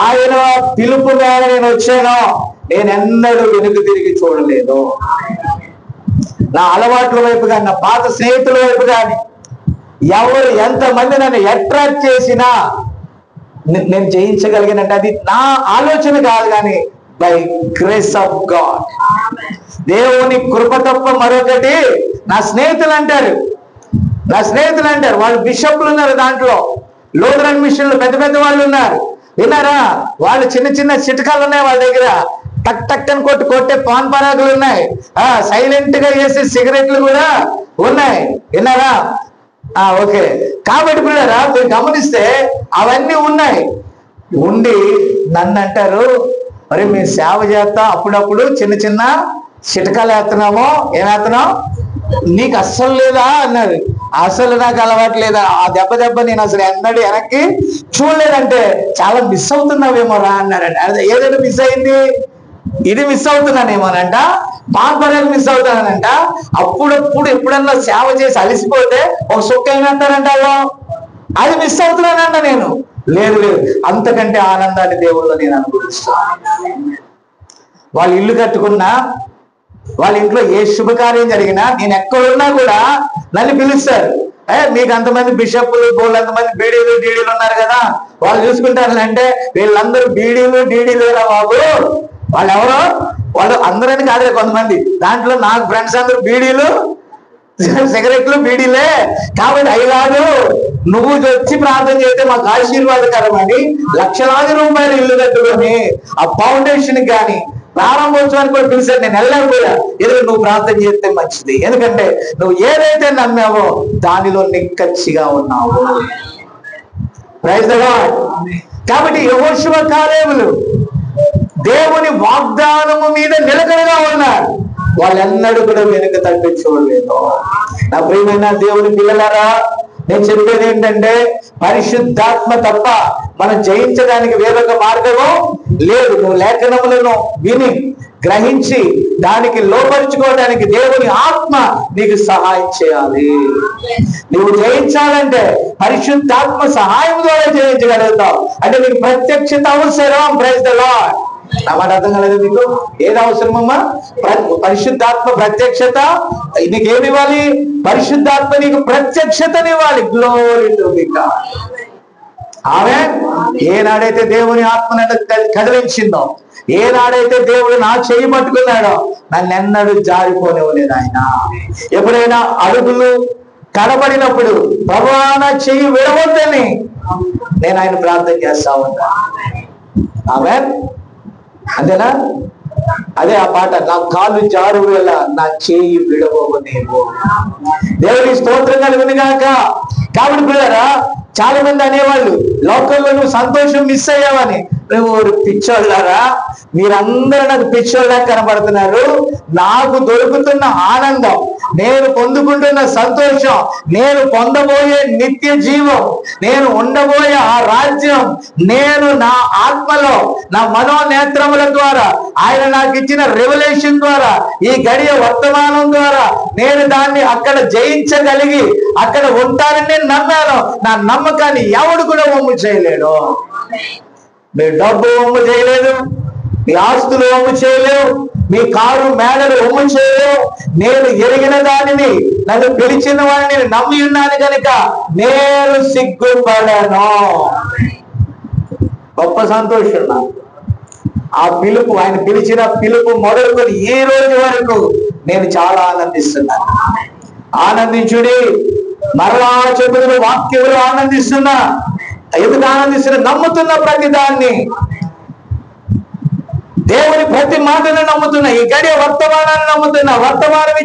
B: ఆయన పిలుపు మీద నేను వచ్చానో నేను ఎన్నడూ వెనుక తిరిగి చూడలేదు. నా అలవాట్ల వైపు కానీ నా పాత స్నేహితుల వైపు కానీ ఎవరు ఎంతమంది నన్ను అట్రాక్ట్ చేసినా నేను జయించగలిగినట్టు అది నా ఆలోచన కాదు, కానీ బై గ్రేస్ ఆఫ్ గాడ్, దేవుని కృప తప్ప మరొకటి. నా స్నేహితులు అంటారు వాళ్ళు బిషప్లు ఉన్నారు, దాంట్లో లూథరన్ మిషన్లు పెద్ద పెద్ద వాళ్ళు ఉన్నారు విన్నారా. వాళ్ళు చిన్న చిన్న చిట్కాలు ఉన్నాయి వాళ్ళ దగ్గర. టక్ టక్ అని కొట్టే పాన్ పరాకులు ఉన్నాయి, సైలెంట్ గా వేసే సిగరెట్లు కూడా ఉన్నాయి విన్నారా. ఓకే, కాబట్టి పిల్లరా మీరు గమనిస్తే అవన్నీ ఉన్నాయి. ఉండి నన్ను అంటారు, మరి మేము సేవ చేస్తా అప్పుడప్పుడు చిన్న చిన్న చిటకాలు వేస్తున్నామో ఏమేస్తున్నాం, నీకు అస్సలు లేదా అన్నారు. అసలు నాకు అలవాటు లేదా, ఆ దెబ్బ నేను అసలు ఎన్నడూ వెనక్కి చూడలేదంటే చాలా మిస్ అవుతున్నావేమో రా అన్నారండి. అదే ఏదైనా మిస్ అయింది, ఇది మిస్ అవుతున్నానేమోనంట, పాపరేది మిస్ అవుతానంట. అప్పుడప్పుడు ఎప్పుడన్నా సేవ చేసి అలసిపోతే ఒక సుక్క ఏమంటారంట, అది మిస్ అవుతున్నానంట నేను. లేదు అంతకంటే ఆనందాన్ని దేవుళ్ళు నేను అనుభవిస్తాను. వాళ్ళు ఇల్లు కట్టుకున్నా, వాళ్ళ ఇంట్లో ఏ శుభకార్యం జరిగినా నేను ఎక్కడున్నా కూడా నన్ను పిలుస్తారు. మీకు అంతమంది బిషప్లు అంతమంది బీడీలు డీడీలు ఉన్నారు కదా, వాళ్ళు చూసుకుంటారు అంటే వీళ్ళందరూ బీడీలు డీడీలేరా బాబు, వాళ్ళు ఎవరో వాళ్ళు అందరని కాదులే కొంతమంది, దాంట్లో నాకు ఫ్రెండ్స్ అందరూ బీడీలు సిగరెట్లు బీడీలే. కాబట్టి అయ్యగారు నువ్వు వచ్చి ప్రార్థన చేస్తే మాకు ఆశీర్వాదకరం అని లక్షలాది రూపాయలు ఇల్లు కట్టుకొని ఆ ఫౌండేషన్ కానీ ప్రారంభోత్సవానికి కూడా పిలిచారు. నేను వెళ్ళాను కూడా, ఎందుకంటే నువ్వు ప్రార్థన చేస్తే మంచిది, ఎందుకంటే నువ్వు ఏదైతే నమ్మావో దానిలో నిక్కచ్చిగా ఉన్నావు. Praise the Lord. కాబట్టి యెహోషువ కాలేబులు దేవుని వాగ్దానము మీద నిలకడగా ఉన్నారు. వాళ్ళెన్నడూ కూడా వెనుక తప్పి చూడలేదు. నా ప్రియమైన దేవుని పిల్లలారా, నేను చెప్పేది ఏంటంటే పరిశుద్ధాత్మ తప్ప మనం జయించడానికి వేరొక మార్గము లేదు. నువ్వు లేఖనములను విని గ్రహించి దానికి లోపరుచుకోవడానికి దేవుని ఆత్మ నీకు సహాయం చేయాలి. నువ్వు జయించాలంటే పరిశుద్ధాత్మ సహాయం ద్వారా జయించగలుగుతావు. అంటే నీకు ప్రత్యక్షత అవసరం. Praise the Lord. నా మాట అర్థం కాలేదు మీకు? ఏది అవసరమమ్మా? పరిశుద్ధాత్మ ప్రత్యక్షత. నీకేమి ఇవ్వాలి? పరిశుద్ధాత్మ నీకు ప్రత్యక్షతనివ్వాలి. Glory to God. ఆమేన్. ఏనాడైతే దేవుని ఆత్మ కదిలించిందో, ఏనాడైతే దేవుడు నా చెయ్యి పట్టుకున్నాడో నన్నెన్నడూ జారిపోనివ్వలేదు ఆయన. ఎప్పుడైనా అడుగులు కనబడినప్పుడు ప్రభువా నా చెయ్యి విడవద్దని నేను ఆయన ప్రార్థన చేస్తా ఉంటా. ఆమేన్. అంతేనా? అదే ఆ పాట, నా కాలు జారు వేళ నా చేయి విడవవు నీవు. దేవుని స్తోత్రం కలుగును గాక. కాబట్టి పిల్లరా, చాలా మంది అనేవాళ్ళు లోకంలో నువ్వు సంతోషం మిస్ అయ్యావని. నువ్వు పిచ్చోళ్ళారా, మీరందరూ నాకు పిచ్చోళ్ళ కనబడుతున్నారు. నాకు దొరుకుతున్న ఆనందం, నేను పొందుకుంటున్న సంతోషం, నేను పొందబోయే నిత్య జీవం, నేను ఉండబోయే ఆ రాజ్యం, నేను నా ఆత్మలో నా మనోనేత్రముల ద్వారా, ఆయన నాకు ఇచ్చిన రెవల్యూషన్ ద్వారా, ఈ గడియ వర్తమానం ద్వారా నేను దాన్ని అక్కడ జయించగలిగి అక్కడ ఉంటానని నేను నమ్మాను. నా నమ్మకాన్ని ఎవడు కూడా వమ్ము చేయలేడు. మీ డబ్బు వమ్ము చేయలేదు, మీ ఆస్తులు వమ్ము చేయలేవు, మీ కారు మేడలు వమ్ము చేయలేవు. నేను ఎరిగిన దానిని, నన్ను పిలిచిన వాడిని నమ్మి ఉన్నాను కనుక నేను సిగ్గుపడను. గొప్ప సంతోషం నాకు. ఆ పిలుపు, ఆయన పిలిచిన పిలుపు మొదలుకొని ఈ రోజు వరకు నేను చాలా ఆనందిస్తున్నాను. ఆనందించుడి. మరలా చెబుతున్న వాక్యంలో ఆనందిస్తున్నా. ఎందుకు ఆనందిస్తున్నా? నమ్ముతున్న ప్రతి దాన్ని, దేవుని ప్రతి మాటను నమ్ముతున్నా. ఈ గడియ వర్తమానాన్ని నమ్ముతున్నా. వర్తమానాన్ని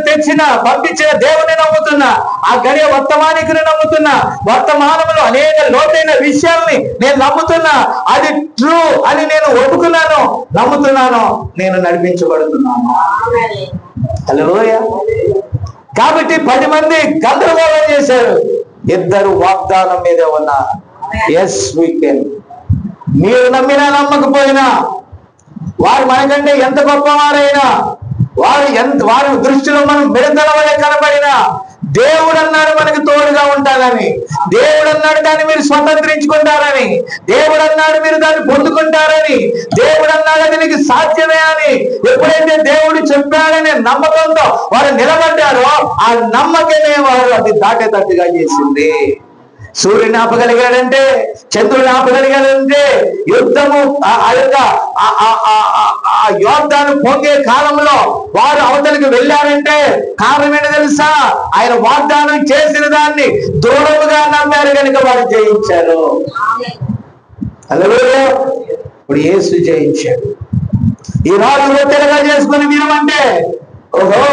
B: తెచ్చిన పంపించిన దేవుని నమ్ముతున్నా. ఆ గడియ వర్తమానికుని నమ్ముతున్నా. వర్తమానంలో అనేక లోతైన విషయాల్ని నేను నమ్ముతున్నా. అది ట్రూ అని నేను ఒప్పుకున్నాను, నమ్ముతున్నాను, నేను నడిపించబడుతున్నాను. హల్లెలూయా. కాబట్టి 10 మంది గందరగోళం చేశారు, 2 వాగ్దానం మీద ఉన్నారు. Yes we can. మీరు నమ్మినా నమ్మకపోయినా, వారు మనకంటే ఎంత గొప్పవారైనా, వారి దృష్టిలో మనం మిడతల వలె కనబడినా, దేవుడు అన్నాడు మనకు తోడుగా ఉంటానని, దేవుడు అన్నాడు దాన్ని మీరు స్వతంత్రించుకుంటారని, దేవుడు అన్నాడు మీరు దాన్ని పొందుకుంటారని, దేవుడు అన్నాడు అది నీకు సాధ్యమే అని. ఎప్పుడైతే దేవుడు చెప్పాడనే నమ్మకంతో వారు నిలబడ్డారో, ఆ నమ్మకమే వారు అది దాటేటట్టుగా చేసింది. సూర్యుని ఆపగలిగాడంటే, చంద్రుని ఆపగలిగాడంటే, యుద్ధము ఆ యొక్క యోద్ధాను పొంగే కాలంలో వారు అవతలికి వెళ్ళారంటే కారణం ఏంటో తెలుసా? ఆయన వాగ్దానం చేసిన దాన్ని దూరముగా నమ్మారు కనుక వారు జయించారు. హల్లెలూయా. ఇప్పుడు యేసు జయించాడు. ఈ రాజు రొట్టెలుగా చేసుకుని వినమంటే, ఓహో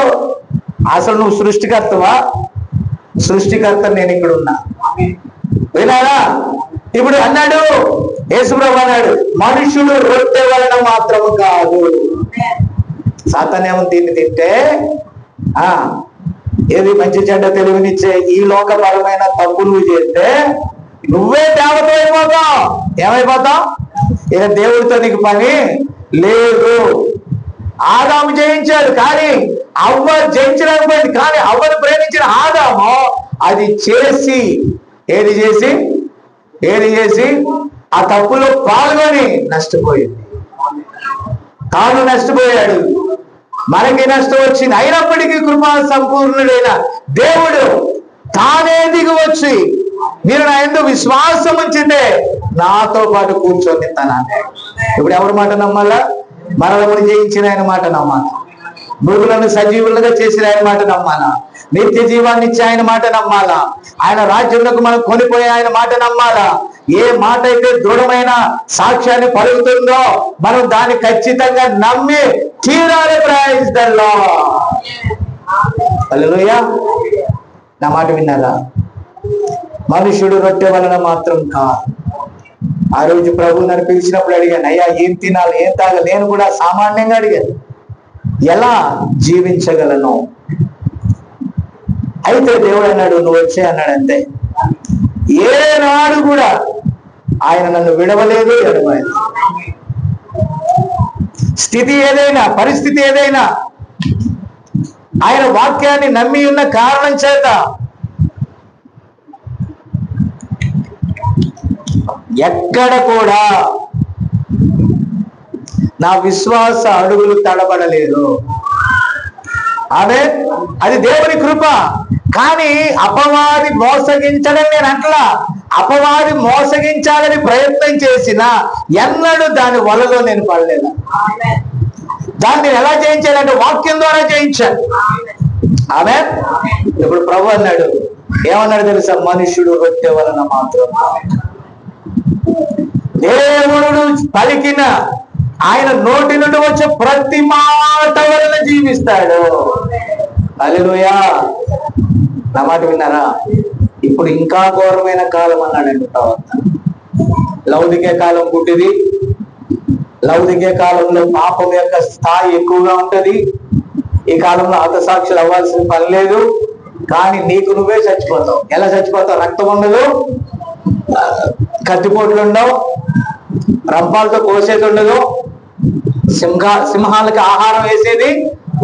B: అసలు నువ్వు సృష్టికర్తవా? సృష్టికర్త నేను ఇక్కడ ఉన్నా. వినారా? ఇప్పుడు అన్నాడు యేసుప్రభు అన్నాడు, మనుషుడు రొట్టె వలన మాత్రము కాదు. సాతానేమో దీన్ని తింటే ఏది మంచి చెడ్డ తెలివినిచ్చే ఈ లోకపరమైన తప్పు నువ్వు చేస్తే నువ్వే దేవత అయిపోతావు. ఏమైపోతావు? ఇక దేవుడితో నీకు పని లేదు. ఆదాము జయించాడు, కానీ అవ్వ జయించలేకపోయింది. కానీ అవ్వను ప్రేమించిన ఆదాము అది చేసి ఏది చేసి ఆ తప్పులో పాల్గొని నష్టపోయింది. తాను నష్టపోయాడు, మనకి నష్టం వచ్చింది. అయినప్పటికీ కృపా సంపూర్ణుడైన దేవుడు తానే దిగి వచ్చి, మీరు నా యందు విశ్వాసం ఉంచితే నాతో పాటు కూర్చొని తనాన్ని. ఇప్పుడు ఎవరి మాట నమ్మాలా? మరణమును జయించిన ఆయన మాట నమ్మాలా? మృగులను సజీవులుగా చేసిన ఆయన మాట నమ్మాలా? నిత్య జీవాన్ని ఇచ్చే ఆయన మాట నమ్మాలా? ఆయన రాజ్యంలోకి మనం కొనిపోయే ఆయన మాట నమ్మాలా? ఏ మాట అయితే దృఢమైన సాక్ష్యాన్ని పలుకుతుందో మనం దాన్ని ఖచ్చితంగా నమ్మి తీరాలి. Praise the Lord. హల్లెలూయా. నా మాట విన్నారా? మనుషుడు రొట్టె వలన మాత్రం కాదు. ఆ రోజు ప్రభు నన్ను పిలిచినప్పుడు అడిగాను, అయ్యా ఏం తినాలి, ఏం తాగాలి? నేను కూడా సామాన్యంగా అడిగాను, ఎలా జీవించగలను? అయితే దేవుడు అన్నాడు, నువ్వు వచ్చే అన్నాడు. అంతే. ఏనాడు కూడా ఆయన నన్ను విడవలేదు, ఎడవలేదు. స్థితి ఏదైనా, పరిస్థితి ఏదైనా ఆయన వాక్యాన్ని నమ్మి ఉన్న కారణం చేత ఎక్కడ కూడా నా విశ్వాస అడుగులు తడబడలేదు. ఆమేన్. అది దేవుని కృప. కానీ అపవాది మోసగించడం నేను అట్లా, అపవాది మోసగించాలని ప్రయత్నం చేసిన ఎన్నడూ దాని వలలో నేను పడలేదు. దాన్ని ఎలా జయించాలంటే వాక్యం ద్వారా జయించాను. ఆమేన్. ఇప్పుడు ప్రభు అన్నాడు, ఏమన్నాడు తెలుసా? మనుషుడు రొట్టె వలన మాత్రం, దేవుడు పలికిన ఆయన నోటి నుండి వచ్చే ప్రతి మాట వలన జీవిస్తాడు. హల్లెలూయా. నా మాట విన్నారా? ఇప్పుడు ఇంకా ఘోరమైన కాలం అన్నాడండి ప్రవక్త. లౌకిక కాలం పుట్టిది. లౌకిక కాలంలో పాపం యొక్క స్థాయి ఎక్కువగా ఉంటది. ఈ కాలంలో హతసాక్షులు అవ్వాల్సిన పని లేదు. కానీ నీకు నువ్వే చచ్చిపోతావు. ఎలా చచ్చిపోతావు? రక్తం ఉండదు, కత్తిపోట్లు ఉండవు, రంపాలతో కోసేది ఉండదు, సింహాలకి ఆహారం వేసేది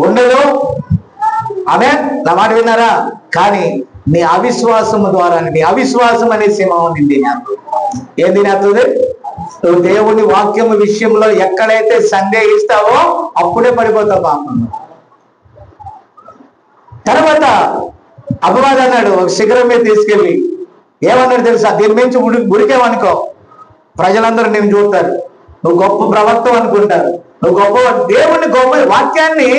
B: ఉండదు. ఆమె నా మాట విన్నారా? కానీ నీ అవిశ్వాసము ద్వారా, నీ అవిశ్వాసం అనే సింహం నిండి ఏం తినేస్తుంది? నువ్వు దేవుని వాక్యము విషయంలో ఎక్కడైతే సందేహిస్తావో అప్పుడే పడిపోతావు పాపంలో. తర్వాత అపవాది అన్నాడు, ఒక శిఖరం మీద తీసుకెళ్ళి ఏమన్నాడు తెలుసా? దీని మించి ఉడికేవనుకో ప్రజలందరూ నేను చూస్తారు, నువ్వు గొప్ప ప్రవక్త అనుకుంటారు, నువ్వు గొప్ప దేవుని గొప్ప వాక్యాన్ని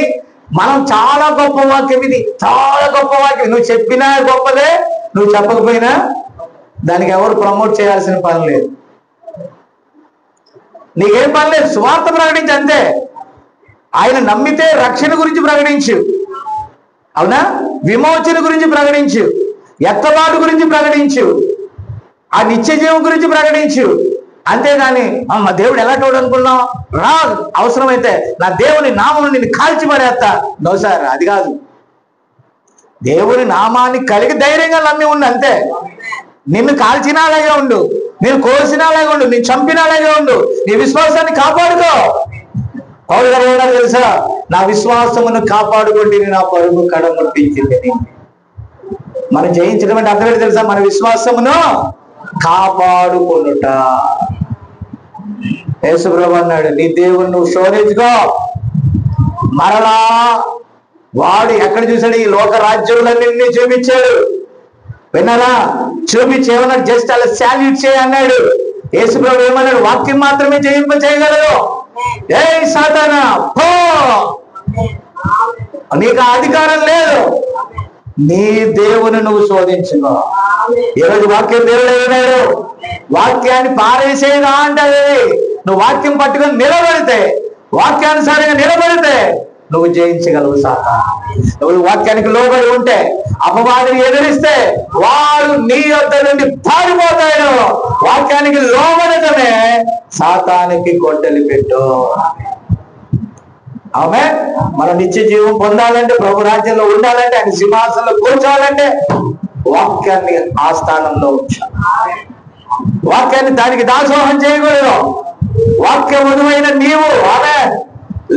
B: మనం చాలా గొప్ప వాక్యం, ఇది చాలా గొప్ప వాక్యం. నువ్వు చెప్పినా గొప్పదే, నువ్వు చెప్పకపోయినా దానికి ఎవరు ప్రమోట్ చేయాల్సిన పని లేదు. నీకేం పని లేదు, సువార్త ప్రకటించి అంతే. ఆయన నమ్మితే రక్షణ గురించి ప్రకటించు, అవునా? విమోచన గురించి ప్రకటించు, ఎత్తబాటు గురించి ప్రకటించు, ఆ నిత్య జీవం గురించి ప్రకటించు. అంతేగాని మా దేవుడు ఎలాంటి అనుకున్నావు రా, అవసరమైతే నా దేవుని నామం నిన్ను కాల్చి పడేస్తా, నోసారు. అది కాదు. దేవుని నామాన్ని కలిగి ధైర్యంగా నమ్మి ఉండు అంతే. నిన్ను కాల్చినా అలాగే ఉండు, నేను కోసినా అలాగే ఉండు, నేను చంపినా అలాగే ఉండు. నీ విశ్వాసాన్ని కాపాడుకో. పౌలు గారు ఏమన్నారు తెలుసా? నా విశ్వాసమును కాపాడుకోండి, నా పరుగు కడముట్టించింది. మనం జయించడం అంటే అర్థం ఏంటి తెలుసా? మన విశ్వాసమును కాపాడుకొనుట. యేసుప్రభు అన్నాడు, నీ దేవుని నువ్వు శోధించుకో. మరలా వాడు ఎక్కడ చూశాడు? ఈ లోక రాజ్యములన్నీ చూపించాడు. విన్నారా? చూపించేమన్నాడు? జస్ట్ అలా శాల్యూట్ చేయ అన్నాడు. యేసుప్రభు ఏమన్నాడు? వాక్యం మాత్రమే చేయగలదు. ఏ సాతానా పో, నీకు అధికారం లేదు. నీ దేవుని నువ్వు శోధించుకో. ఈరోజు వాక్యం దేవుడు ఏమన్నాడు? వాక్యాన్ని పారేసేదా అంటది. నువ్వు వాక్యం పట్టుకొని నిలబడితే, వాక్యానుసారంగా నిలబడితే నువ్వు జయించగలవు సాతాను. నువ్వు వాక్యానికి లోబడి ఉంటే, అపవాదిని ఎదిరిస్తే వాడు నీ యొద్ద నుండి పారిపోతాడు. వాక్యానికి లోబడటమే సాతానికి గొడ్డలి పెట్టు. ఆమె మన నిత్య జీవం పొందాలంటే, ప్రభు రాజ్యంలో ఉండాలంటే, ఆయన సింహాసనంలో కూర్చోవాలంటే వాక్యాన్ని ఆ స్థానంలో ఉంచాలి. వాక్యాన్ని దానికి దాసోహం చేయకూడదు. వాక్యముదమైన నీవు ఆమె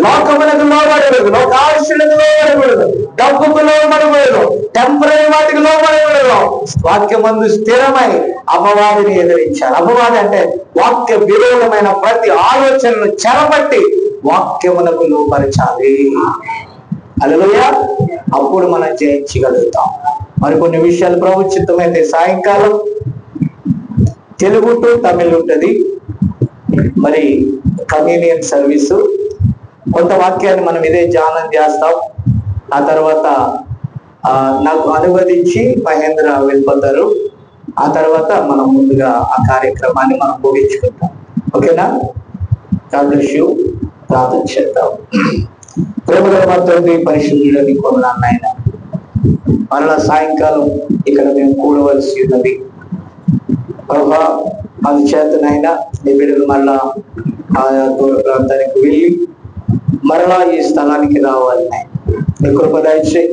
B: లోకములకు లోబడకూడదు, లోకాశులకు లోబడకూడదు, డబ్బుకు లోబడకూడదు, టెంపరీ వాటికి లోబడకూడదు. వాక్యమందు స్థిరమై అపవాదిని ఎదిరించాలి. అపవాది అంటే వాక్య విరోధమైన ప్రతి ఆలోచనను చెరబట్టి వాక్యమునకు లోపరచాలి. హల్లెలూయా. అప్పుడు మనం జయించగలుగుతాం. మరికొన్ని విషయాలు ప్రభు చిత్తమైతే సాయంకాలం తెలుగు టు తమిళ్ ఉంటుంది. మరి కమ్యూనియన్ సర్వీసు కొంత వాక్యాన్ని మనం ఇదే ధ్యానం చేస్తాం. ఆ తర్వాత నాకు అనువదించి మహేంద్ర వెళ్ళిపోతారు. ఆ తర్వాత మనం ముందుగా ఆ కార్యక్రమాన్ని మనం ముగించుకుంటాం. ఓకేనా? God bless you. ప్రార్థన చేద్దాం. ప్రేమగలమతోటి పరిశుద్ధులని కొన్నాను ఆయన. మరలా సాయంకాలం ఇక్కడ మేము కూడవలసి ఉన్నది ప్రభా. అందుచేతనైనా నీ బిడ్డలు మరలా ఆయా దూర ప్రాంతానికి వెళ్ళి మరలా ఈ స్థలానికి రావాలి. నీ కృప దయచేయి.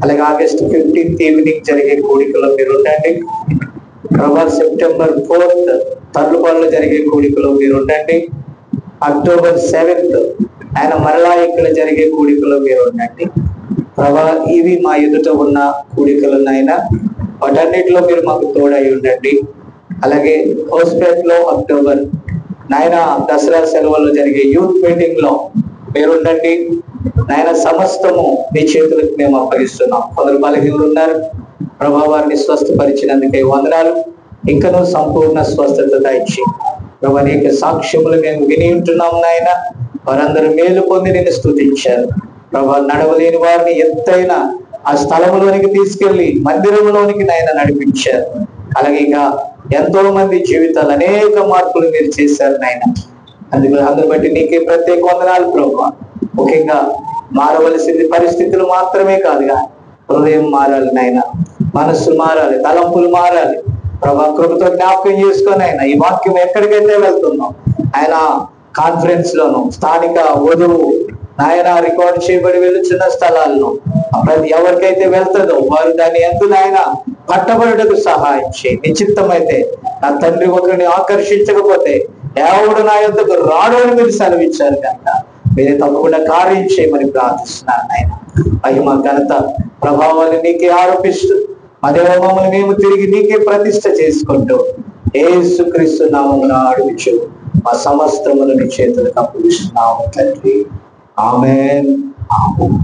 B: అలాగే ఆగస్టు 15th ఈవినింగ్ జరిగే కూడికలో మీరు ఉండండి ప్రభా. సెప్టెంబర్ 4th తర్లుపాడులో జరిగే కూడికలో మీరు ఉండండి. అక్టోబర్ 7th ఆయన మరలా ఇక్కడ జరిగే కూడికలో మీరు ఉండండి ప్రభా. ఇవి మా ఎదుట ఉన్న కూడికలున్నాయినా వాటన్నిటిలో మీరు మాకు తోడై ఉండండి. అలాగే హోస్పేట్లో అక్టోబర్ నాయన దసరా సెలవుల్లో జరిగే యూత్ మీటింగ్ లో మీరుండండి నాయన. సమస్తము మీ చేతులకు మేము అప్పగిస్తున్నాం. కొందరు బలహీనులు ఉన్నారు ప్రభా, వారిని స్వస్థపరిచినందుకే వందనాలు. ఇంకనూ సంపూర్ణ స్వస్థత దయచి ప్రభా నీకు సాక్ష్యములు మేము విని ఉంటున్నాం నాయన. వారందరూ మేలు పొంది నేను స్తుతించారు ప్రభా. నడవలేని వారిని ఎత్తైన ఆ స్థలములోనికి తీసుకెళ్లి మందిరంలోనికి నాయన నడిపించారు. అలాగే ఇంకా ఎంతో మంది జీవితాలు అనేక మార్పులు మీరు చేశారు నాయన. అందుని బట్టి నీకే ప్రత్యేక వందనాలు ప్రభువా. ముఖ్యంగా మారవలసింది పరిస్థితులు మాత్రమే కాదుగా, హృదయం మారాలి నాయన, మనస్సు మారాలి, తలంపులు మారాలి ప్రభా. కృపతో జ్ఞాపకం చేసుకొని ఆయన ఈ వాక్యం ఎక్కడికైతే వెళ్తున్నాం ఆయన కాన్ఫరెన్స్ లోను, స్థానిక వధువు నాయన రికార్డ్ చేయబడి వెళ్తున్న స్థలాలను ప్రతి ఎవరికైతే వెళ్తుందో వారు దాన్ని ఎందుకు నాయన పట్టబడుటకు సహాయం చేయి. నిశ్చిత్తమైతే నా తండ్రి ఒకరిని ఆకర్షించకపోతే ఎవడు నా యొద్దకు రాడు అని మీరు సెలవిచ్చారు కనుక మీరే తప్పకుండా కార్యం చేయమని ప్రార్థిస్తున్నాను ఆయన. మహిమ ఘనత ప్రభావాన్ని నీకే ఆరోపిస్తూ మా దేవ మమ్మల్ని మేము తిరిగి నీకే ప్రతిష్ఠ చేసుకుంటూ యేసుక్రీస్తు నామమున అడుగుచు మా సమస్తమును నీ చేతులకు అప్పగిస్తున్నాము తండ్రి. ఆమేన్. ఆమేన్.